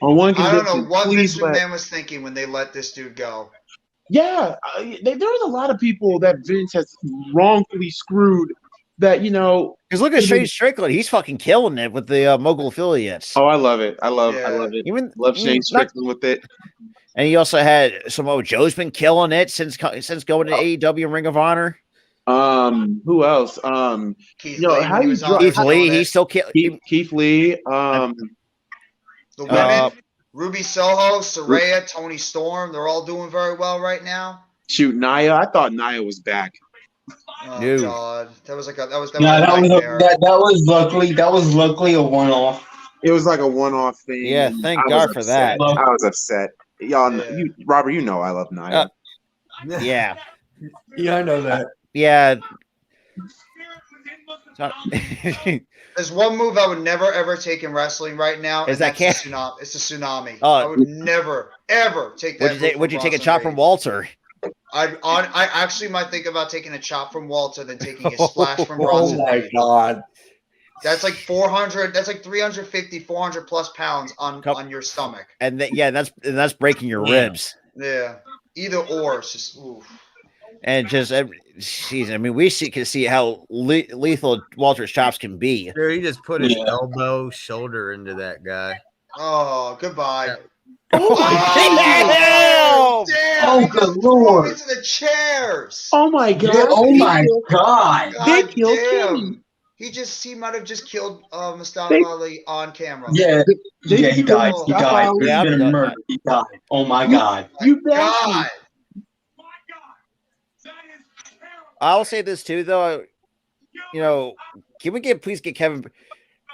know what Vince McMahon was thinking when they let this dude go. Yeah, there was a lot of people that Vince has wrongfully screwed. That because look at Shane Strickland, he's fucking killing it with the Mogul affiliates. Oh, I love it. I love it. Love Shane Strickland with it. And you also had Samoa Joe's been killing it since going to AEW and Ring of Honor. Who else? Keith you know, Lee, how when he do you was draw? on, Keith Lee, killing he's it. still killing. Keith Lee. The women, Ruby Soho, Saraya, Tony Storm, they're all doing very well right now. Shoot, Nia. I thought Nia was back. Oh No. God, that was That was luckily a one-off. It was like a one-off thing. Yeah, and thank I God was for upset. that. I was upset. Y'all, Yeah. Robert, you know I love Nia. Yeah. Yeah, I know that. Yeah. There's one move I would never ever take in wrestling right now. Is and that that's the tsunami? It's the tsunami. Oh. I would never ever take that. Would you take a chop from Walter? I actually might think about taking a chop from Walter than taking a splash from Oh Bronson my Reed. God. That's like 400. That's like 350, 400 plus pounds on your stomach. And that's breaking your ribs. Yeah. Either or. It's just oof. And just, geez, I mean, can see how lethal Walter's chops can be. Dude, he just put his elbow, shoulder into that guy. Oh, goodbye. Oh, damn! Oh, He good just Lord. into the chairs. Oh my God! Yeah, oh my God! They God killed damn. Kenny. He might have just killed Mustafa Ali on camera. Yeah, he died. He died. Oh, There's been a murder. He died. Oh my God! God. I'll say this too, though. Can we please get Kevin?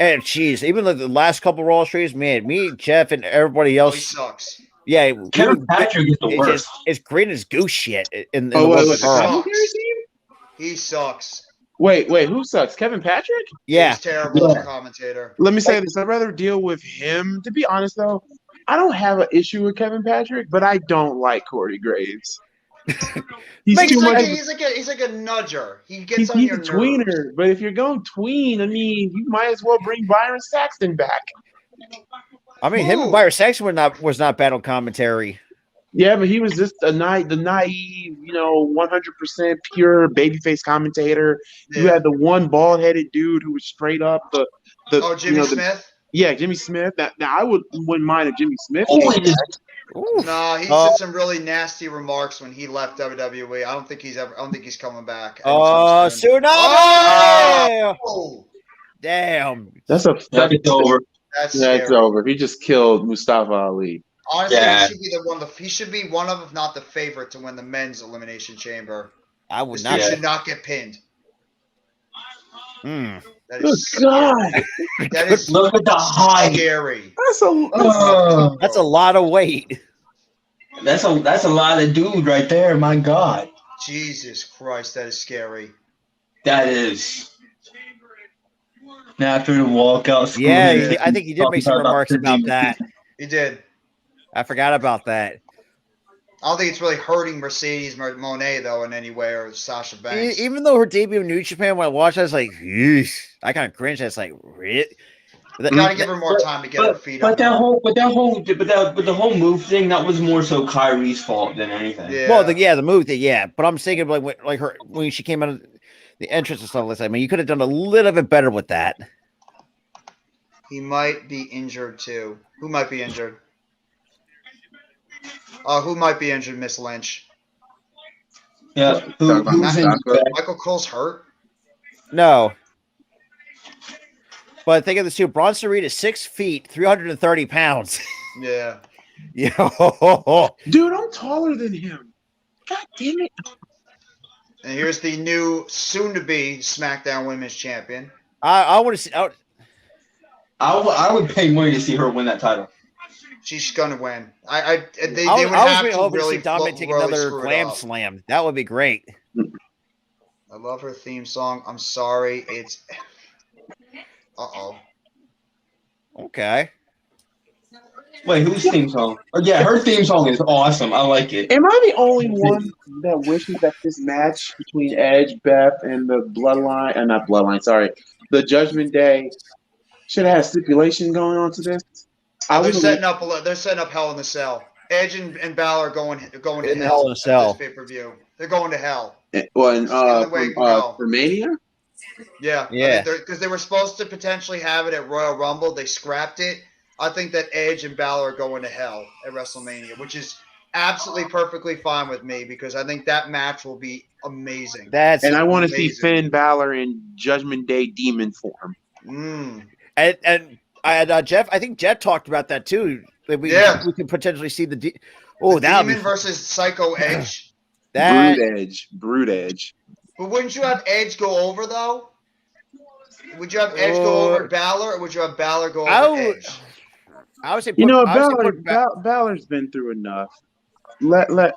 And geez, even like the last couple Raw streams, man, me, Jeff, and everybody else. He sucks. Yeah, Kevin Patrick is the worst. It's green as goose shit. In Oh, the wait, World the Cup. commentary team? He sucks. Wait, who sucks? Kevin Patrick? Yeah, He's terrible as a commentator. Let me say this: I'd rather deal with him. To be honest, though, I don't have an issue with Kevin Patrick, but I don't like Corey Graves. He's He's too like much. he's like a nudger. He gets He's on your a nerves. tweener, but if you're going tween, I mean, you might as well bring Byron Saxton back. I mean, him and Byron Saxton was not bad on commentary. Yeah, but he was just the naive, 100% pure babyface commentator. Yeah. You had the one bald-headed dude who was straight up the Jimmy Smith. Yeah, Jimmy Smith. Now I wouldn't mind if Jimmy Smith. No, he said some really nasty remarks when he left WWE. I don't think he's coming back. Tsunami! Oh, damn. That's over. That's it's over. He just killed Mustafa Ali. Honestly, he should be one of, if not the favorite, to win the men's elimination chamber. I would This not. dude should not get pinned. Mm. That is God. That is Look at the height. Scary. That's a lot of weight. That's a lot of dude right there. My God. Jesus Christ, that is scary. That is. Now after the walkout. Yeah, I think he did make some remarks about that. He did. I forgot about that. I don't think it's really hurting Mercedes Moné though in any way, or Sasha Banks. Even though her debut in New Japan, when I watched, I was like, yeesh. I kind of cringed. I was like, really? You gotta give her more time to get her feet up. But the whole move thing, that was more so Kyrie's fault than anything. Yeah. Well, the move thing, yeah. But I'm thinking like her when she came out of the entrance and stuff like that. I mean, you could have done a little bit better with that. He might be injured too. Who might be injured? Who might be injured, Miss Lynch? Yeah. Michael Cole's hurt? No. But think of this too. Bronson Reed is 6 feet, 330 pounds. Yeah. Yo. Dude, I'm taller than him. God damn it. And here's the new, soon-to-be SmackDown Women's Champion. I want to see. I would pay money to see her win that title. She's gonna win. They would I was have to hoping really to see Dominic take really another screw it glam up. slam. That would be great. I love her theme song. I'm sorry. It's. Okay. Wait, whose theme song? Oh, yeah, her theme song is awesome. I like it. Am I the only one that wishes that this match between Edge, Beth, and the Bloodline, and not Bloodline, sorry, the Judgment Day should have had a stipulation going on to this? They're setting up Hell in the Cell. Edge and Balor going to hell in a Cell. This pay-per-view. They're going to hell. For Mania? Yeah. Yeah. Because they were supposed to potentially have it at Royal Rumble. They scrapped it. I think that Edge and Balor are going to hell at WrestleMania, which is absolutely perfectly fine with me because I think that match will be amazing. And I want to see Finn Balor in Judgment Day demon form. And Jeff, I think Jeff talked about that too. That we can potentially see the Demon versus Psycho Edge. Brood Edge. But wouldn't you have Edge go over though? Would you have Edge go over Balor, or would you have Balor go over Edge? I would say, Balor's been through enough. But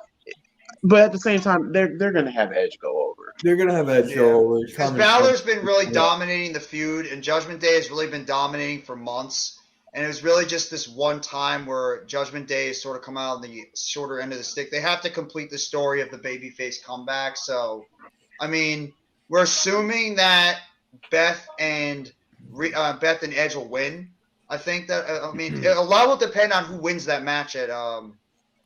at the same time, they're gonna have Edge go over. They're gonna have Edge go over. Because Balor's been really dominating the feud, and Judgment Day has really been dominating for months. And it was really just this one time where Judgment Day has sort of come out on the shorter end of the stick. They have to complete the story of the babyface comeback. So, I mean, we're assuming that Beth and Edge will win. I think that a lot will depend on who wins that match at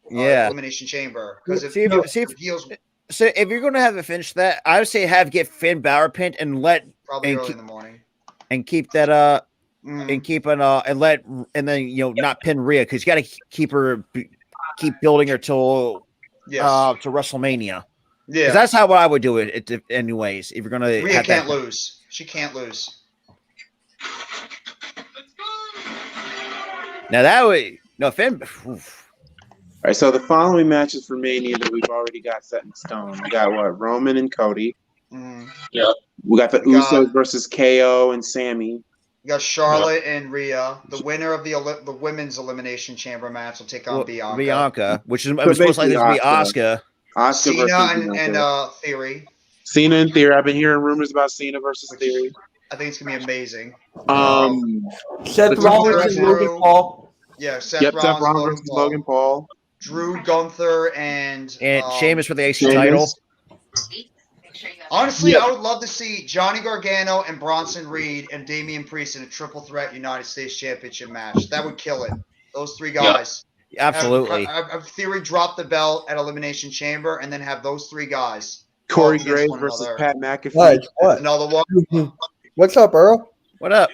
Elimination Chamber. Because if you're going to have a finish that, I would say get Finn Balor pinned and probably early in the morning and keep that and then not pin Rhea because you got to keep building her till to WrestleMania. Yeah, that's how I would do it. Anyways, if you're going to, Rhea can't lose. She can't lose. Now that way, Finn. Oof. All right, so the following matches for Mania that we've already got set in stone. We got Roman and Cody. Yep. We got the Usos versus KO and Sammy. We got Charlotte and Rhea. The winner of the women's Elimination Chamber match will take on Bianca, which is most likely to be Asuka. Cena and Theory. Cena and Theory. I've been hearing rumors about Cena versus Theory. I think it's gonna be amazing. Seth Rollins and Logan Paul. Yeah, Seth Rollins versus Logan Paul. Drew, Gunther, and Sheamus for the AC title. Honestly, I would love to see Johnny Gargano and Bronson Reed and Damian Priest in a triple threat United States Championship match. That would kill it. Those three guys. Yep. Absolutely. Have Theory drop the belt at Elimination Chamber and then have those three guys. Corey Graves versus Pat McAfee. What? Another one. What's up, Earl? What up?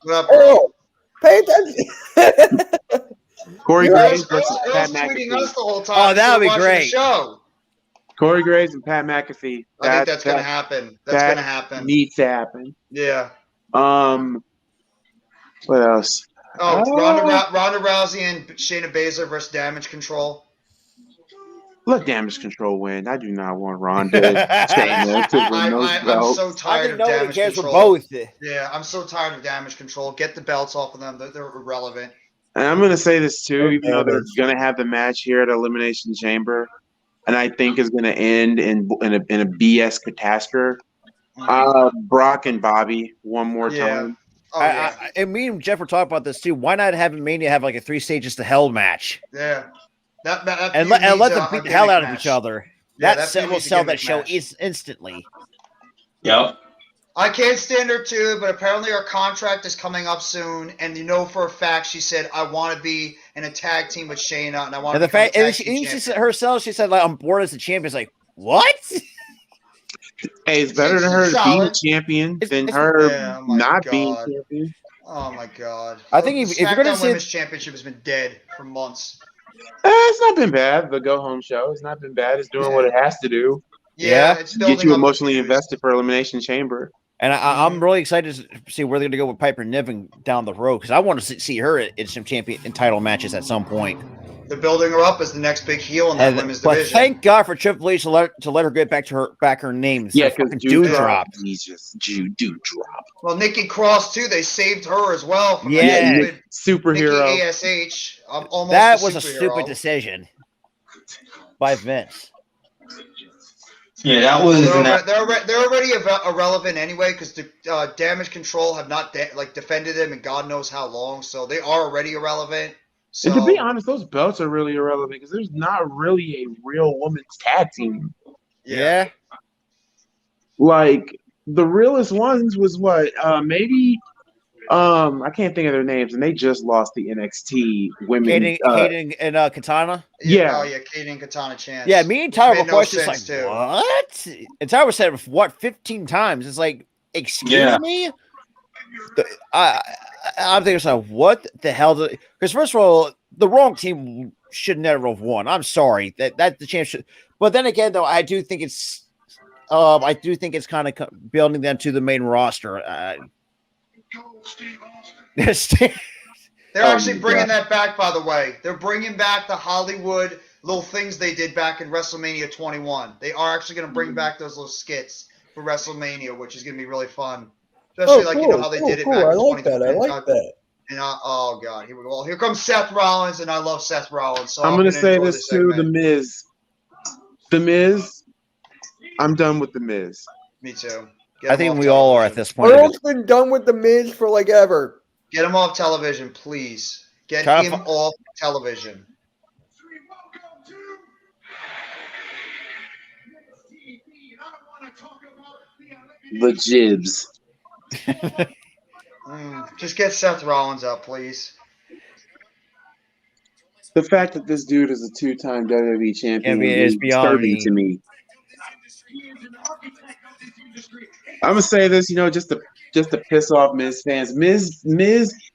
What up, Earl? Pay attention. Corey Graves versus Pat McAfee. Us the whole time that would be great. Show. Corey Graves and Pat McAfee. I think that's going to happen. That's going to happen. Needs to happen. Yeah. What else? Ronda Rousey and Shayna Baszler versus Damage Control. Let Damage Control win. I do not want Ronda to win those belts. I'm so tired of Damage Control. Both. Yeah, I'm so tired of Damage Control. Get the belts off of them. They're irrelevant. And I'm going to say this too, even though they're going to have the match here at Elimination Chamber, and I think is going to end in a BS catastrophe. Brock and Bobby one more time. And me and Jeff were talking about this too. Why not have Mania have like a 3 stages to hell match? Yeah. And let them beat the hell out of each other. Yeah, that will sell that show instantly. Yep. I can't stand her too, but apparently her contract is coming up soon, and for a fact she said, "I want to be in a tag team with Shayna, and I want to." She said herself, she said, "Like I'm bored as a champion." It's like what? Hey, it's better than her being champion than her not being champion. Oh my god! I think if you're going to see Women's Championship has been dead for months. It's not been bad. The go home show, it's not been bad. It's doing what it has to do. Yeah, it's get you emotionally invested for Elimination Chamber. And I'm really excited to see where they're going to go with Piper Niven down the road because I want to see her in some champion and title matches at some point. They're building her up as the next big heel in that women's division. Thank God for Triple H to let her get back her name. Yeah, because Doudrop. Jesus, Doudrop. Well, Nikki Cross too. They saved her as well. From superhero. Nikki ASH. Almost that was a stupid decision by Vince. Yeah, that was. They're already irrelevant anyway because the Damage Control have not defended them in God knows how long, so they are already irrelevant. So, and to be honest, those belts are really irrelevant because there's not really a real women's tag team. Yeah. Like the realest ones was what maybe I can't think of their names, and they just lost the NXT women. Kaden and Katana. Yeah. Kaden and Katana Chance. Yeah, me and Tyler were questioning too. What? And Tyler said 15 times. It's like, excuse me. I'm thinking, what the hell? Because first of all, the wrong team should never have won. I'm sorry that the champ should. But then again, though, I do think it's kind of building them to the main roster. They're actually bringing that back, by the way. They're bringing back the Hollywood little things they did back in WrestleMania 21. They are actually going to bring back those little skits for WrestleMania, which is going to be really fun. Especially how they did it back in 2020. I like that. And oh god, here we go. Well, here comes Seth Rollins, and I love Seth Rollins. So I'm going to say this too, The Miz. The Miz. I'm done with The Miz. Me too. I think we all are at this point. Earl's been done with The Miz for like ever. Get him off television, please. Get him off television. The Jibs. Just get Seth Rollins out, please. The fact that this dude is a 2-time WWE champion is disturbing to me. I'm gonna say this, just to piss off Miz fans. Miz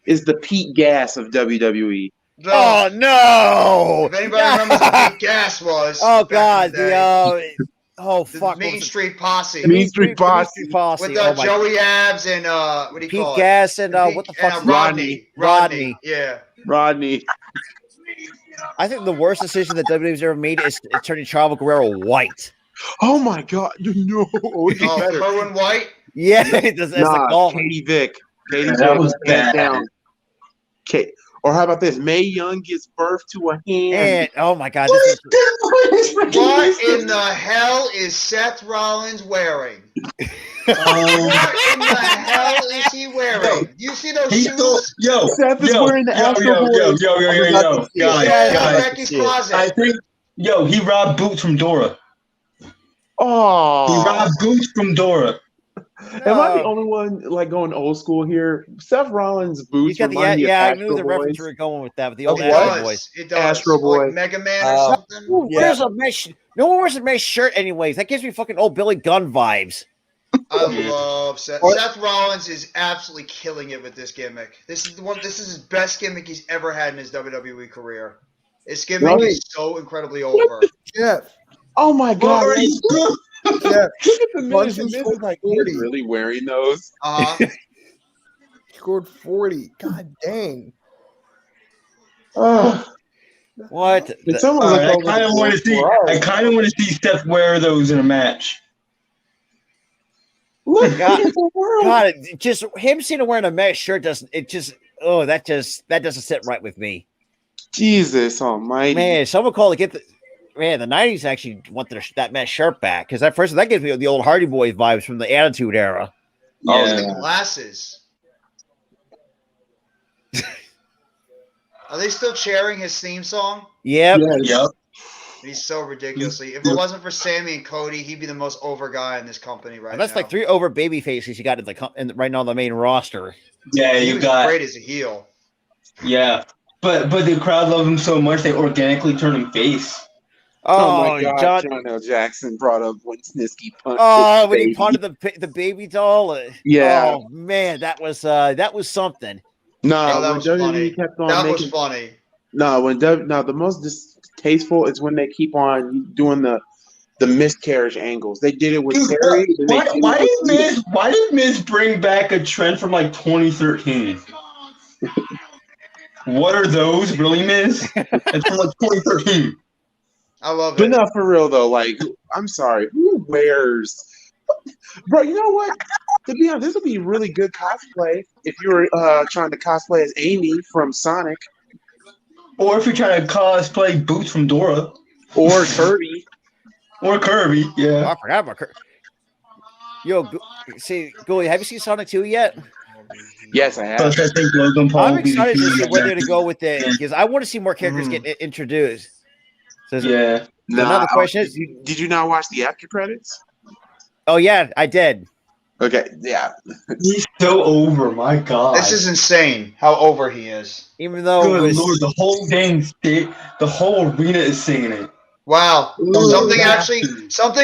is the Pete Gas of WWE. Oh no! If anybody remembers what Pete Gas was, God, the Main Street Posse. Mean Street Posse. With Joey Abs and what do you Pete call it? Gas and what the fuck? Rodney. Yeah. Rodney. I think the worst decision that WWE's ever made is turning Chavo Guerrero white. Oh my god, no! Kerwin White. Yeah, that's Katie Vick. Katie Vick was down. Okay, or how about this? Mae Young gives birth to a hand. And, oh my god! What in the hell is Seth Rollins wearing? What in the hell is he wearing? You see those shoes? Seth is wearing the Astro Boy. Guys. I think, he robbed boots from Dora. Oh, he robbed boots from Dora. Am I the only one going old school here? Seth Rollins' boots. I knew the reference you were going with that, with the old Astro Boys. It does. Astro Boy, like Mega Man or something. Where's a mesh? No one wears a mesh shirt, anyways. That gives me fucking old Billy Gunn vibes. I love Seth. Seth Rollins is absolutely killing it with this gimmick. This is his best gimmick he's ever had in his WWE career. His gimmick is so incredibly over. Yeah. Oh my god. Yeah. Look at the Miz. The Miz is like, he's really wearing those. Scored 40. God dang. What? It's almost I kind of want to see. I kind of want to see Steph wear those in a match. Look, God, just him seeing him wearing a mesh shirt doesn't. That doesn't sit right with me. Jesus Almighty, man! Someone call to get the. Man, the 90s actually want that mesh shirt back because that gives me the old Hardy Boys vibes from the Attitude Era. Oh, the glasses. Are they still cheering his theme song? Yep. Yep. He's so ridiculously. If it wasn't for Sammy and Cody, he'd be the most over guy in this company right now. That's like 3 over baby faces you got right now on the main roster. Yeah, he was great as a heel. Yeah, but the crowd loved him so much they organically turned him face. Oh my God! John L. Jackson brought up when Snitsky punched. Oh, when he punted the baby doll. Yeah. Oh man, that was something. No, that was funny. Was funny. No, the most distasteful is when they keep on doing the miscarriage angles. They did it with Terry. Why did Miz bring back a trend from like 2013? What are those, really, Miz? It's from like 2013. I love it. But not for real though. Like, I'm sorry, who wears? Bro, you know what? To be honest, this would be really good cosplay if you were trying to cosplay as Amy from Sonic, or if you're trying to cosplay Boots from Dora, or Kirby, Yeah, I forgot about Kirby. Yo, Gooley, have you seen Sonic 2 yet? Yes, I have. I'm excited to see where they're to go with it because I want to see more characters get introduced. So another question is: did you not watch the after credits? Oh yeah, I did. Okay, yeah. He's so over, my God. This is insane how over he is. Even though Lord, the whole dang state, the whole arena is singing it. Wow. Something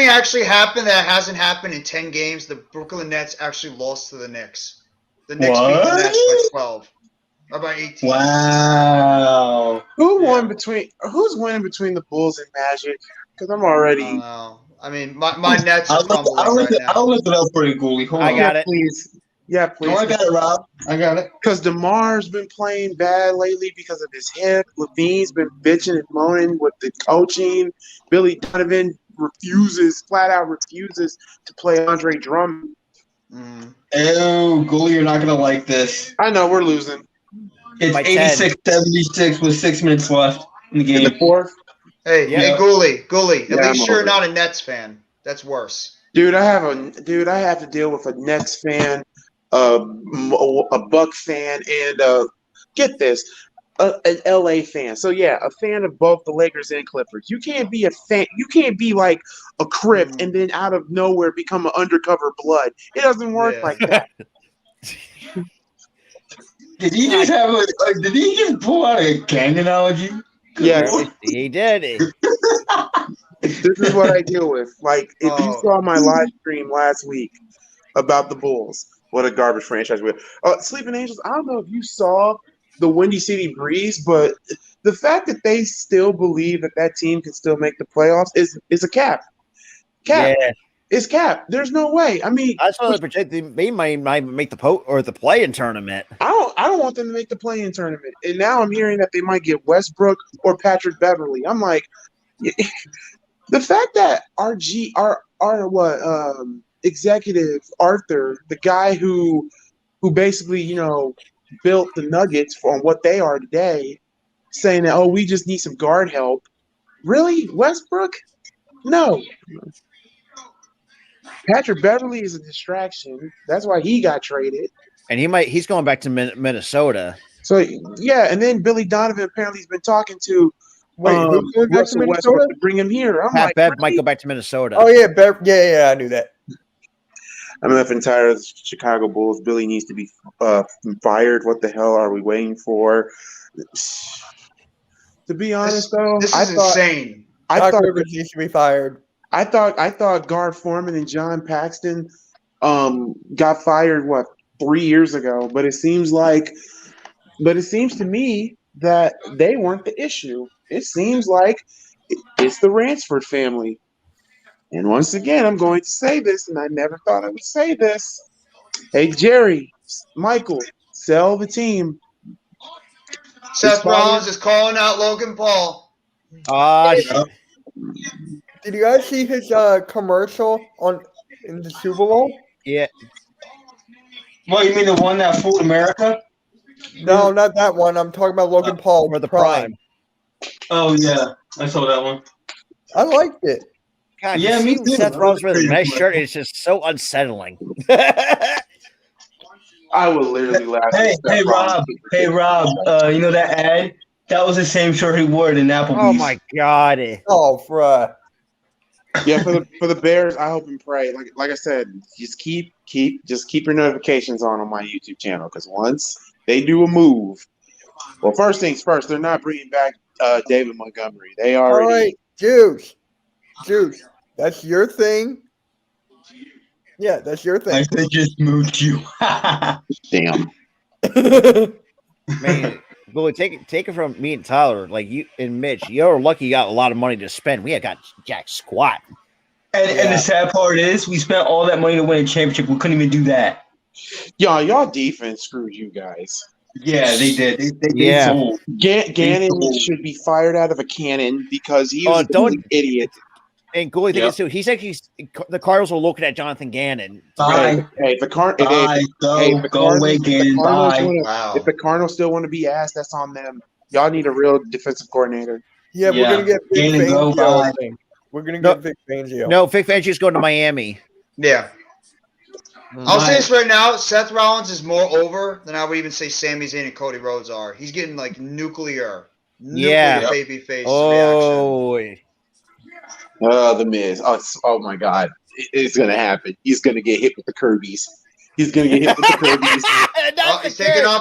actually happened that hasn't happened in 10 games. The Brooklyn Nets actually lost to the Knicks. The Knicks beat the Nets by 12. Or by 18. Wow. Who's winning between the Bulls and Magic? Because I'm already. I don't know. I mean, my Nets are crumbling I'll right now. I'll look it up for you, Gooley. Hold on. got it. Please. Yeah, please. No, I got it, Rob. I got it. Because DeMar's been playing bad lately because of his hip. Levine's been bitching and moaning with the coaching. Billy Donovan flat out refuses to play Andre Drummond. Oh, Gooley, you're not going to like this. I know, we're losing. It's 86-76 with 6 minutes left in the game. In the fourth? Hey, Gooley. At least you're not a Nets fan. That's worse. Dude, I have to deal with a Nets fan, a Buck fan, and get this, an LA fan. So yeah, a fan of both the Lakers and Clippers. You can't be a fan. You can't be like a Crip and then out of nowhere become an undercover Blood. It doesn't work like that. Did he just pull out a gang analogy? Yeah, he did. This is what I deal with. Like, if you saw my live stream last week about the Bulls, what a garbage franchise we have. Sleeping Angels, I don't know if you saw the Windy City Breeze, but the fact that they still believe that team can still make the playoffs is a cap. Yeah. It's cap. There's no way. I mean, that's why they project they might make the play-in tournament. I don't want them to make the play-in tournament. And now I'm hearing that they might get Westbrook or Patrick Beverly. I'm like, the fact that our executive Arthur, the guy who basically built the Nuggets on what they are today, saying that we just need some guard help. Really, Westbrook? No. Patrick Beverly is a distraction. That's why he got traded. And he's going back to Minnesota. So yeah, and then Billy Donovan apparently has been talking to Russell Westbrook to bring him here. Pat Bev might go back to Minnesota. Oh yeah, yeah, I knew that. I'm effing tired of the Chicago Bulls. Billy needs to be fired. What the hell are we waiting for? To be honest, this is insane. I thought Rivers needs to be fired. I thought Gar Forman and John Paxton got fired 3 years ago, but it seems to me that they weren't the issue. It seems like it's the Ransford family. And once again, I'm going to say this, and I never thought I would say this. Hey, Jerry, Michael, sell the team. Seth Rollins is calling out Logan Paul. Did you guys see his commercial in the Super Bowl? Yeah. What, you mean the one that fooled America? No, not that one. I'm talking about Logan Paul for the Prime. Oh yeah, I saw that one. I liked it. God, yeah, me too. Seth Rollins with a nice shirt is just so unsettling. I would literally laugh. Hey, Rob. You know that ad? That was the same shirt he wore in Applebee's. Oh my God! Oh, bruh. Yeah, for the Bears, I hope and pray. Like I said, just keep your notifications on my YouTube channel, because once they do a move, well, first things first, they're not bringing back David Montgomery. They already. All right, Juice, that's your thing. Yeah, that's your thing. I said just moved you. Damn. Man, Billy, take it from me and Tyler. Like you and Mitch, you're lucky you got a lot of money to spend. We had got jack squat. And the sad part is, we spent all that money to win a championship. We couldn't even do that. Y'all defense screwed you guys. Yeah, they did. They Gannon should be fired out of a cannon because he was an idiot. And Gooley, think too. He's actually the Cardinals were looking at Jonathan Gannon. Bye. Hey, go away, Gannon. Bye. If the Cardinals still want to be asked, that's on them. Y'all need a real defensive coordinator. Yeah, we're gonna get Vic Fangio. We're gonna get Vic Fangio. No, Vic Fangio's going to Miami. Yeah. I'll say this right now: Seth Rollins is more over than I would even say Sami Zayn and Cody Rhodes are. He's getting like nuclear baby face reaction. The Miz. Oh my God. It's going to happen. He's going to get hit with the Kirby's. He's taking off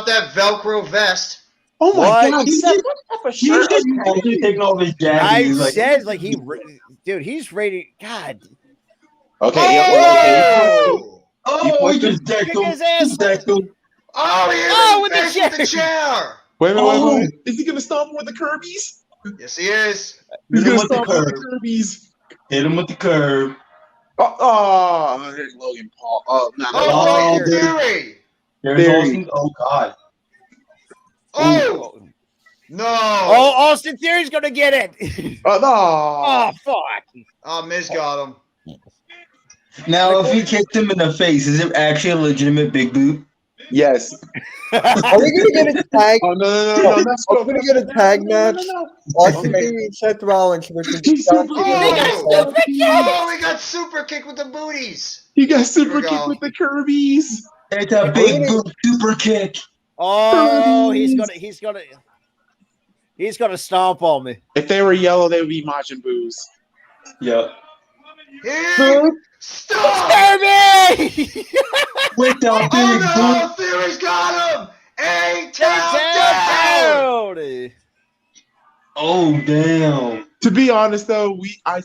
that Velcro vest. Oh my God. He's just taking off his jacket. I said, he's ready. God. Okay. Oh, he just decked him. His ass. Oh, Oh, he hit him in the face with the chair. Wait. Is he going to stomp him with the Kirby's? Yes, he is. He's going to stomp him with the Kirby's. Hit him with the curb. There's Logan Paul. Austin Theory. There's Austin. Oh, God. Oh. No. Oh, Austin Theory's going to get it. No. Oh, fuck. Oh, Miz got him. Now, if he kicked him in the face, is it actually a legitimate big boot? Yes. Are we gonna get a tag? Oh no! Are we gonna get a tag match? Austin Theory and Seth Rollins versus John Oh, we got super kick with the booties. He got super kick with the Kirby's. It's a big boot super kick. Oh, he's gonna stomp on me. If they were yellow, they would be Majin Boos. Yep. Stop! Kirby! With the big boot. Theory's got him. A-Town down. Oh, damn. To be honest, though, I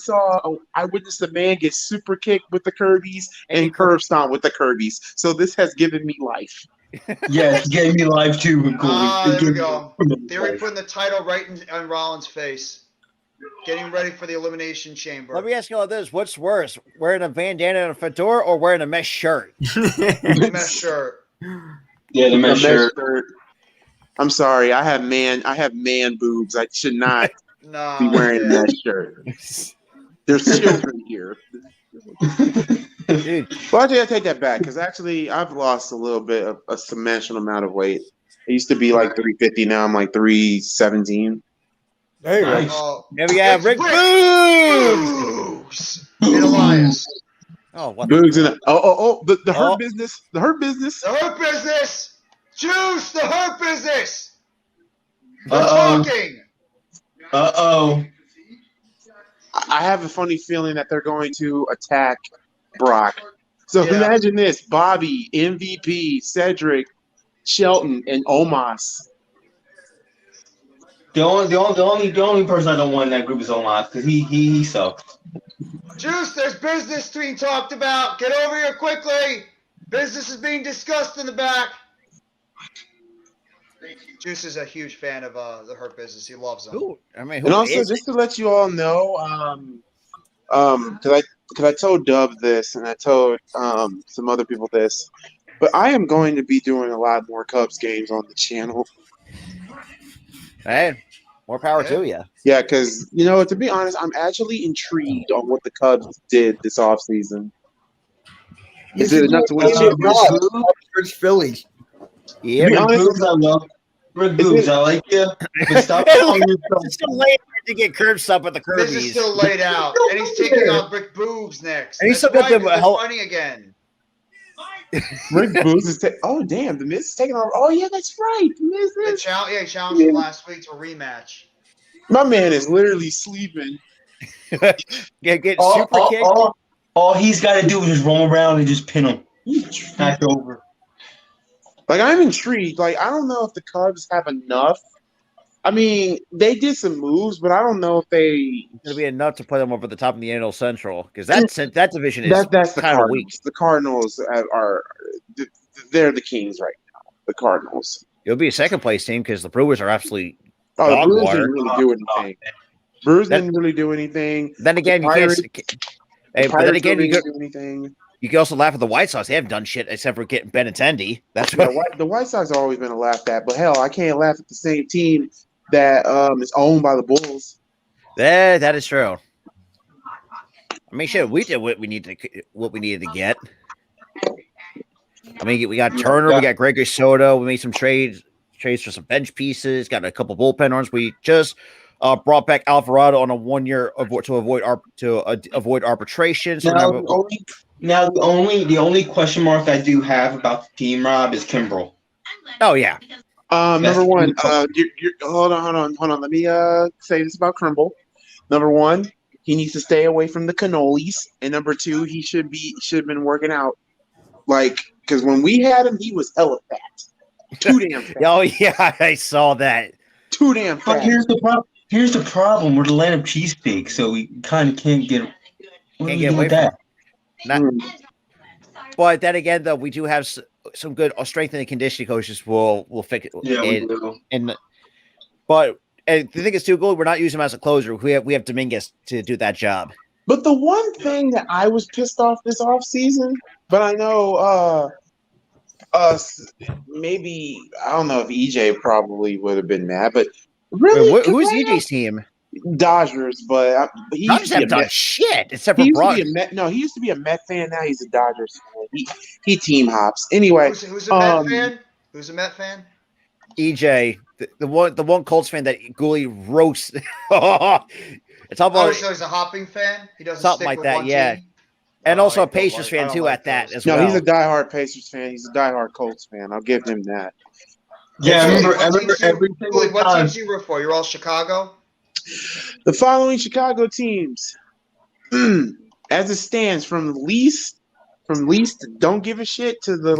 witnessed a man get super kicked with the Kirby's and curb stomp with the Kirby's. So this has given me life. Yes, it gave me life too. There we go. Theory putting the title right in Rollins' face. Getting ready for the Elimination Chamber. Let me ask you all this. What's worse, wearing a bandana and a fedora or wearing a mesh shirt? Mesh shirt. Yeah, the mesh shirt. I'm sorry. I have man boobs. I should not be wearing that shirt. There's children here. Dude. Well, actually, I take that back because actually I've lost a little bit of a substantial amount of weight. I used to be like 350. Now I'm like 317. There you Nice. go. There we have Rick Boogs and Elias. Oh, what Boogs and the Hurt Business. The Hurt Business. The Hurt Business. Juice. The Hurt Business. We're talking. I have a funny feeling that they're going to attack Brock. So imagine this: Bobby, MVP, Cedric, Shelton, and Omos. The only person I don't want in that group is Omos because he sucks. Juice, there's business being talked about. Get over here quickly. Business is being discussed in the back. Juice is a huge fan of the Hurt Business. He loves them. Who? I mean, And also, just to let you all know, because I told Dub this and I told some other people this, but I am going to be doing a lot more Cubs games on the channel. Hey, more power to you. Yeah, because, to be honest, I'm actually intrigued on what the Cubs did this offseason. Is it enough to win It's Phillies. Yeah, Rick Boogs, I love Rick Boogs. I like you. But stop calling yourself. It's still late to get curb stop with the Kirby's. This is still laid out. And he's taking on Rick Boogs next. And he's still got them fighting again. Rick Boogs is oh damn, the Miz is taking on. Oh yeah, that's right. The Miz is. He challenged him last week to a rematch. My man is literally sleeping. Get super kicked. All he's got to do is just roll around and just pin him. Back over. Like, I'm intrigued. Like, I don't know if the Cubs have enough. I mean, they did some moves, but I don't know if they. It'll be enough to put them over the top of the NL Central because that division is that's the kind of weak. The Cardinals they're the kings right now. The Cardinals. It'll be a second place team because the Brewers are absolutely the dog Brewers water. didn't really do anything. Brewers didn't really do anything. Then again, you can't. Hey, but then again, you do anything. You can also laugh at the White Sox. They haven't done shit except for getting Benintendi. That's what the White Sox have always been a laugh at. But hell, I can't laugh at the same team that is owned by the Bulls. That is true. I mean, shit, we did what we needed to get. I mean, we got Turner, we got Gregory Soto. We made some trades for some bench pieces. Got a couple bullpen arms. We just brought back Alvarado on a 1 year to avoid arbitration. So the only question mark I do have about the team, Rob, is Kimbrel. Oh yeah. Number one, hold on. Let me say this about Kimbrel. Number one, he needs to stay away from the cannolis, and number two, he should have been working out. Like, because when we had him, he was hella fat. Too damn fat. Oh yeah, I saw that. Too damn fat. But here's the problem. We're the land of cheesesteak, so we kind of can't get away from that. But then again, though, we do have some good strength and conditioning coaches will fix it. Yeah, we do. But the thing is too good. We're not using him as a closer. We have Dominguez to do that job. But the one thing that I was pissed off this offseason, but I know maybe I don't know if EJ probably would have been mad, but really, Wait, who's EJ's team? Dodgers, but he Dodgers haven't done shit except for he Brock. used to be a Met fan. Now he's a Dodgers fan. He team hops. Anyway, who's a Met fan? Who's a Met fan? EJ, the one Colts fan that Gooley roasts. It's all about. So he's a hopping fan. He doesn't something stick like with that, one yeah. team? And also a Pacers fan too at that as well. No, he's a diehard Pacers fan. He's a diehard Colts fan. I'll give him that. Yeah, I remember every single What time. teams do you root for? You're all Chicago? The following Chicago teams, as it stands, from least to don't give a shit to the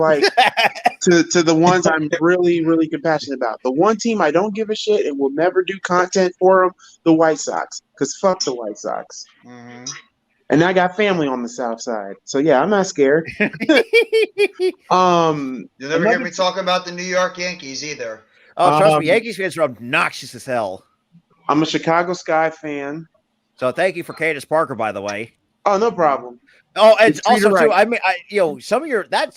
to the ones I'm really, really compassionate about. The one team I don't give a shit and will never do content for them, the White Sox, because fuck the White Sox. Mm-hmm. And I got family on the South Side, so yeah, I'm not scared. You'll never hear me talking about the New York Yankees either. Oh, trust me, Yankees fans are obnoxious as hell. I'm a Chicago Sky fan. So thank you for Candace Parker, by the way. Oh, no problem. Oh, and also right. too, I mean, some of your that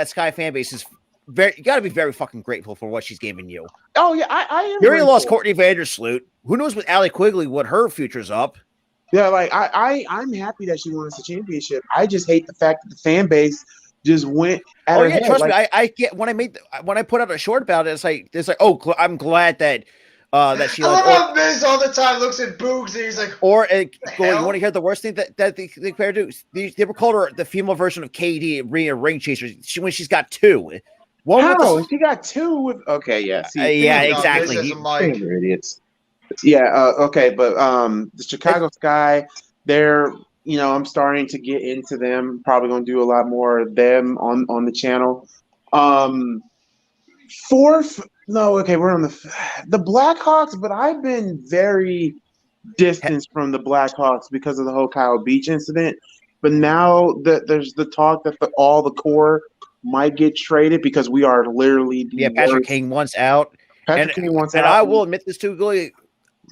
Sky fan base is very. You got to be very fucking grateful for what she's giving you. Oh yeah, I am. You already lost Courtney Vandersloot. Who knows with Allie Quigley what her future's up? Yeah, like I'm happy that she won us a championship. I just hate the fact that the fan base just went at her head. Trust me, I get when I put out a short about it. It's like I'm glad that she. I love Miz all the time. Looks at Boogs and he's like, you want to hear the worst thing that the player do? They were called her the female version of KD, ring chaser. when she's got two. She got two with exactly. They're idiots. Yeah, okay, but the Chicago Sky, they're I'm starting to get into them. Probably gonna do a lot more of them on the channel. We're on the Blackhawks, but I've been very distanced from the Blackhawks because of the whole Kyle Beach incident. But now that there's the talk that all the core might get traded because we are literally Patrick King wants out. King wants out. And I will admit this too, Gooley.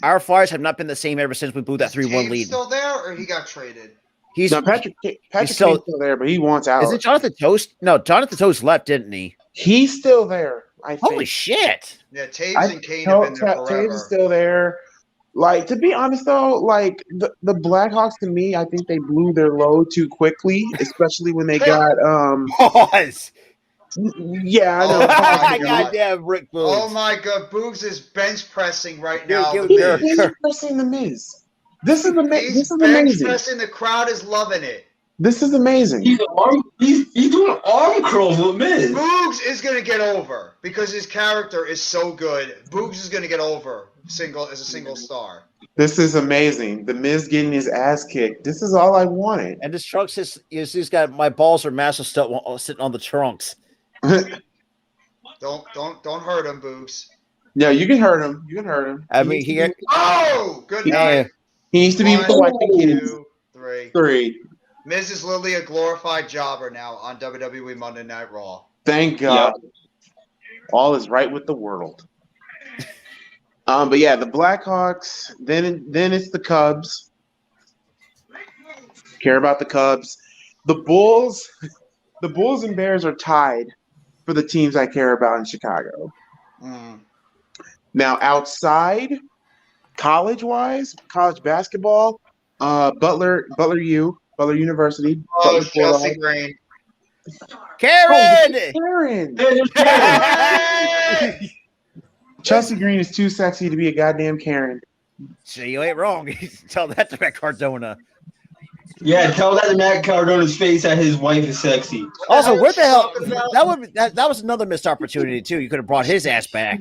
Our Flyers have not been the same ever since we blew that 3-1 lead. Still there, or he got traded? Patrick King's still there, but he wants out. Is it Jonathan Toast? No, Jonathan Toast left, didn't he? He's still there. I think. Holy shit! Yeah, Taves and Kane have been there forever. Taves is still there. Like, to be honest though, like the Blackhawks, to me, I think they blew their load too quickly, especially when they got Pause. Yeah, I know. Oh, goddamn Rick Boogs. Oh my god, Boogs is bench pressing right now. He's pressing the Miz. This is amazing. This is bench pressing. The crowd is loving it. This is amazing. He's doing arm curls with Miz. Boogs is gonna get over because his character is so good. Boogs is gonna get over as a single star. This is amazing. The Miz getting his ass kicked. This is all I wanted. And this trunks he's got my balls are massive stuff sitting on the trunks. Don't hurt him, Boogs. Yeah, you can hurt him. You can hurt him. I mean, good night. He needs to be with the wife and kids. 2, 3. Miz is literally a glorified jobber now on WWE Monday Night Raw. Thank God. Yep. All is right with the world. But yeah, the Blackhawks. Then it's the Cubs. Care about the Cubs. The Bulls. The Bulls and Bears are tied for the teams I care about in Chicago. Now, outside, college-wise, college basketball, Butler University. Oh, Chelsea Green. Karen! Chelsea Green is too sexy to be a goddamn Karen. So you ain't wrong. Tell that to Matt Cardona. Yeah, tell that to Matt Cardona's face that his wife is sexy. Also, where the hell that was another missed opportunity too. You could have brought his ass back.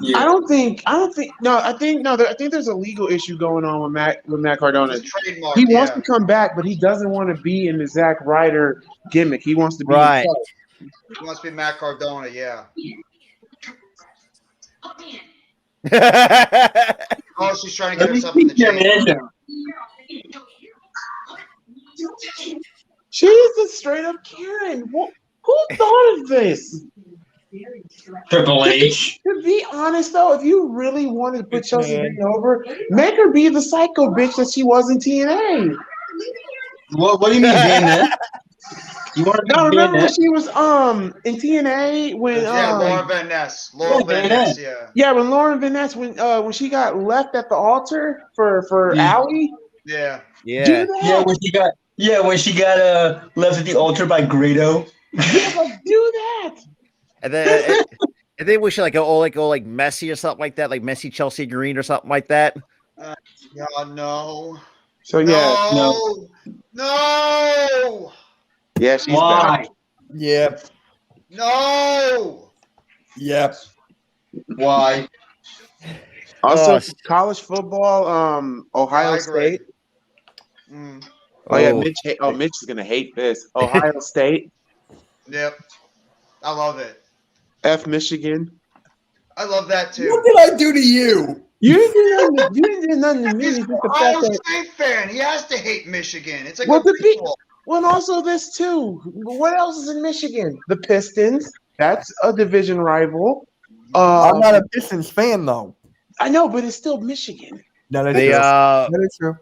Yeah. I think there's a legal issue going on with Matt Cardona. He wants to come back, but he doesn't want to be in the Zack Ryder gimmick. He wants to be right. He wants to be Matt Cardona, yeah. Oh, she's trying to get herself in the chain. She's a straight up Karen. What? Who thought of this? Triple H. To be honest, though, if you really wanted to put Chelsea Green over, make her be the psycho bitch that she was in TNA. What do you mean, Van Ness? You want to remember when she was in TNA when Laura Van Ness. Laura Van Ness, yeah. Yeah, when Lauren Van Ness when she got left at the altar for Allie. Yeah. Yeah. When she got left at the altar by Grado. Yeah, like, do that. And then we should go like Messi or something like that, like Messi Chelsea Green or something like that. God, no. So yeah, no. Yeah, she's Why? back. Yep. No. Yep. Why? Also, college football, Ohio State. Oh yeah, Mitch is gonna hate this. Ohio State. Yep. I love it. F Michigan. I love that too. What did I do to you? You didn't do nothing to me. He's an Ohio State fan. He has to hate Michigan. It's like well, and also this too. What else is in Michigan? The Pistons. That's a division rival. I'm not a Pistons fan though. I know, but it's still Michigan. That is true.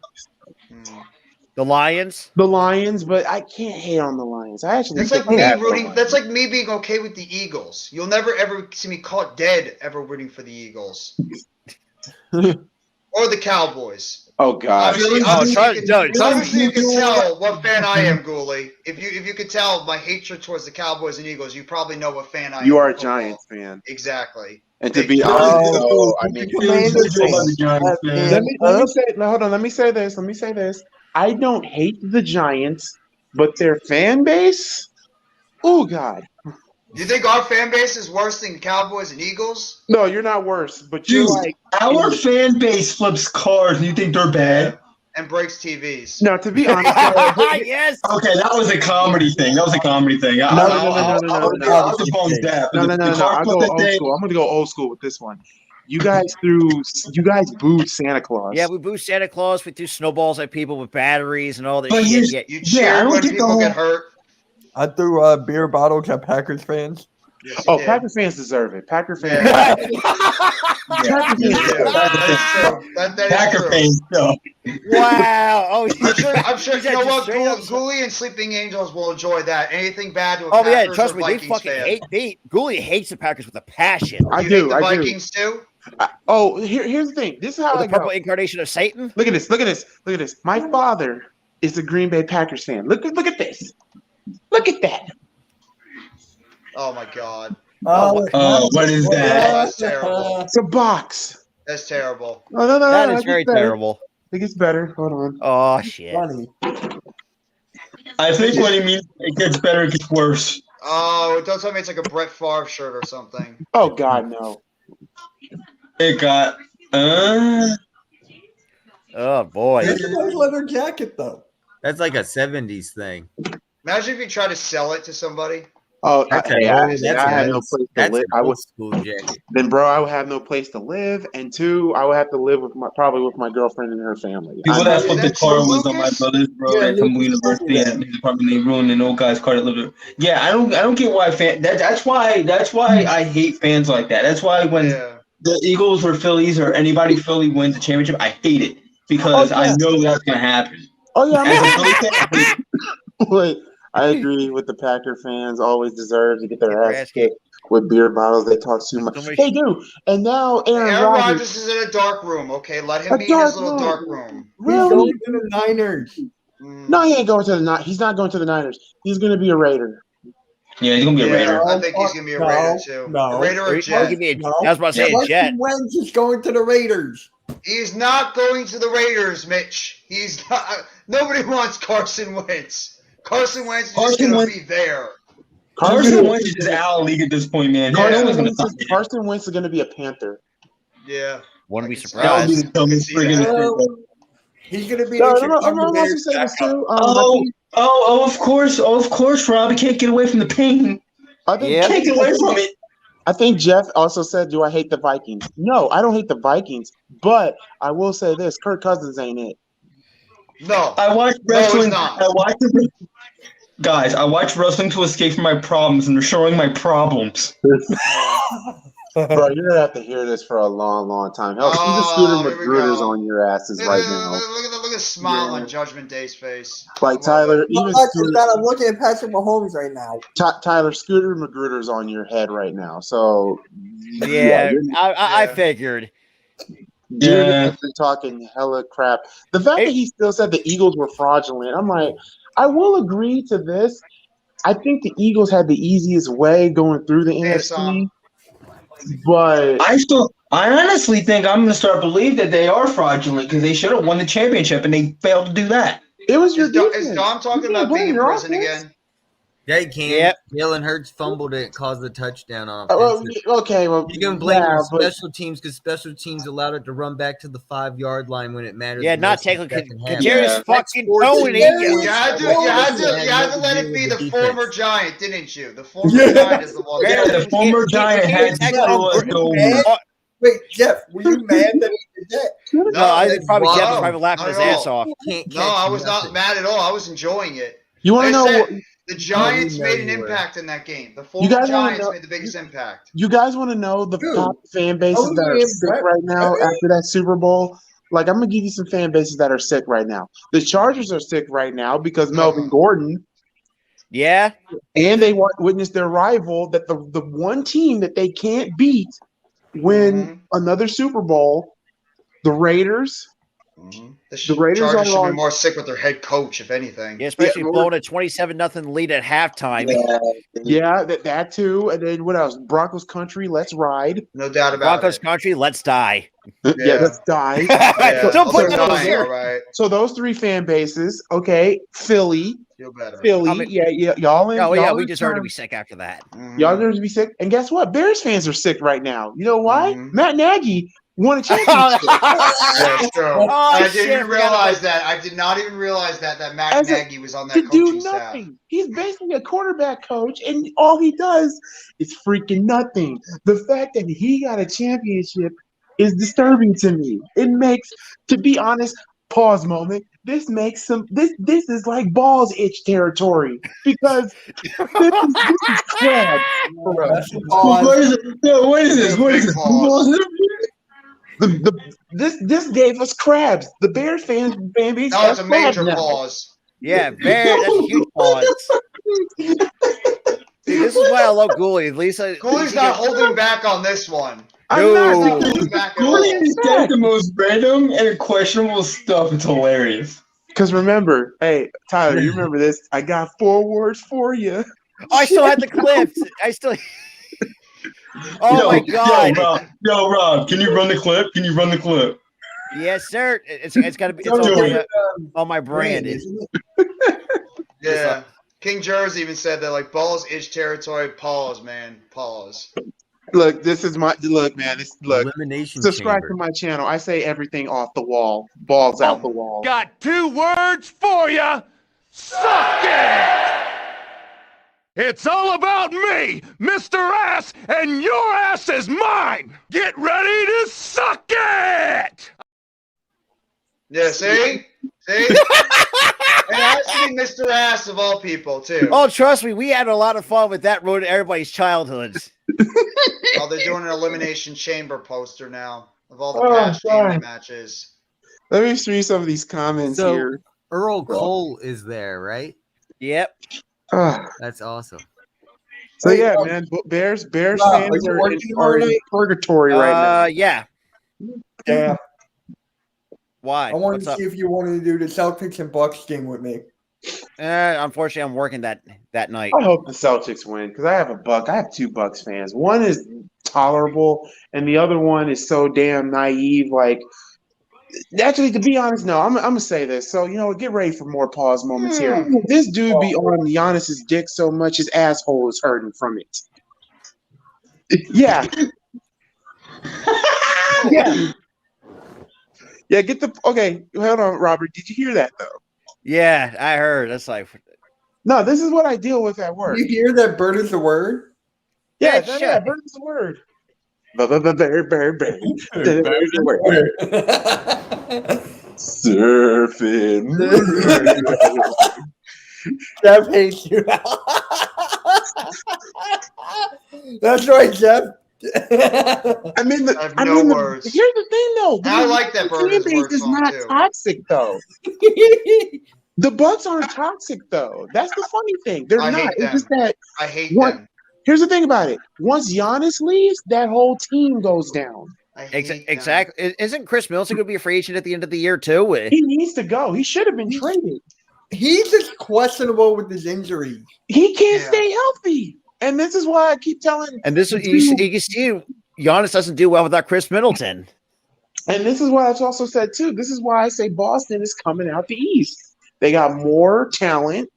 The Lions. The Lions, but I can't hate on the Lions. I actually that's like me rooting. That's like me being okay with the Eagles. You'll never ever see me caught dead ever rooting for the Eagles or the Cowboys. Oh God! Obviously, you can tell what fan I am, Ghoulie. If you could tell my hatred towards the Cowboys and Eagles, you probably know what fan I am. You are a Giants fan, exactly. And to be honest, I mean, let me say this. I don't hate the Giants, but their fan base, oh God. Do you think our fan base is worse than Cowboys and Eagles? No, you're not worse, but you're like our fan base flips cars and you think they're bad? And breaks TVs. No, to be honest. Yes. Okay, that was a comedy thing. No. I'll go old school. I'm gonna go old school with this one. You guys booed Santa Claus. Yeah, we booed Santa Claus. We threw snowballs at people with batteries and all that but shit. You cheer when people get hurt. I threw beer bottles at Packers fans. Yes, Packers fans deserve it. Packer fans. Packer fans. Wow. Oh, I'm sure you know what? Ghoulie and Sleeping Angels will enjoy that. Anything bad to a Oh Packers yeah, trust me, they Vikings fucking fan. hate. Ghoulie hates the Packers with a passion. I do. The Vikings too. Here's the thing. This is how the purple incarnation of Satan. Look at this. My father is a Green Bay Packers fan. Look at this. Look at that. Oh my God. What is that? That's terrible. It's a box. That's terrible. No. That is very terrible. I think it's better. Hold on. Oh shit. Funny. I think what he means, it gets better, it gets worse. Oh, don't tell me it's like a Brett Favre shirt or something. Oh God, no. It got. Oh boy. It's a nice leather jacket though. That's like a 70s thing. Imagine if you try to sell it to somebody. Oh, I had no place to live. I was school jacket. Then, bro, I would have no place to live, and two, I would have to live with my girlfriend and her family. People that's what the car was on my brother's bro from university and his apartment they ruined an old guy's car that lived there. Yeah, I don't get why that's why I hate fans like that. That's why when the Eagles or Phillies or anybody Philly wins the championship, I hate it because I know that's gonna happen. Oh yeah, Wait. I agree with the Packer fans. Always deserve to get their ass kicked with beer bottles. They talk too much. They do. And now Aaron Rodgers is in a dark room. Okay, let him be in his little dark room. Really? He's going to the Niners. No, he ain't going to the Niners. He's not going to the Niners. He's going to be a Raider. Yeah, he's going to be a Raider. I think he's going to be a Raider too. No. A Raider or Jet? I was about to say a Jet. Wentz is going to the Raiders. He's not going to the Raiders, Mitch. He's not. Nobody wants Carson Wentz. Carson Wentz is just going to be there. Carson Wentz is just out of league at this point, man. Carson Wentz is going to be a Panther. Yeah. Wouldn't be surprised. He's going to be of course, Rob. He can't get away from the pain. Can't get away from it. I think Jeff also said, do I hate the Vikings? No, I don't hate the Vikings, but I will say this, Kirk Cousins ain't it. No. I watched wrestling. No, Guys, I watch wrestling to escape from my problems, and they're showing my problems. Bro, you're gonna have to hear this for a long, long time. Hell, Steven Scooter Magruder's on your asses right now. Look at the smile on Judgment Day's face. Like Tyler, even Scooter, I'm looking at Patrick Mahomes right now. Tyler Scooter Magruder's on your head right now. So Yeah, I figured. Dude has been talking hella crap. The fact that he still said the Eagles were fraudulent, I'm like, I will agree to this. I think the Eagles had the easiest way going through the NFC. But I honestly think I'm going to start believe that they are fraudulent because they should have won the championship and they failed to do that. It was your Is Dom talking about being in prison again? Yeah, he can. Yep. Jalen Hurts fumbled it, caused the touchdown on okay, well, you can blame special teams because special teams allowed it to run back to the 5-yard line when it mattered. Yeah, not technically. Kadarius fucking Tony. You had to let it be the former Giant, didn't you? The former Giant is the one. Yeah, the former Giant had to Wait, Jeff, were you mad that he did that? No, I think probably Jeff was probably laughing his ass off. No, I was not mad at all. I was enjoying it. You want to know? The Giants made an impact in that game. The former Giants made the biggest impact. You guys want to know the top fan bases that are sick right now after that Super Bowl? Like, I'm going to give you some fan bases that are sick right now. The Chargers are sick right now because Melvin Gordon. Yeah. And they witnessed their rival, that the one team that they can't beat win another Super Bowl, the Raiders. The Raiders should be more sick with their head coach, if anything. Yeah, especially blowing a 27-0 lead at halftime. Yeah, that too. And then what else? Broncos country, let's ride. No doubt about Broncos country, let's die. Yeah, let's die. Don't put that on here. Right. So those three fan bases, okay. Philly. Feel better. Philly, y'all. We deserve to be sick after that. Y'all deserve to be sick. And guess what? Bears fans are sick right now. You know why? Matt Nagy won a championship. I didn't even realize that. I did not even realize that Matt Nagy was on that coaching staff. He's basically a quarterback coach, and all he does is freaking nothing. The fact that he got a championship is disturbing to me. It makes, to be honest, pause moment. This makes some. This is like balls itch territory because this is crap. What is this? What is this? This gave us crabs. The Bears fan base. No, it's a major pause. Yeah, Bears. That's a huge pause. See, this is why I love Gooley. At least Gooley's not holding back on this one. Gooley has said the most random and questionable stuff. It's hilarious. Because remember, hey, Tyler, you remember this? I got 4 words for you. I still had the clips. My God. Yo, Rob, can you run the clip? Yes, sir. It's got to be. On my brand. Yeah. King Jersey even said that, like, balls itch territory. Pause, man. Pause. Look, man. Elimination subscribe chamber. to my channel. I say everything off the wall. Balls out the wall. Got 2 words for you. Suck it! It's all about me, Mr. Ass, and your ass is mine. Get ready to suck it! Yeah, see? It has to be Mr. Ass of all people, too. Oh, trust me, we had a lot of fun with that ruining everybody's childhoods. Oh, they're doing an elimination chamber poster now of all the past game matches. Let me read some of these comments here. Earl Cole is there, right? Yep. That's awesome. So yeah, man, Bears fans are in purgatory right now. Yeah. Yeah. Why? I wanted to see if you wanted to do the Celtics and Bucks game with me. Unfortunately, I'm working that night. I hope the Celtics win because I have 2 Bucks fans. One is tolerable, and the other one is so damn naive. Like, actually, to be honest, no, I'm gonna say this. So get ready for more pause moments here. This dude be on Giannis's dick so much his asshole is hurting from it. Yeah. Yeah. Yeah, okay, hold on, Robert. Did you hear that, though? Yeah, I heard. That's like... No, this is what I deal with at work. You hear that bird is a word? Yeah, bird is a word. Bird. Surfing. Jeff hates you. That's right, Jeff. I mean, I have no words. Here's the thing, though. I like that fan Burgers base Word is song not too. toxic, though. The Bucks aren't toxic, though. That's the funny thing. They're I not. hate It's them. just that I hate them. Here's the thing about it. Once Giannis leaves, that whole team goes down. I hate them. Exactly. Isn't Chris Middleton going to be a free agent at the end of the year too? He needs to go. He should have been traded. He's just questionable with his injury. He can't stay healthy. And this is why I keep telling. And this you can see Giannis doesn't do well without Chris Middleton. And this is what I've also said too. This is why I say Boston is coming out the East. They got more talent.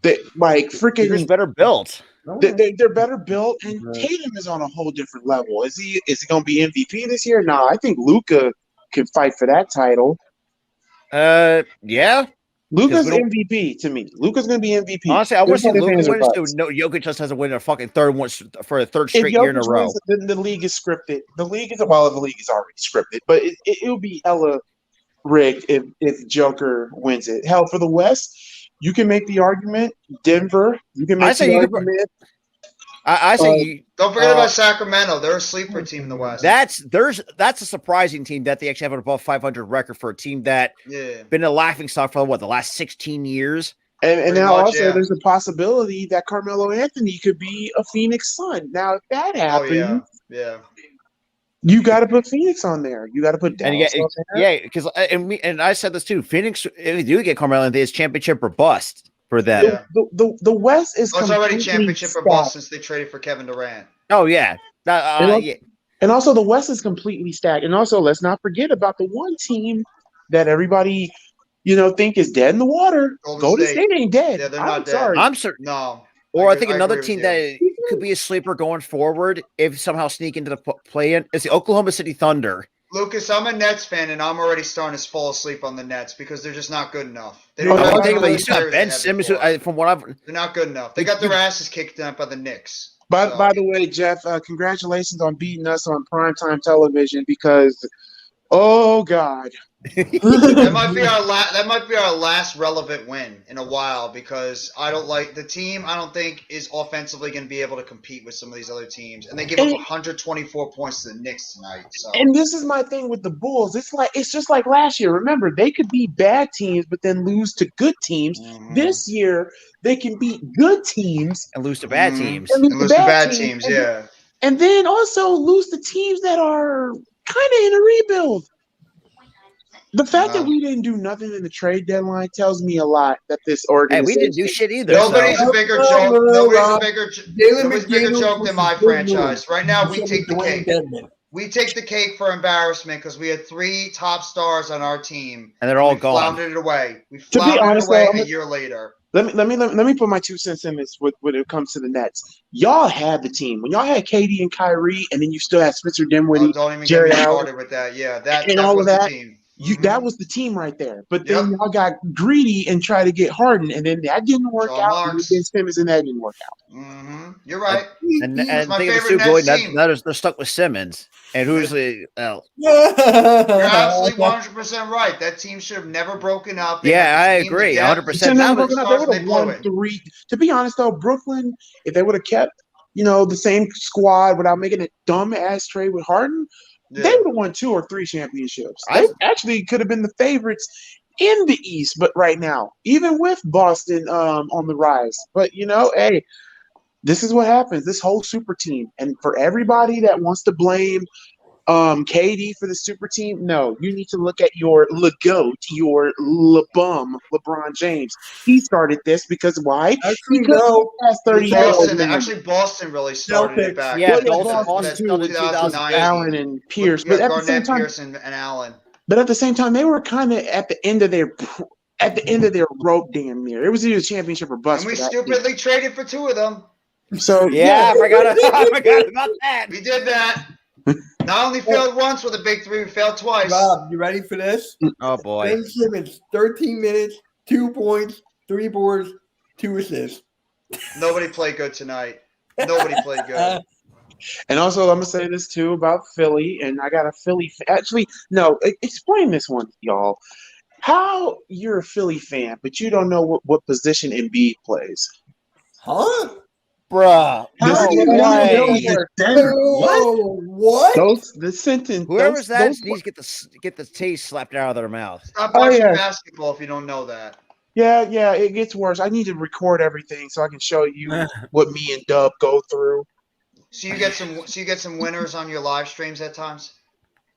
That like freaking better built. They're better built, and Tatum is on a whole different level. Is he going to be MVP this year? No, I think Luka can fight for that title. Yeah. Luka's MVP to me. Luka's going to be MVP. Honestly, I want to see Luka win. No, Jokic just hasn't won a fucking third one for a third straight year in a row. Then the league is scripted. The league is already scripted, but it'll be hella rigged if Joker wins it. Hell, for the West, you can make the argument. Denver, you can make the argument. I say don't forget about Sacramento. They're a sleeper team in the West. That's a surprising team that they actually have an above 500 record for a team that been a laughing stock for the last 16 years. And now also there's a possibility that Carmelo Anthony could be a Phoenix Sun. Now if that happens, you got to put Phoenix on there. You got to put Dallas on there. Yeah, because and I said this too. Phoenix, if you do get Carmelo Anthony, it's championship or bust. For them, the West is it's already championship or bust since they traded for Kevin Durant. Oh yeah, and also the West is completely stacked. And also, let's not forget about the one team that everybody, think is dead in the water. Golden State ain't dead. Yeah, they're not dead. Sorry. I'm certain. No. Or I think another team that could be a sleeper going forward, if somehow sneak into the play-in, is the Oklahoma City Thunder. Lucas, I'm a Nets fan, and I'm already starting to fall asleep on the Nets because they're just not good enough. They don't think about it. You still have Ben Simmons, from what I've. They're not good enough. They got their asses kicked up by the Knicks. By the way, Jeff, congratulations on beating us on primetime television because, oh God. that might be our last relevant win in a while because I don't like the team. I don't think is offensively going to be able to compete with some of these other teams, and they give up 124 points to the Knicks tonight. So. And this is my thing with the Bulls. It's just like last year. Remember, they could beat bad teams, but then lose to good teams. Mm-hmm. This year, they can beat good teams and lose to bad teams. And lose to bad teams. And then also lose to teams that are kind of in a rebuild. The fact that we didn't do nothing in the trade deadline tells me a lot that this organization. Hey, we didn't do shit either. Nobody's a bigger joke. Nobody's a bigger joke than my franchise. Right now, we take the cake. We take the cake for embarrassment because we had 3 top stars on our team, and they're all gone. Floundered it away. We floundered it away a year later. Let me put my 2 cents in this when it comes to the Nets. Y'all had the team when y'all had KD and Kyrie, and then you still had Spencer Dinwiddie, don't even Jerry get me Allen, started with that. Yeah, that all was of that. The team. That was the team right there. But then y'all got greedy and tried to get Harden, and then that didn't work out. And then Simmons, and that didn't work out. Mm-hmm. You're right. And think of the Goy, they're stuck with Simmons. And who's the You're absolutely 100% right. That team should have never broken up. I agree. 100%. They would have won 3. To be honest, though, Brooklyn, if they would have kept, the same squad without making a dumb ass trade with Harden, they would have won 2 or 3 championships. They actually could have been the favorites in the East, but right now, even with Boston on the rise. But hey, this is what happens. This whole super team, and for everybody that wants to blame KD for the super team, no, you need to look at your LeGoat, your LeBum, LeBron James. He started this because why? Boston really started it back. Yeah, Boston started 2009. Allen and Pierce, but at the same time, Pearson and Allen. But at the same time, they were kind of at the end of their rope, damn near. It was either championship or bust. And we stupidly traded for 2 of them. So I forgot about that. We did that. Not only failed once with a big 3, we failed twice. Rob, you ready for this? Oh boy. Ben Simmons, 13 minutes, 2 points, 3 boards, 2 assists. Nobody played good tonight. Nobody played good. And also, I'm gonna say this too about Philly, and I got a Philly. Actually, no, explain this one, y'all. How you're a Philly fan, but you don't know what position Embiid plays? Huh? Bruh. This How is do you what not I know say. the center? What? What? The sentence. Whoever's that Those. needs to get the taste slapped out of their mouth. Stop Oh watching yeah, basketball if you don't know that. yeah. It gets worse. I need to record everything so I can show you what me and Dub go through. So you get some winners on your live streams at times.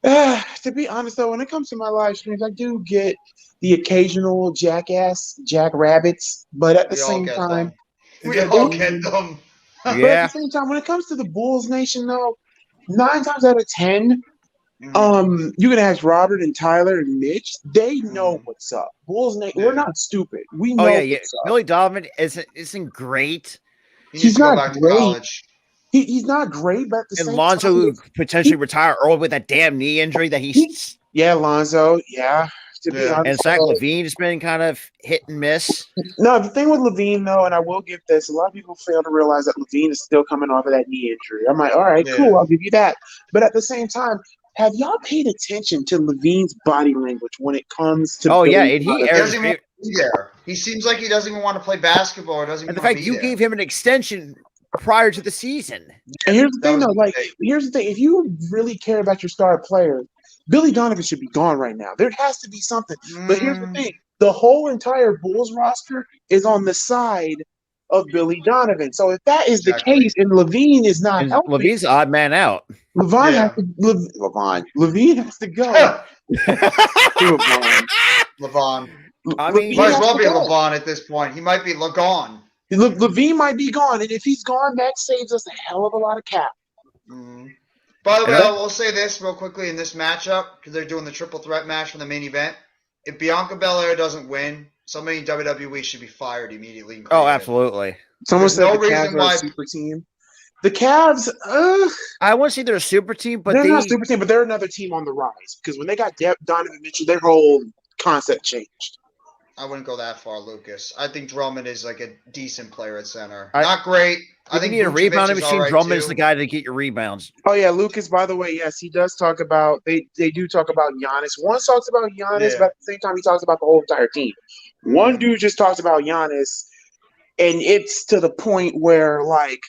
To be honest, though, when it comes to my live streams, I do get the occasional jackrabbits, but at the We all same get time, them. We all get them. but at Yeah. the same time, when it comes to the Bulls Nation, though, 9 times out of 10, you can ask Robert and Tyler and Mitch. They know what's up. Bulls Nation, we're not stupid. We know Oh yeah. what's up. Billy Donovan isn't great. He needs He's to go not back to great. college. He's not great, but at the And same Lonzo time, potentially retire early with that damn knee injury that he's. yeah, Lonzo, yeah. To be honest, And Zach LaVine has been kind of hit and miss. no, the thing with Levine, though, and I will give this, a lot of people fail to realize that Levine is still coming off of that knee injury. I'm like, all right, cool, I'll give you that. But at the same time, have y'all paid attention to Levine's body language when it comes to? Oh yeah, and he doesn't even be there. He seems like he doesn't even want to play basketball or doesn't even and the want to fact be you there. gave him an extension prior to the season. And here's the thing, though, here's the thing: if you really care about your star player, Billy Donovan should be gone right now. There has to be something. But here's the thing: the whole entire Bulls roster is on the side of Billy Donovan. So if that is the case, and Levine is not helping, Levine's the odd man out. Levine has to Levine has to go. Levon. I mean, he might as well be Levon at this point. He might be gone. Levine might be gone, and if he's gone, that saves us a hell of a lot of cap. By the way, I will say this real quickly in this matchup, because they're doing the triple threat match for the main event. If Bianca Belair doesn't win, somebody in WWE should be fired immediately. Oh, absolutely. Someone said no the reason Cavs are why a super team. The Cavs, I wouldn't say they're a super team, but they're not a super team, but they're another team on the rise. Because when they got Donovan Mitchell, their whole concept changed. I wouldn't go that far, Lucas. I think Drummond is like a decent player at center. Not great. I think you need a Vucevic rebounding is machine. all right, Drummond is too. the guy to get your rebounds. Oh yeah, Lucas. By the way, yes, he does talk about they do talk about Giannis. One talks about Giannis, but at the same time, he talks about the whole entire team. One dude just talks about Giannis, and it's to the point where, like,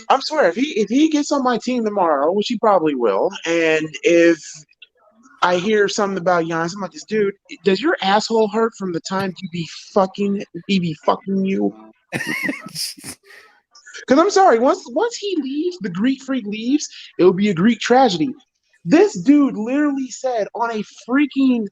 I swear, if he gets on my team tomorrow, which he probably will, and if I hear something about Giannis, I'm like, this dude, does your asshole hurt from the time he be fucking you? Because I'm sorry, once he leaves, the Greek freak leaves, it will be a Greek tragedy. This dude literally said on a freaking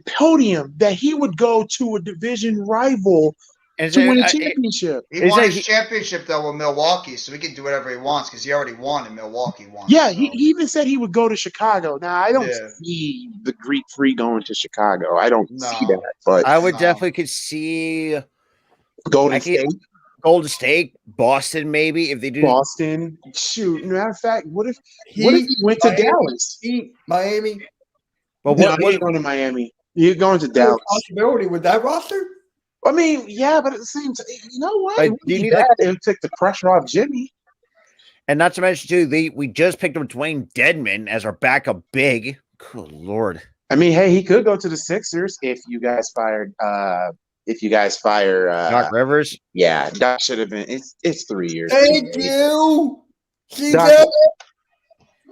podium that he would go to a division rival to win a championship. He won his championship, though, with Milwaukee, so he can do whatever he wants because he already won in Milwaukee once. Yeah, he even said he would go to Chicago. Now, I don't see the Greek freak going to Chicago. I don't see that. But I would definitely could see Golden State. Golden State, Boston, maybe if they do. Boston, shoot. Matter of fact, what if he went to Dallas? Miami. But what he's going to Miami? You're going to Dallas. Possibility with that roster? I mean, yeah, but at the same time, you know what? Do you need it would take the pressure off Jimmy. And not to mention too, we just picked up Dwayne Dedman as our backup big. Good Lord. I mean, hey, he could go to the Sixers if you guys fire Doc Rivers. Yeah, Doc should have been. It's 3 years. Thank you.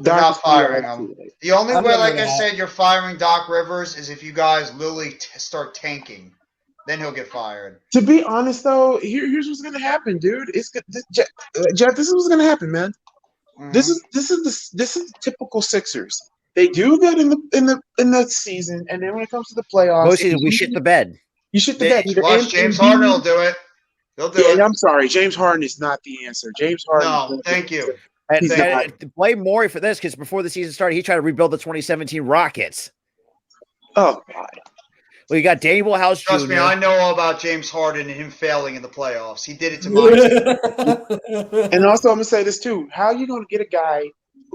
They're not firing him. The only way, like I said, you're firing Doc Rivers is if you guys literally start tanking. Then he'll get fired. To be honest, though, here's what's gonna happen, dude. Jeff, this is what's gonna happen, man. This is the typical Sixers. They do good in the season, and then when it comes to the playoffs, we shit the bed. You shit the bed. Watch James Harden will do it. He'll do it. I'm sorry, James Harden is not the answer. James Harden. No, thank you. And blame Morey for this because before the season started, he tried to rebuild the 2017 Rockets. Oh God. Well, you got Daniel House Jr. Trust me, I know all about James Harden and him failing in the playoffs. He did it to mine. And also, I'm gonna say this too: how are you gonna get a guy?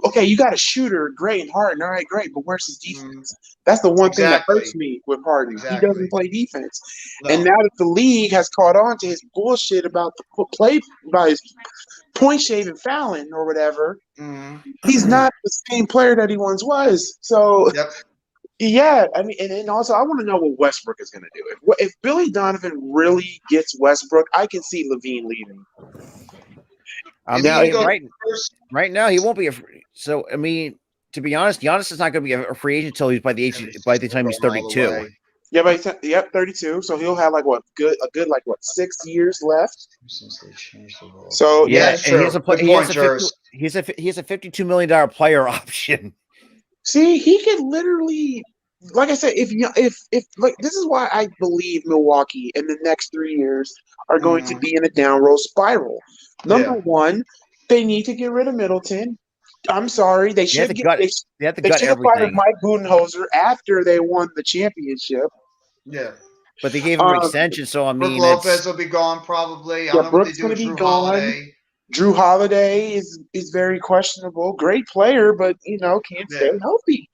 Okay, you got a shooter, great, and Harden. All right, great, but where's his defense? That's the one thing that hurts me with Harden. He doesn't play defense. No. And now that the league has caught on to his bullshit about the play by his point shaving fouling or whatever, he's not the same player that he once was. So. Yep. Yeah, I mean, and also I want to know what Westbrook is going to do. If Billy Donovan really gets Westbrook, I can see Levine leaving. I Now, mean, right now he won't be so. I mean, to be honest, Giannis is not going to be a free agent until he's by the time he's 32. Yeah, but 32. So he'll have like a good 6 years left. Since they changed the rule. So yeah, that's and true. he has a $52 million player option. See, he could literally, like I said, if like this is why I believe Milwaukee in the next 3 years are going to be in a downward spiral. Number one, they need to get rid of Middleton. I'm sorry, they should have fired Mike Budenholzer after they won the championship. Yeah, but they gave him an extension, so I mean, Brook Lopez will be gone probably. I don't know what they do with Drew Holiday. Drew Holiday is very questionable. Great player, but can't stay healthy.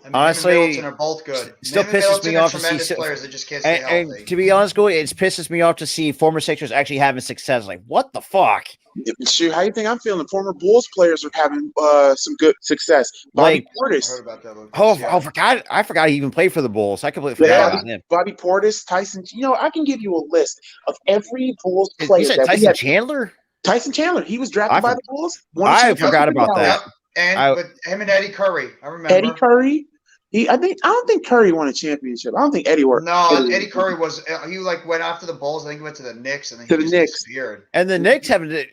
I mean, honestly, him and Middleton are both good. Still pisses me off to see players that just can't stay healthy. And to be honest, it pisses me off to see former Sixers actually having success. Like, what the fuck? Shoot, how do you think I'm feeling? Former Bulls players are having some good success. Bobby Portis. I forgot he even played for the Bulls. I completely forgot about him. Bobby Portis, Tyson. I can give you a list of every Bulls player. You said Tyson Chandler? Tyson Chandler. He was drafted by the Bulls. I forgot about that. But him and Eddie Curry, I remember. Eddie Curry. I don't think Curry won a championship. I don't think Eddie worked. No, Eddie Curry was. He went after the Bulls. I think he went to the Knicks, and then he disappeared. And the Knicks haven't.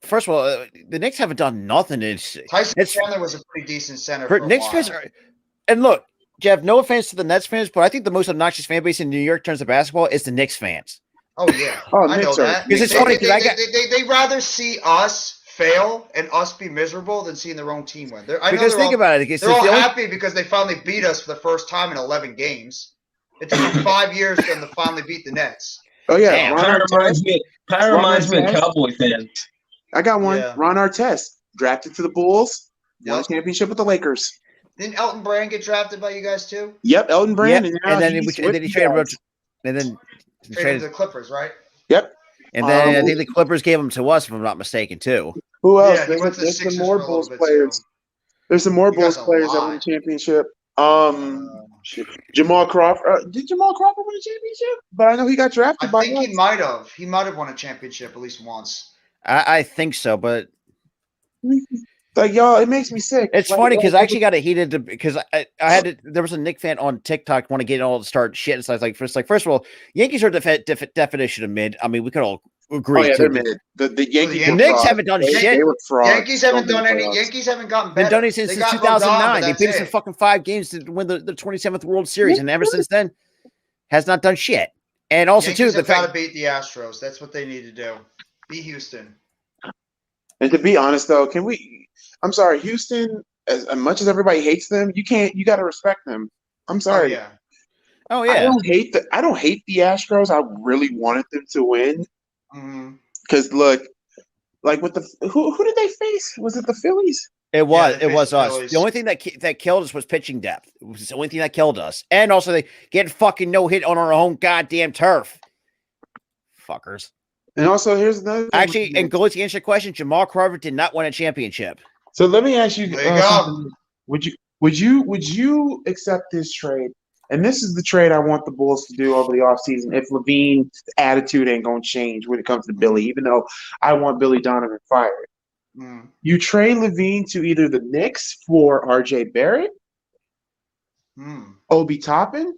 First of all, the Knicks haven't done nothing. Tyson Chandler was a pretty decent center. For Knicks fans and look, Jeff. No offense to the Nets fans, but I think the most obnoxious fan base in New York in terms of basketball is the Knicks fans. Oh yeah, I know that. Because it's funny because they rather see us fail and us be miserable than seeing their own team win. Because think about it. They're all happy because they finally beat us for the first time in 11 games. It took them 5 years for them to finally beat the Nets. Oh, yeah. Kind of reminds me of Cowboy fans. I got one. Yeah. Ron Artest, drafted to the Bulls, won a championship with the Lakers. Didn't Elton Brand get drafted by you guys too? Yep, Elton Brand. Yep. And then he traded to the Clippers, right? Yep. And then I think the Clippers gave them to us, if I'm not mistaken, too. Who else? Yeah, there's some more Bulls players. There's some more Bulls players that won a championship. Jamal Crawford. Did Jamal Crawford win a championship? But I know he got drafted by us. I think he might have. He might have won a championship at least once. I think so, but like y'all, it makes me sick. It's funny because I actually got it heated because I had to, there was a Knicks fan on TikTok want to get all to start shit. And so I was like, first of all, Yankees are the definition of mid. I mean, we could all agree. Oh, yeah, they're mid. The Yankees. The Knicks haven't done shit. They were frauds. Yankees haven't done any. Yankees haven't gotten better. Been done it since 2009. They beat us in fucking 5 games to win the 27th World Series, and ever since then, has not done shit. And also Yankees too, have got to beat the Astros. That's what they need to do. Beat Houston. And to be honest, though, I'm sorry, Houston. As much as everybody hates them, you got to respect them. I'm sorry. Oh yeah. I don't hate the Astros. I really wanted them to win. Because look, like with who did they face? Was it the Phillies? It was us. Phillies. The only thing that killed us was pitching depth. It was the only thing that killed us. And also they get fucking no hit on our own goddamn turf. Fuckers. And also here's another thing. Actually, and go to answer your question, Jamal Crawford did not win a championship. So let me ask you, there you go. Would you accept this trade? And this is the trade I want the Bulls to do over the offseason if Levine's attitude ain't going to change when it comes to Billy, even though I want Billy Donovan fired. You trade Levine to either the Knicks for RJ Barrett, Obi Toppin,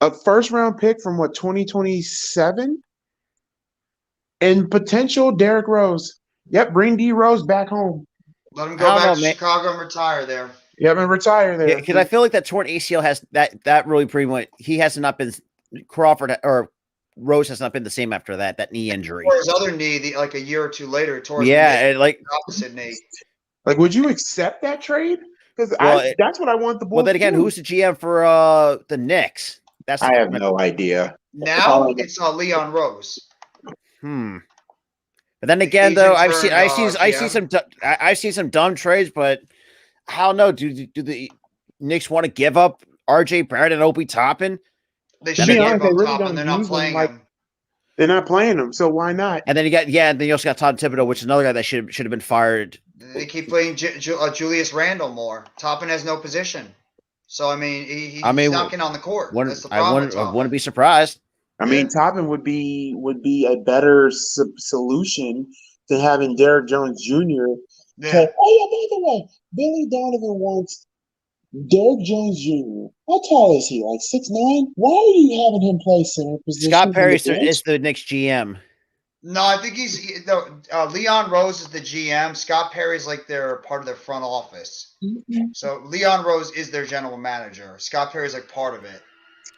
a first-round pick from 2027, and potential Derrick Rose. Yep, bring D Rose back home. Let him go back to Chicago and retire there. Yeah, and retire there. Because I feel like that torn ACL has that really pretty much. He has not been Crawford or Rose has not been the same after that knee injury. Or his other knee, like a year or two later, tore the opposite knee. Like, would you accept that trade? Because that's what I want the Bulls. Well, then again, who's the GM for the Knicks? I have no idea. Now it's Leon Rose. But then again, though, I've seen some dumb trades, but I don't know. Do the Knicks want to give up RJ Barrett and Obi Toppin? They should give up Toppin. They're not playing him. They're not playing him, so why not? And then you also got Todd Thibodeau, which is another guy that should have been fired They keep playing Julius Randle more. Toppin has no position. So, I mean, he's knocking on the court. That's the problem with I Toppin. wouldn't be surprised. I mean, Toppin would be a better solution to having Derek Jones Jr. Yeah. Say, oh, by the way, Billy Donovan wants Derek Jones Jr. How tall is he? Like 6'9"? Why are you having him play center position? Scott Perry is the next GM. No, I think Leon Rose is the GM. Scott Perry's like they're part of their front office. Mm-hmm. So Leon Rose is their general manager. Scott Perry's like part of it.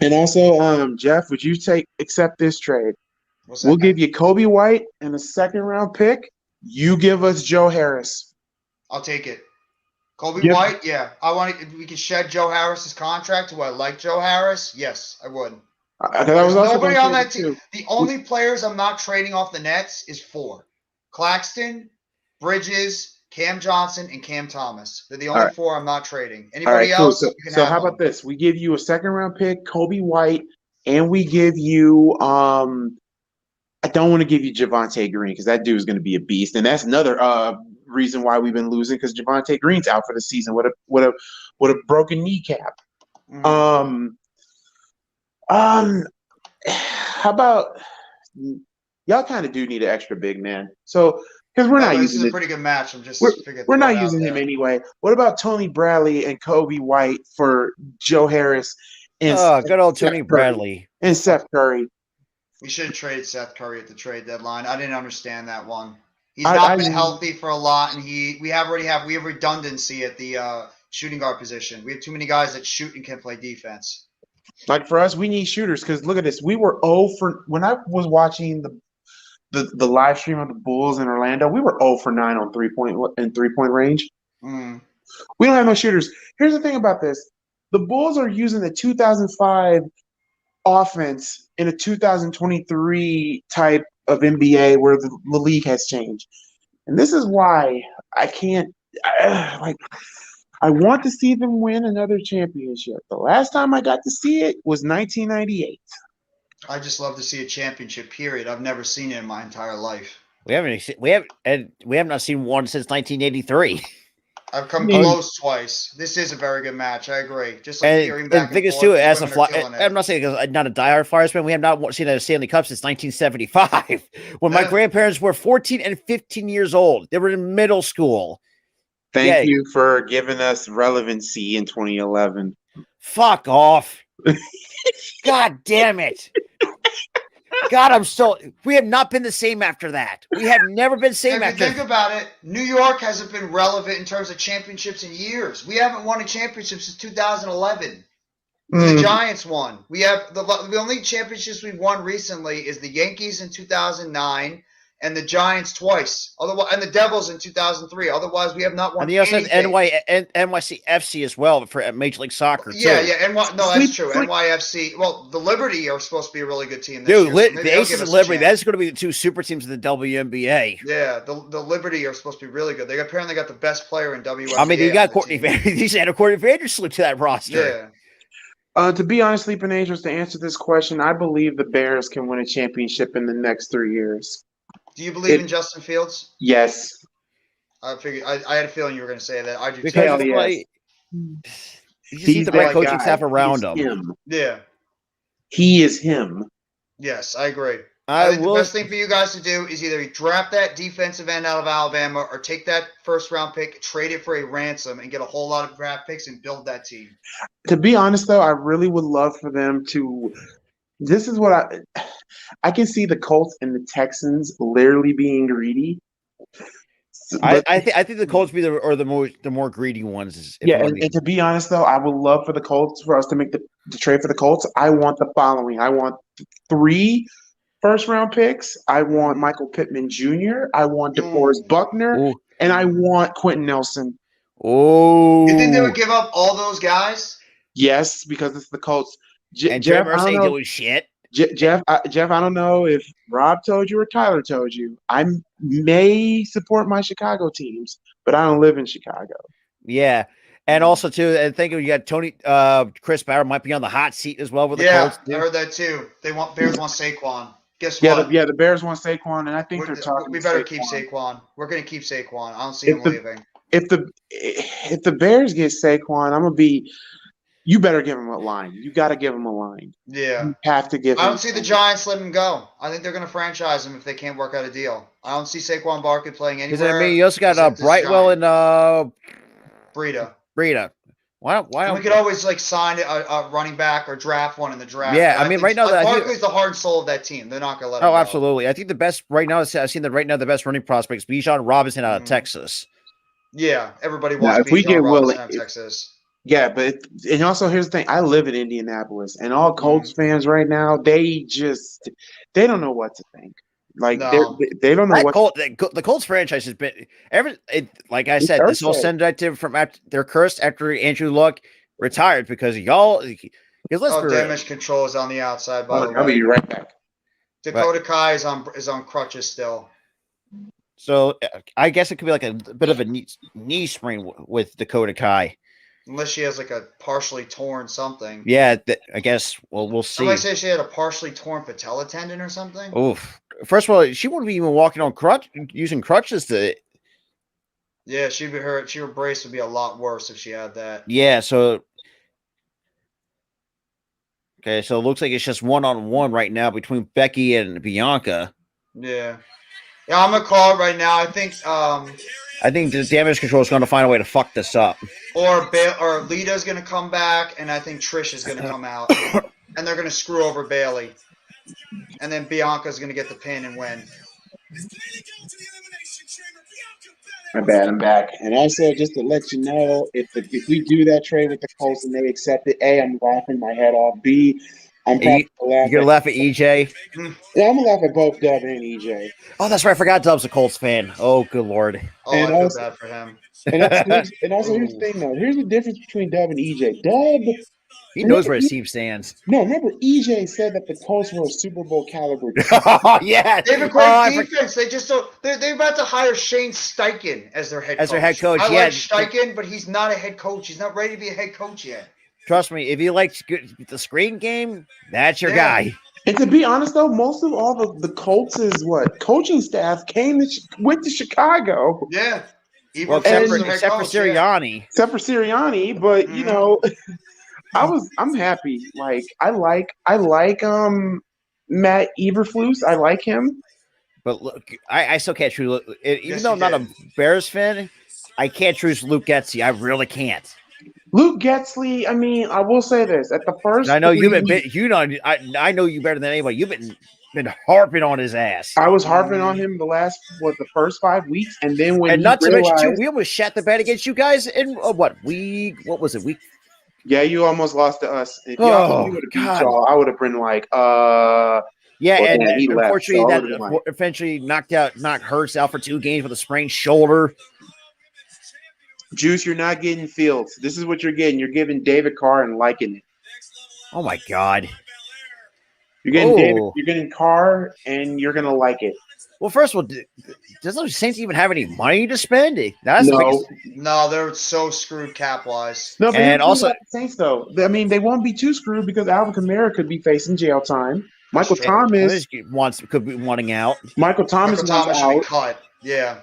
And also, Jeff, would you accept this trade? We'll give you Kobe White and a second-round pick. You give us Joe Harris. I'll take it. Kobe White, yeah. We can shed Joe Harris's contract. Do I like Joe Harris? Yes, I would. There's nobody on that team. The only players I'm not trading off the Nets is 4. Claxton, Bridges, Cam Johnson, and Cam Thomas. They're the only 4 I'm not trading. Anybody else? Cool. So how about this? We give you a second-round pick, Kobe White, and we give you I don't want to give you Javonte Green because that dude is going to be a beast, and that's another reason why we've been losing because Javonte Green's out for the season with a broken kneecap. Mm-hmm. How about y'all kind of do need an extra big man? So because we're not using this is a pretty good match. We're not using him anyway. What about Tony Bradley and Kobe White for Joe Harris and good old Tony Bradley and Seth Curry? We should have traded Seth Curry at the trade deadline. I didn't understand that one. He's not been healthy for a lot, and we have redundancy at the shooting guard position. We have too many guys that shoot and can play defense. Like for us, we need shooters because look at this. We were 0 for when I was watching the live stream of the Bulls in Orlando. We were 0 for 9 on 3-point range. Mm. We don't have no shooters. Here's the thing about this: the Bulls are using the 2005 offense in a 2023 type of NBA where the league has changed, and this is why I can't I want to see them win another championship. The last time I got to see it was 1998. I just love to see a championship. Period. I've never seen it in my entire life. We have not seen one since 1983. I've come close twice. This is a very good match. I agree. Just like hearing back and biggest too, as I'm not saying because I'm not a diehard Flyers fan. We have not seen a Stanley Cup since 1975, when my grandparents were 14 and 15 years old. They were in middle school. Thank you for giving us relevancy in 2011. Fuck off. God damn it. God, we have not been the same after that. We have never been the same after that. If you think about it, New York hasn't been relevant in terms of championships in years. We haven't won a championship since 2011. The Giants won. We have the only championships we've won recently is the Yankees in 2009 and the Giants twice. Otherwise, and the Devils in 2003. Otherwise, we have not won. And the also NYCFC as well for Major League Soccer. Yeah, too. That's true. NYFC. Well, the Liberty are supposed to be a really good team this year. Dude, the Aces and Liberty. That's going to be the 2 super teams of the WNBA. Yeah, the Liberty are supposed to be really good. They apparently got the best player in WNBA. I mean, you got Courtney Vanderbilt. You had a Courtney Vanderbilt to that roster. Yeah. To be honest, Sleeping Angels, to answer this question, I believe the Bears can win a championship in the next 3 years. Do you believe in Justin Fields? Yes. I figured. I had a feeling you were going to say that. I do. Because he's the right coaching staff around him. Yeah. He is him. Yes, I agree. I think the best thing for you guys to do is either draft that defensive end out of Alabama or take that first-round pick, trade it for a ransom, and get a whole lot of draft picks and build that team. To be honest, though, I really would love for them to – this is what I can see the Colts and the Texans literally being greedy. I think the Colts be the more greedy ones. And to be honest, though, I would love for the Colts, for us to make the trade for the Colts. I want the following. I want 3 first-round picks. I want Michael Pittman Jr. I want DeForest Buckner. And I want Quentin Nelson. Oh. You think they would give up all those guys? Yes, because it's the Colts. And Jeff ain't doing shit. Jeff, I don't know if Rob told you or Tyler told you. I may support my Chicago teams, but I don't live in Chicago. Yeah. And also, too, I think you got Chris Bauer might be on the hot seat as well with the Colts. Yeah, I heard that, too. Bears want Saquon. Guess Yeah, what? the Bears want Saquon, and I think they're talking. We to better Saquon. keep Saquon. We're gonna keep Saquon. I don't see If him the leaving. if the Bears get Saquon, I'm gonna be. You better give him a line. You got to give him a line. Yeah. You have to give him. I don't see the Giants letting him go. I think they're going to franchise him if they can't work out a deal. I don't see Saquon Barkley playing Because anywhere. I mean, you also got except this Brightwell Giant. and Breida. Why And don't we could always like sign a running back or draft one in the draft. Yeah, But I mean, think, right now, Barkley's the heart and soul of that team. They're not going to let him go. absolutely. I think the best right now. I've seen that right now. The best running prospects, Bijan Robinson out of Texas. Yeah, everybody wants if we get Robinson Willie, out of Texas. Yeah, but and also here's the thing. I live in Indianapolis, and all Colts fans right now, they don't know what to think. Like they don't know what the Colts franchise has been like I said, this whole send from they're cursed after Andrew Luck retired because y'all. Damage control is on the outside. By the way, I'll be right back. Dakota Kai is on crutches still. So I guess it could be like a bit of a knee sprain with Dakota Kai. Unless she has like a partially torn something. Yeah, I guess. Well, we'll see. Somebody say she had a partially torn patella tendon or something. Oof. First of all, she wouldn't be even walking on using crutches to. Yeah, her brace would be a lot worse if she had that. Yeah. So. Okay, so it looks like it's just 1-on-1 right now between Becky and Bianca. Yeah. Yeah, I'm gonna call it right now. I think the damage control is going to find a way to fuck this up. Or Lita's going to come back, and I think Trish is going to come out, and they're going to screw over Bailey, and then Bianca's going to get the pin and win. My bad, I'm back. And also, just to let you know, if we do that trade with the Colts and they accept it, A, I'm laughing my head off. B, I'm probably you're gonna laugh at EJ. Yeah, I'm gonna laugh at both Dub and EJ. Oh, that's right. I forgot Dub's a Colts fan. Oh, good lord. Oh, I feel bad for him. And also, here's the thing, though. Here's the difference between Dub and EJ. Dub, he knows where his team stands. No, remember EJ said that the Colts were a Super Bowl caliber. Oh yeah, they have a great defense. They just don't. They're about to hire Shane Steichen as their head coach. I like Steichen, but he's not a head coach. He's not ready to be a head coach yet. Trust me, if you like the screen game, that's your guy. And to be honest, though, most of all the Colts' coaching staff went to Chicago. Yeah. Except for Sirianni. Except for Sirianni, but you know, I'm happy. Like I like Matt Eberflus. I like him. But look, I still can't choose. Even though I'm not a Bears fan, I can't choose Luke Getsy. I really can't. Luke Getsley, I mean, I will say this. At the first, I know you've been, I know you better than anybody. You've been harping on his ass. I was harping on him the first 5 weeks, and then when and not to mention too, we almost shat the bed against you guys in what was it? Yeah, you almost lost to us. If y'all would have beat y'all, I would have been like, yeah, and unfortunately left, so that eventually knocked Hurts out for 2 games with a sprained shoulder. Juice, you're not getting Fields. This is what you're getting. You're giving David Carr and liking it. Oh my God. You're getting Carr and you're gonna like it. Well, first of all, does those Saints even have any money to spend? No, they're so screwed cap wise. No, but and also Saints though. I mean, they won't be too screwed because Alvin Kamara could be facing jail time. Michael Thomas could be wanting out. Michael Thomas should be cut. Yeah.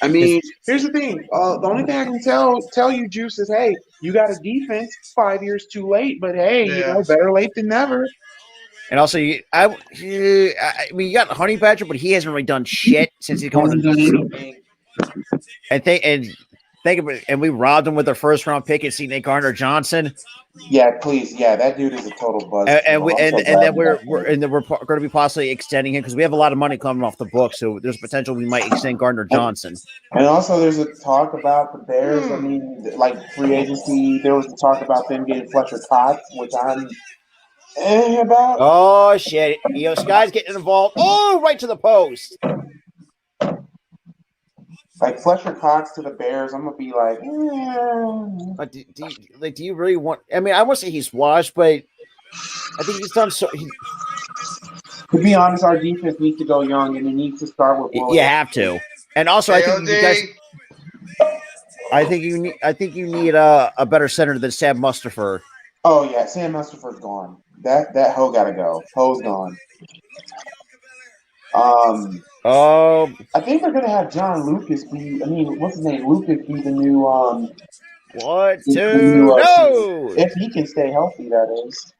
I mean, here's the thing. The only thing I can tell you, Juice, is hey, you got a defense 5 years too late, but hey, you know, better late than never. And also, I mean, you got Honey Badger, but he hasn't really done shit since he's going to. And we robbed him with our first round pick and see Nate Gardner Johnson. Yeah, please, yeah, that dude is a total buzz. And then we're going to be possibly extending him because we have a lot of money coming off the book, so there's potential we might extend Gardner Johnson. And also, there's a talk about the Bears. I mean, like free agency, there was a talk about them getting Fletcher Cox, which I'm about. Oh shit! Sky's getting involved. Oh, right to the post. Like Fletcher Cox to the Bears, I'm gonna be like, But do you really want? I mean, I won't say he's washed, but I think he's done so. To be honest, our defense needs to go young, and it needs to start with. You have to, and also I think you guys. I think you need a better center than Sam Mustipher. Oh yeah, Sam Mustipher's gone. That hoe gotta go. Hoe's gone. I think they're gonna have John Lucas be. I mean, what's his name? Lucas be the new. No! If he can stay healthy, that is.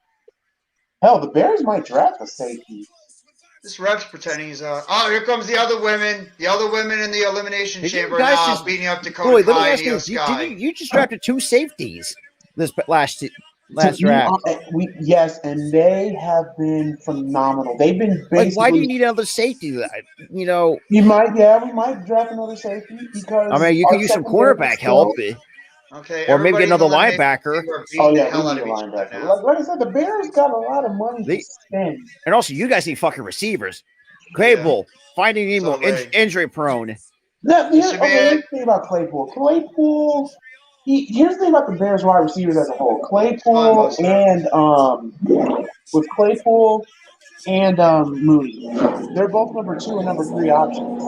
Hell, the Bears might draft a safety. This ref's pretending he's here comes the other women. The other women in the elimination chamber guys now just beating up Dakota Boy, let me Kai ask and you, Io Sky. you just drafted 2 safeties this last draft. Yes, and they have been phenomenal. They've been basically. Like, why do you need another safety? You know, we might draft another safety because. I mean, you could use some cornerback help, Okay, or maybe another linebacker. Oh yeah, we need a linebacker. Like I said, the Bears got a lot of money to spend. And also, you guys need fucking receivers. Claypool, Finding Nemo, injury prone. Here's the thing about Claypool. Here's the thing about the Bears wide receivers as a whole. Claypool and Mooney. They're both number 2 and number 3 options.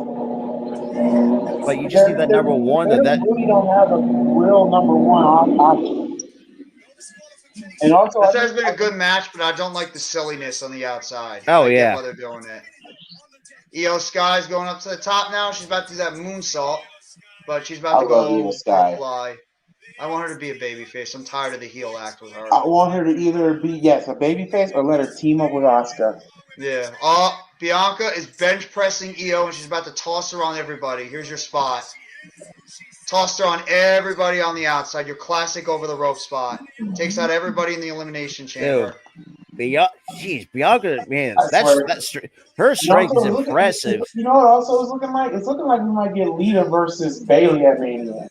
But you just need that number 1. They really don't have a real number 1 option. And also, this has been a good match, but I don't like the silliness on the outside. Oh, I get yeah. why they're doing it. Io Sky's going up to the top now. She's about to do that moonsault, but she's about to go fly. I want her to be a babyface. I'm tired of the heel act with her. I want her to either be, a babyface or let her team up with Asuka. Yeah. Bianca is bench pressing Io, and she's about to toss her on everybody. Here's your spot. Tossed her on everybody on the outside. Your classic over the rope spot. Takes out everybody in the elimination chamber. Jeez, Bianca, man, that's her strength is impressive. You know what also is looking like? It's looking like we might get Lita versus Bayley at Mania.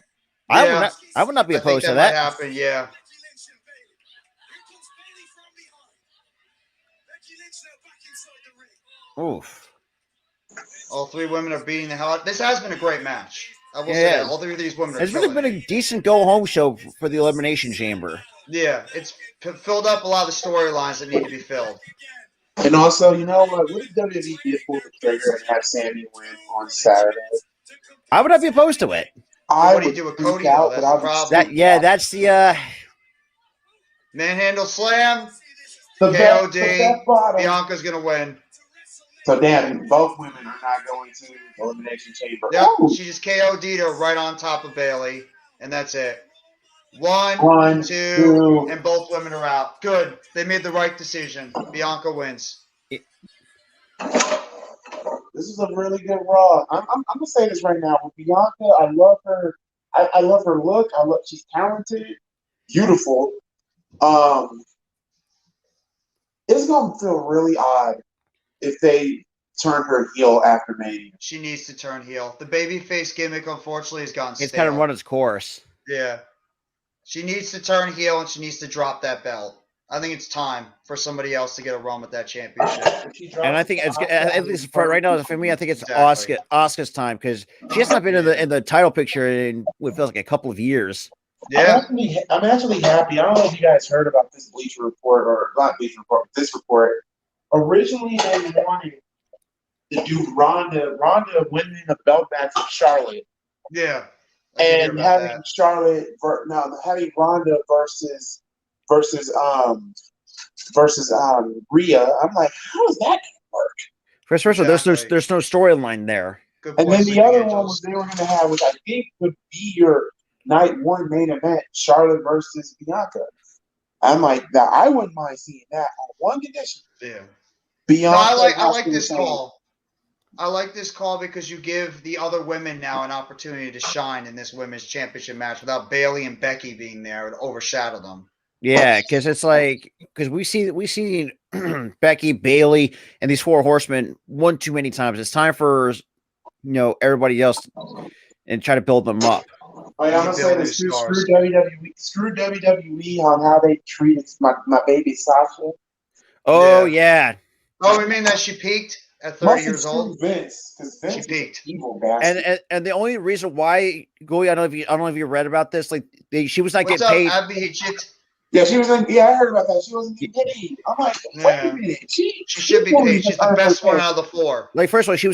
I would not be opposed to that. Might happen, yeah. Oof. All 3 women are beating the hell out. This has been a great match. I will say that. All 3 of these women are It's really been a decent go-home show for the Elimination Chamber. Yeah, it's filled up a lot of the storylines that need to be filled. And also, you know what? What if WWE did pull the trigger and have Sammy win on Saturday? I would not be opposed to it. What do you do with Cody, though? That's the problem. That's the manhandle slam. KOD. Bianca's going to win. So, damn, both women are not going to Elimination Chamber. Yep, she just KO'd her right on top of Bayley, and that's it. One, two, and both women are out. Good. They made the right decision. Bianca wins. This is a really good Raw. I'm gonna say this right now. With Bianca, I love her. I love her look. She's talented, beautiful. It's gonna feel really odd if they turn her heel after Mania. She needs to turn heel. The babyface gimmick, unfortunately, has gone stale. It's kind of run its course. Yeah. She needs to turn heel, and she needs to drop that belt. I think it's time for somebody else to get a run with that championship. And I think it's at least for right now for me. I think it's Asuka's time because she has not been in the title picture in what feels like a couple of years. Yeah, I'm actually happy. I don't know if you guys heard about this Bleacher Report or not Bleacher Report. This report originally they wanted to do Ronda winning the belt match with Charlotte. Yeah. And having Ronda versus Rhea, I'm like, how is that gonna work? First of all, there's no storyline there. And then the other one was they were gonna have, which I think would be your night 1 main event, Charlotte versus Bianca. I'm like, now I wouldn't mind seeing that on one condition. Yeah. Bianca. I like this call. I like this call because you give the other women now an opportunity to shine in this women's championship match without Bayley and Becky being there and overshadow them. Yeah, because it's like we see Becky, Bayley, and these 4 horsemen one too many times. It's time for everybody else and try to build them up. I'm gonna say this: screw WWE on how they treated my baby Sasha. Oh yeah. Oh, we mean that she peaked at 30 years old. Vince, because Vince she peaked. Evil bastard. And the only reason why Goy, I don't know if you read about this. Like she was not getting paid. Yeah, she was. I heard about that. She wasn't getting paid. I'm like, wait a minute. She should be paid. She's the best one out of the 4. Like first of all, she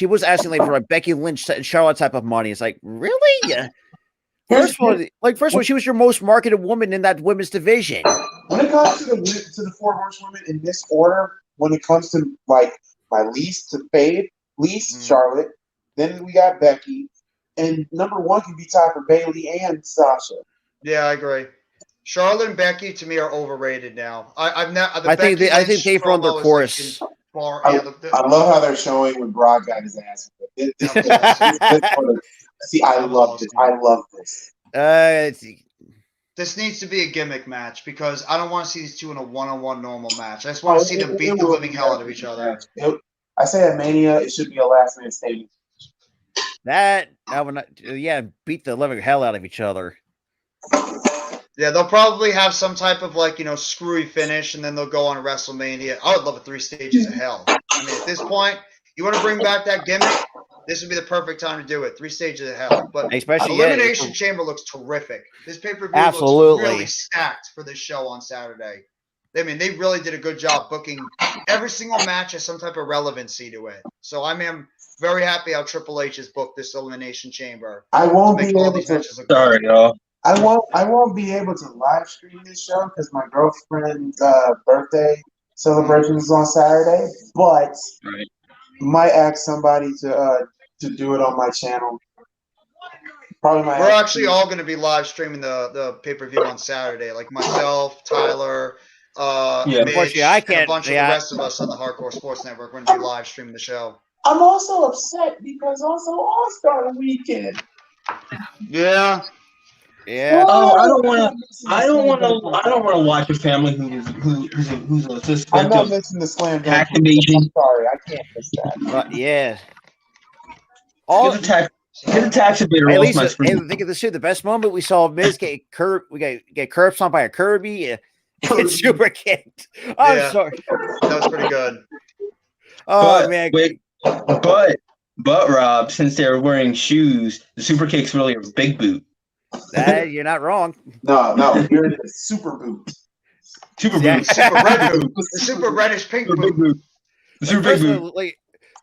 was asking like for a Becky Lynch and Charlotte type of money. It's like really. Yeah. First of all, she was your most marketed woman in that women's division. When it comes to the four horsewomen in this order, when it comes to like my least to fave, Charlotte, then we got Becky, and number one can be tied for Bailey and Sasha. Yeah, I agree. Charlotte and Becky to me are overrated now. I think they've run their course. I love how they're showing when Brock got his ass. See, I love this. I love this. This needs to be a gimmick match because I don't want to see these two in a one-on-one normal match. I just want to see them beat the living hell out of each other. I say at Mania, it should be a last man standing. That I would not. Yeah, beat the living hell out of each other. Yeah, they'll probably have some type of screwy finish, and then they'll go on WrestleMania. I would love a 3 stages of hell. I mean, at this point, you want to bring back that gimmick? This would be the perfect time to do it. 3 stages of hell. But especially Elimination Chamber looks terrific. This pay-per-view looks really stacked for this show on Saturday. I mean, they really did a good job booking every single match has some type of relevancy to it. So I am very happy how Triple H has booked this Elimination Chamber. I won't be able to. Sorry, y'all. I won't be able to live stream this show because my girlfriend's birthday celebration is on Saturday. But might ask somebody to do it on my channel. Probably We're actually all going to be live streaming the pay-per-view on Saturday. Like myself, Tyler, Mitch, I can't. And a bunch of the rest of us on the Hardcore Sports Network. We're going to be live streaming the show. I'm also upset because also All-Star Weekend. Yeah. Yeah. Oh, I don't want to watch a family who's a suspect I'm not of missing the slam dunk. tax evasion. I'm sorry, I can't miss that. Yeah. Get a tax evader. At least think of this too. The best moment we saw Miz get curb stomped by a Kirby and get super kicked. I'm sorry. That was pretty good. Oh man. Wait, but Rob, since they're wearing shoes, the super kick's really a big boot. You're not wrong. No, you're in the super boot. Super Yeah. boot. Super red boot. The super reddish pink boot. The super big boot.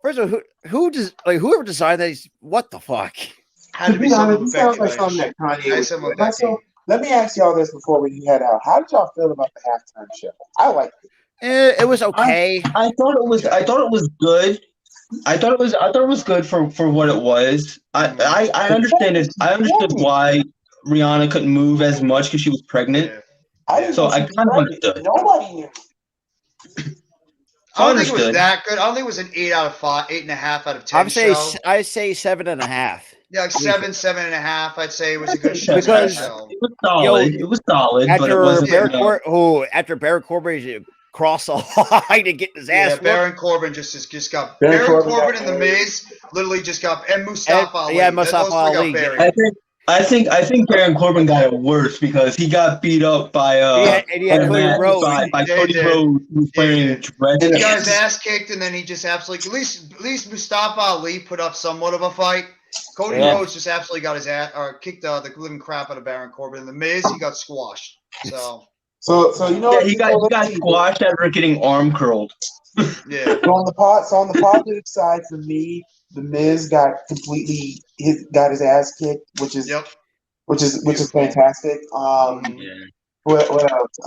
First of all, whoever designed that? What the fuck? Had to be something Becky. Let me ask y'all this before we head out. How did y'all feel about the halftime show? I liked it. It was okay. I thought it was good. I thought it was good for what it was. I understand it. I understood why Rihanna couldn't move as much because she was pregnant. I kind of understood. Nobody knew. I don't think it was that good. I don't think it was an 8.5 out of 10 show. I'd say 7.5. Yeah, like 7.5. I'd say it was a good show. Because show. It was solid. It was solid. After but it wasn't after Baron Corbin crossed the line and get his ass. Yeah, Baron Corbin just got Baron Corbin and the Miz literally just got and Mustafa Ali. Yeah, Mustafa Ali. I think Baron Corbin got it worse because he got beat up by Cody Rhodes. By Cody Rhodes who was wearing dress. He got his ass kicked and then he just absolutely at least Mustafa Ali put up somewhat of a fight. Cody Rhodes just absolutely got his ass or kicked the living crap out of Baron Corbin. And the Miz, he got squashed. So you know he got squashed after getting arm curled. Yeah. So on the positive side for me, the Miz got got his ass kicked, which is fantastic. What else?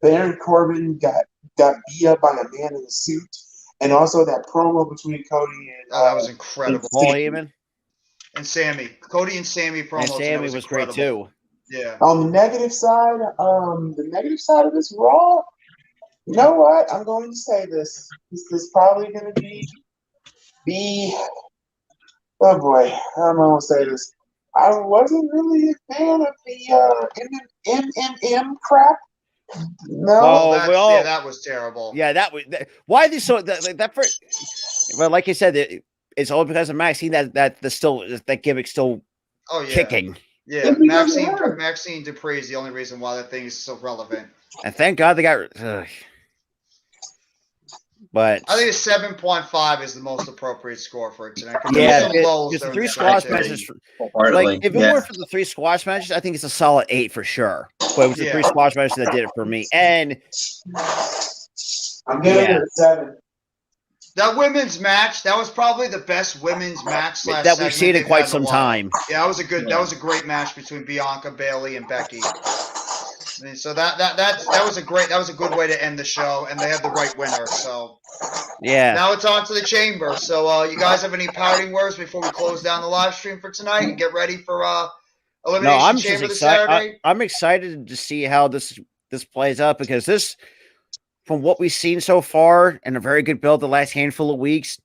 Baron Corbin got beat up by a man in a suit, and also that promo between Cody and that was incredible. Paul Heyman and Sammy. Cody and Sammy promo. And Sammy was great too. Yeah. On the negative side of this Raw, you know what? I'm going to say this. This is probably going to be. Oh boy, I don't know how to say this. I wasn't really a fan of the MMM crap. No, that was terrible. Yeah, why are they so that first? Well, like you said, it's all because of Maxine that gimmick's still kicking. Yeah, Maxine Dupree is the only reason why that thing is so relevant. And thank God they got. But I think a 7.5 is the most appropriate score for it tonight. Yeah, the 3 squash matches. Like if it weren't for the 3 squash matches, I think it's a solid 8 for sure. But it was the 3 squash matches that did it for me. And I'm giving it a 7. That women's match, that was probably the best women's match that we've seen in quite some time. Yeah, that was a great match between Bianca, Bailey, and Becky. I mean, so that was a good way to end the show, and they have the right winner. So Yeah. now it's on to the chamber. So you guys have any parting words before we close down the live stream for tonight and get ready for Elimination I'm Chamber just this Saturday? I'm excited to see how this plays out, because this, from what we've seen so far, and a very good build the last handful of weeks,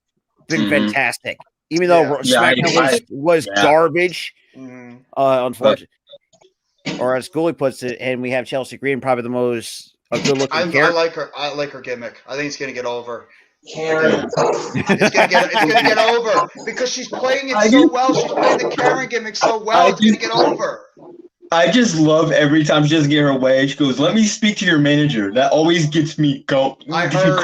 been fantastic. Even though SmackDown was garbage, unfortunately. Or as Gooley puts it, and we have Chelsea Green, probably the most good-looking character. I like her gimmick. I think it's going to get over. Karen. It's gonna get over because she's playing it so well. She's playing the Karen gimmick so well. It's gonna get over. I just love every time she doesn't get her way. She goes, "Let me speak to your manager." That always gets me going. I heard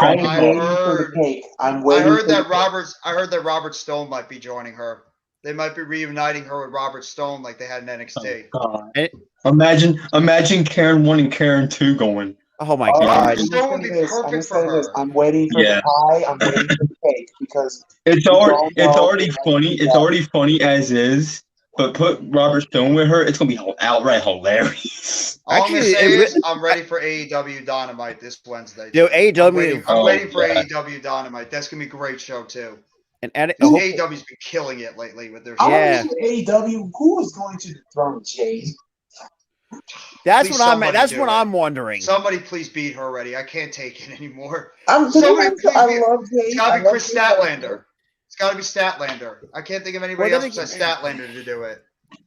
that Robert Stone might be joining her. They might be reuniting her with Robert Stone like they had in NXT. Oh, imagine Karen 1 and Karen 2 going. Oh my God! Stone would be perfect for her. I'm waiting for the pie. I'm waiting for the cake because it's already funny. It's already funny as is. But put Robert Stone with her, it's gonna be outright hilarious. All I'm gonna say is I'm ready for AEW Dynamite this Wednesday. Yo, AEW. I'm waiting for AEW Dynamite. That's gonna be a great show too. And AEW's been killing it lately with their shows. AEW. Who is going to dethrone Jade? That's what I'm wondering. Somebody please beat her already. I can't take it anymore. I love Jade. It's gotta be Chris Statlander. It's got to be Statlander. I can't think of anybody else besides Statlander to do it.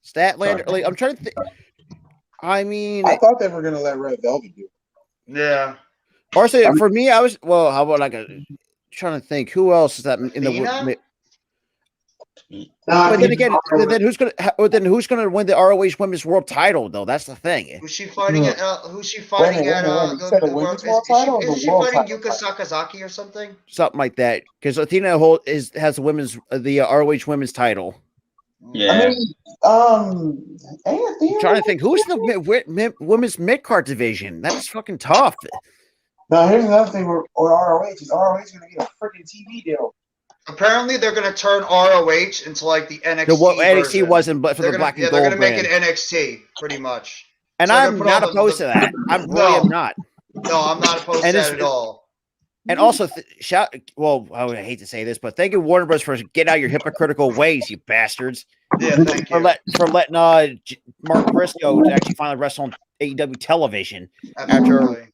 Statlander, like, I'm trying to think. I mean, I thought they were going to let Red Velvet do it. Yeah. Honestly, for me, I was how about trying to think who else is that in the. But then again, who's gonna win the ROH Women's World Title though? That's the thing. Who's she fighting at? Who's she fighting at? Is she fighting Yuka Sakazaki or something? Something like that, because Athena has the ROH Women's Title. Yeah. I mean, I'm trying to think who's the women's mid card division. That's fucking tough. Now here's another thing: ROH is ROH going to get a freaking TV deal. Apparently, they're going to turn ROH into like the NXT. What NXT wasn't, but for the black and gold they're going to make brand. it NXT pretty much. And so I'm not opposed to that. I really am not. No, I'm not opposed to that at all. And also, I hate to say this, but thank you, Warner Bros., for getting out of your hypocritical ways, you bastards. Yeah, thank you. For letting Mark Briscoe actually finally wrestle on AEW television. Absolutely.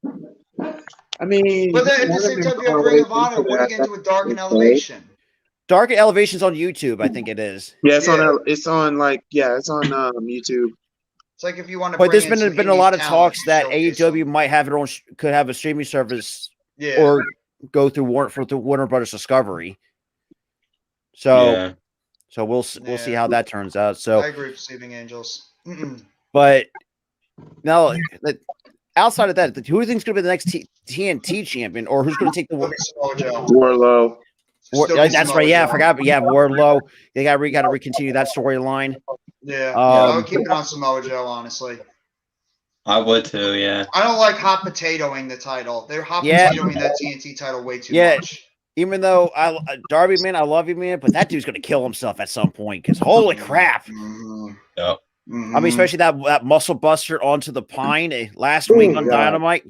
I mean, but then at the same time, you have Ring of Honor. What are you going to do with Dark and Elevation? Dark Elevation's on YouTube, I think it is. Yeah, it's on YouTube. It's like if you want to. But there's been a lot of talks that AEW might have could have a streaming service, or go through Warner Brothers Discovery. So, we'll see how that turns out. So I agree with Sleeping Angels. But now, outside of that, who do you think is going to be the next TNT champion, or who's going to take the Wardlow? That's right. Yeah, I forgot. But yeah, Wardlow. They got to continue that storyline. Yeah, I would keep it on Samoa Joe, honestly. I would too. Yeah. I don't like hot potatoing the title. They're hot potatoing that TNT title way too much. Even though Darby, man, I love you, man, but that dude's gonna kill himself at some point. Because holy crap! Yep. I mean, especially that muscle buster onto the pine last week on Dynamite.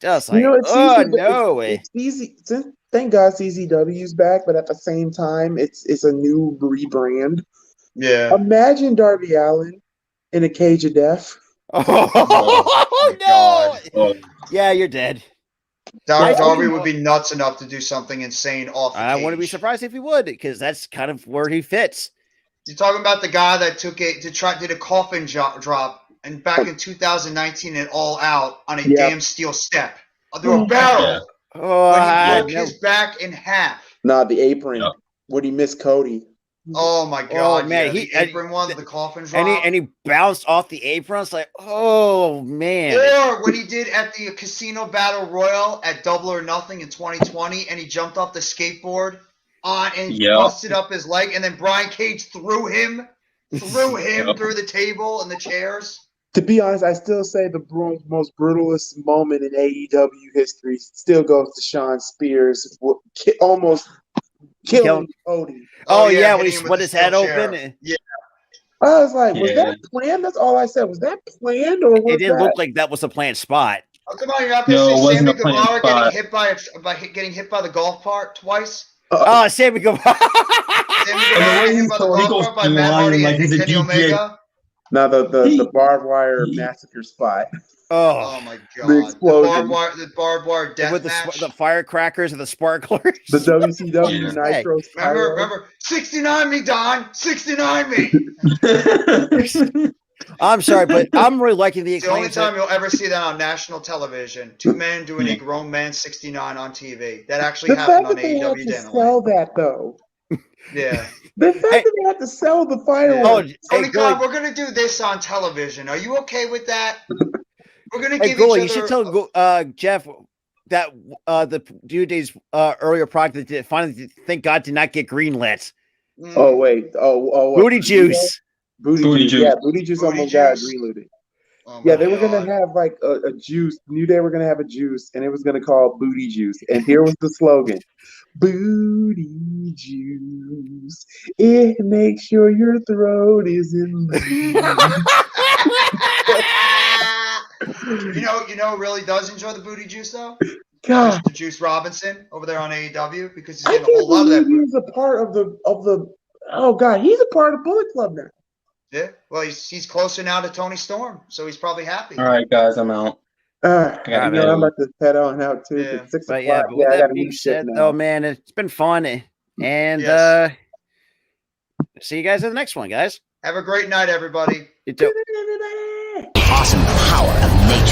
Just like, it's easy. Thank God CZW's back, but at the same time, it's a new rebrand. Yeah. Imagine Darby Allin in a cage of death. Oh no! Yeah, you're dead. Darby would be nuts enough to do something insane off the cage. I wouldn't be surprised if he would, because that's kind of where he fits. You're talking about the guy that did a coffin drop, and back in 2019 and All Out on a damn steel step through a barrel. When he broke his back in half. Nah, the apron. When he missed Cody. Oh my God! Oh man, the apron one, the coffin drop, and he bounced off the apron. It's like, oh man! Or when he did at the Casino Battle Royal at Double or Nothing in 2020, and he jumped off the skateboard and busted up his leg, and then Brian Cage threw him through the table and the chairs. To be honest, I still say the most brutalist moment in AEW history still goes to Shawn Spears almost killing Cody. Oh yeah, when he split his head open. Yeah. I was like, was Yeah. that planned? That's all I said. Was that planned or was It didn't that? look like that was a planned spot. Oh, come on, you're not going No, to it say wasn't Sammy a planned Guevara spot. getting hit by the golf cart twice? Oh, Sammy Guevara. Sammy And the Guevara way getting he hit by the goes golf cart by Matt flying Hardy like and he's a Kenny DJ. Omega? Now the barbed wire massacre spot. Oh my The god! explosion. The barbed wire death With match. the firecrackers and the sparklers. The WCW Yeah. Nitro Spiral. Remember, 69 me, Don. 69 me. I'm sorry, but I'm really liking the It's the only Acclaimed. time you'll ever see that on national television. Two men doing a grown man 69 on TV. That actually The happened fact on that they had AEW to Dynamite. sell that though. Yeah. The fact that they had to sell the fireworks. Tony hey, Khan, Gully, we're gonna do this on television. Are you okay with that? We're gonna hey, give Gully, each you other. should tell Jeff that the due days earlier product that finally, thank God, did not get greenlit. Oh wait. Oh. Booty juice. Booty juice. Yeah, booty juice almost got greenlit. Oh Yeah, my they were gonna God. have like a juice. New Day were gonna have a juice, and it was gonna call Booty Juice. And here was the slogan: Booty Juice. It makes sure your throat is in. You know, who really does enjoy the booty juice though? God, Mr. Juice Robinson over there on AEW because he's I getting a can't whole lot of that. believe he's a part of the. Oh God, he's a part of Bullet Club now. Yeah, well, he's closer now to Tony Storm, so he's probably happy. All right, guys, I'm out. I'm about to head on out too. Yeah. It's 6 But o'clock. yeah, with I that gotta being eat shit said, now. though, man, it's been fun. And Yes. see you guys in the next one, guys. Have a great night, everybody. You too. Awesome power of nature.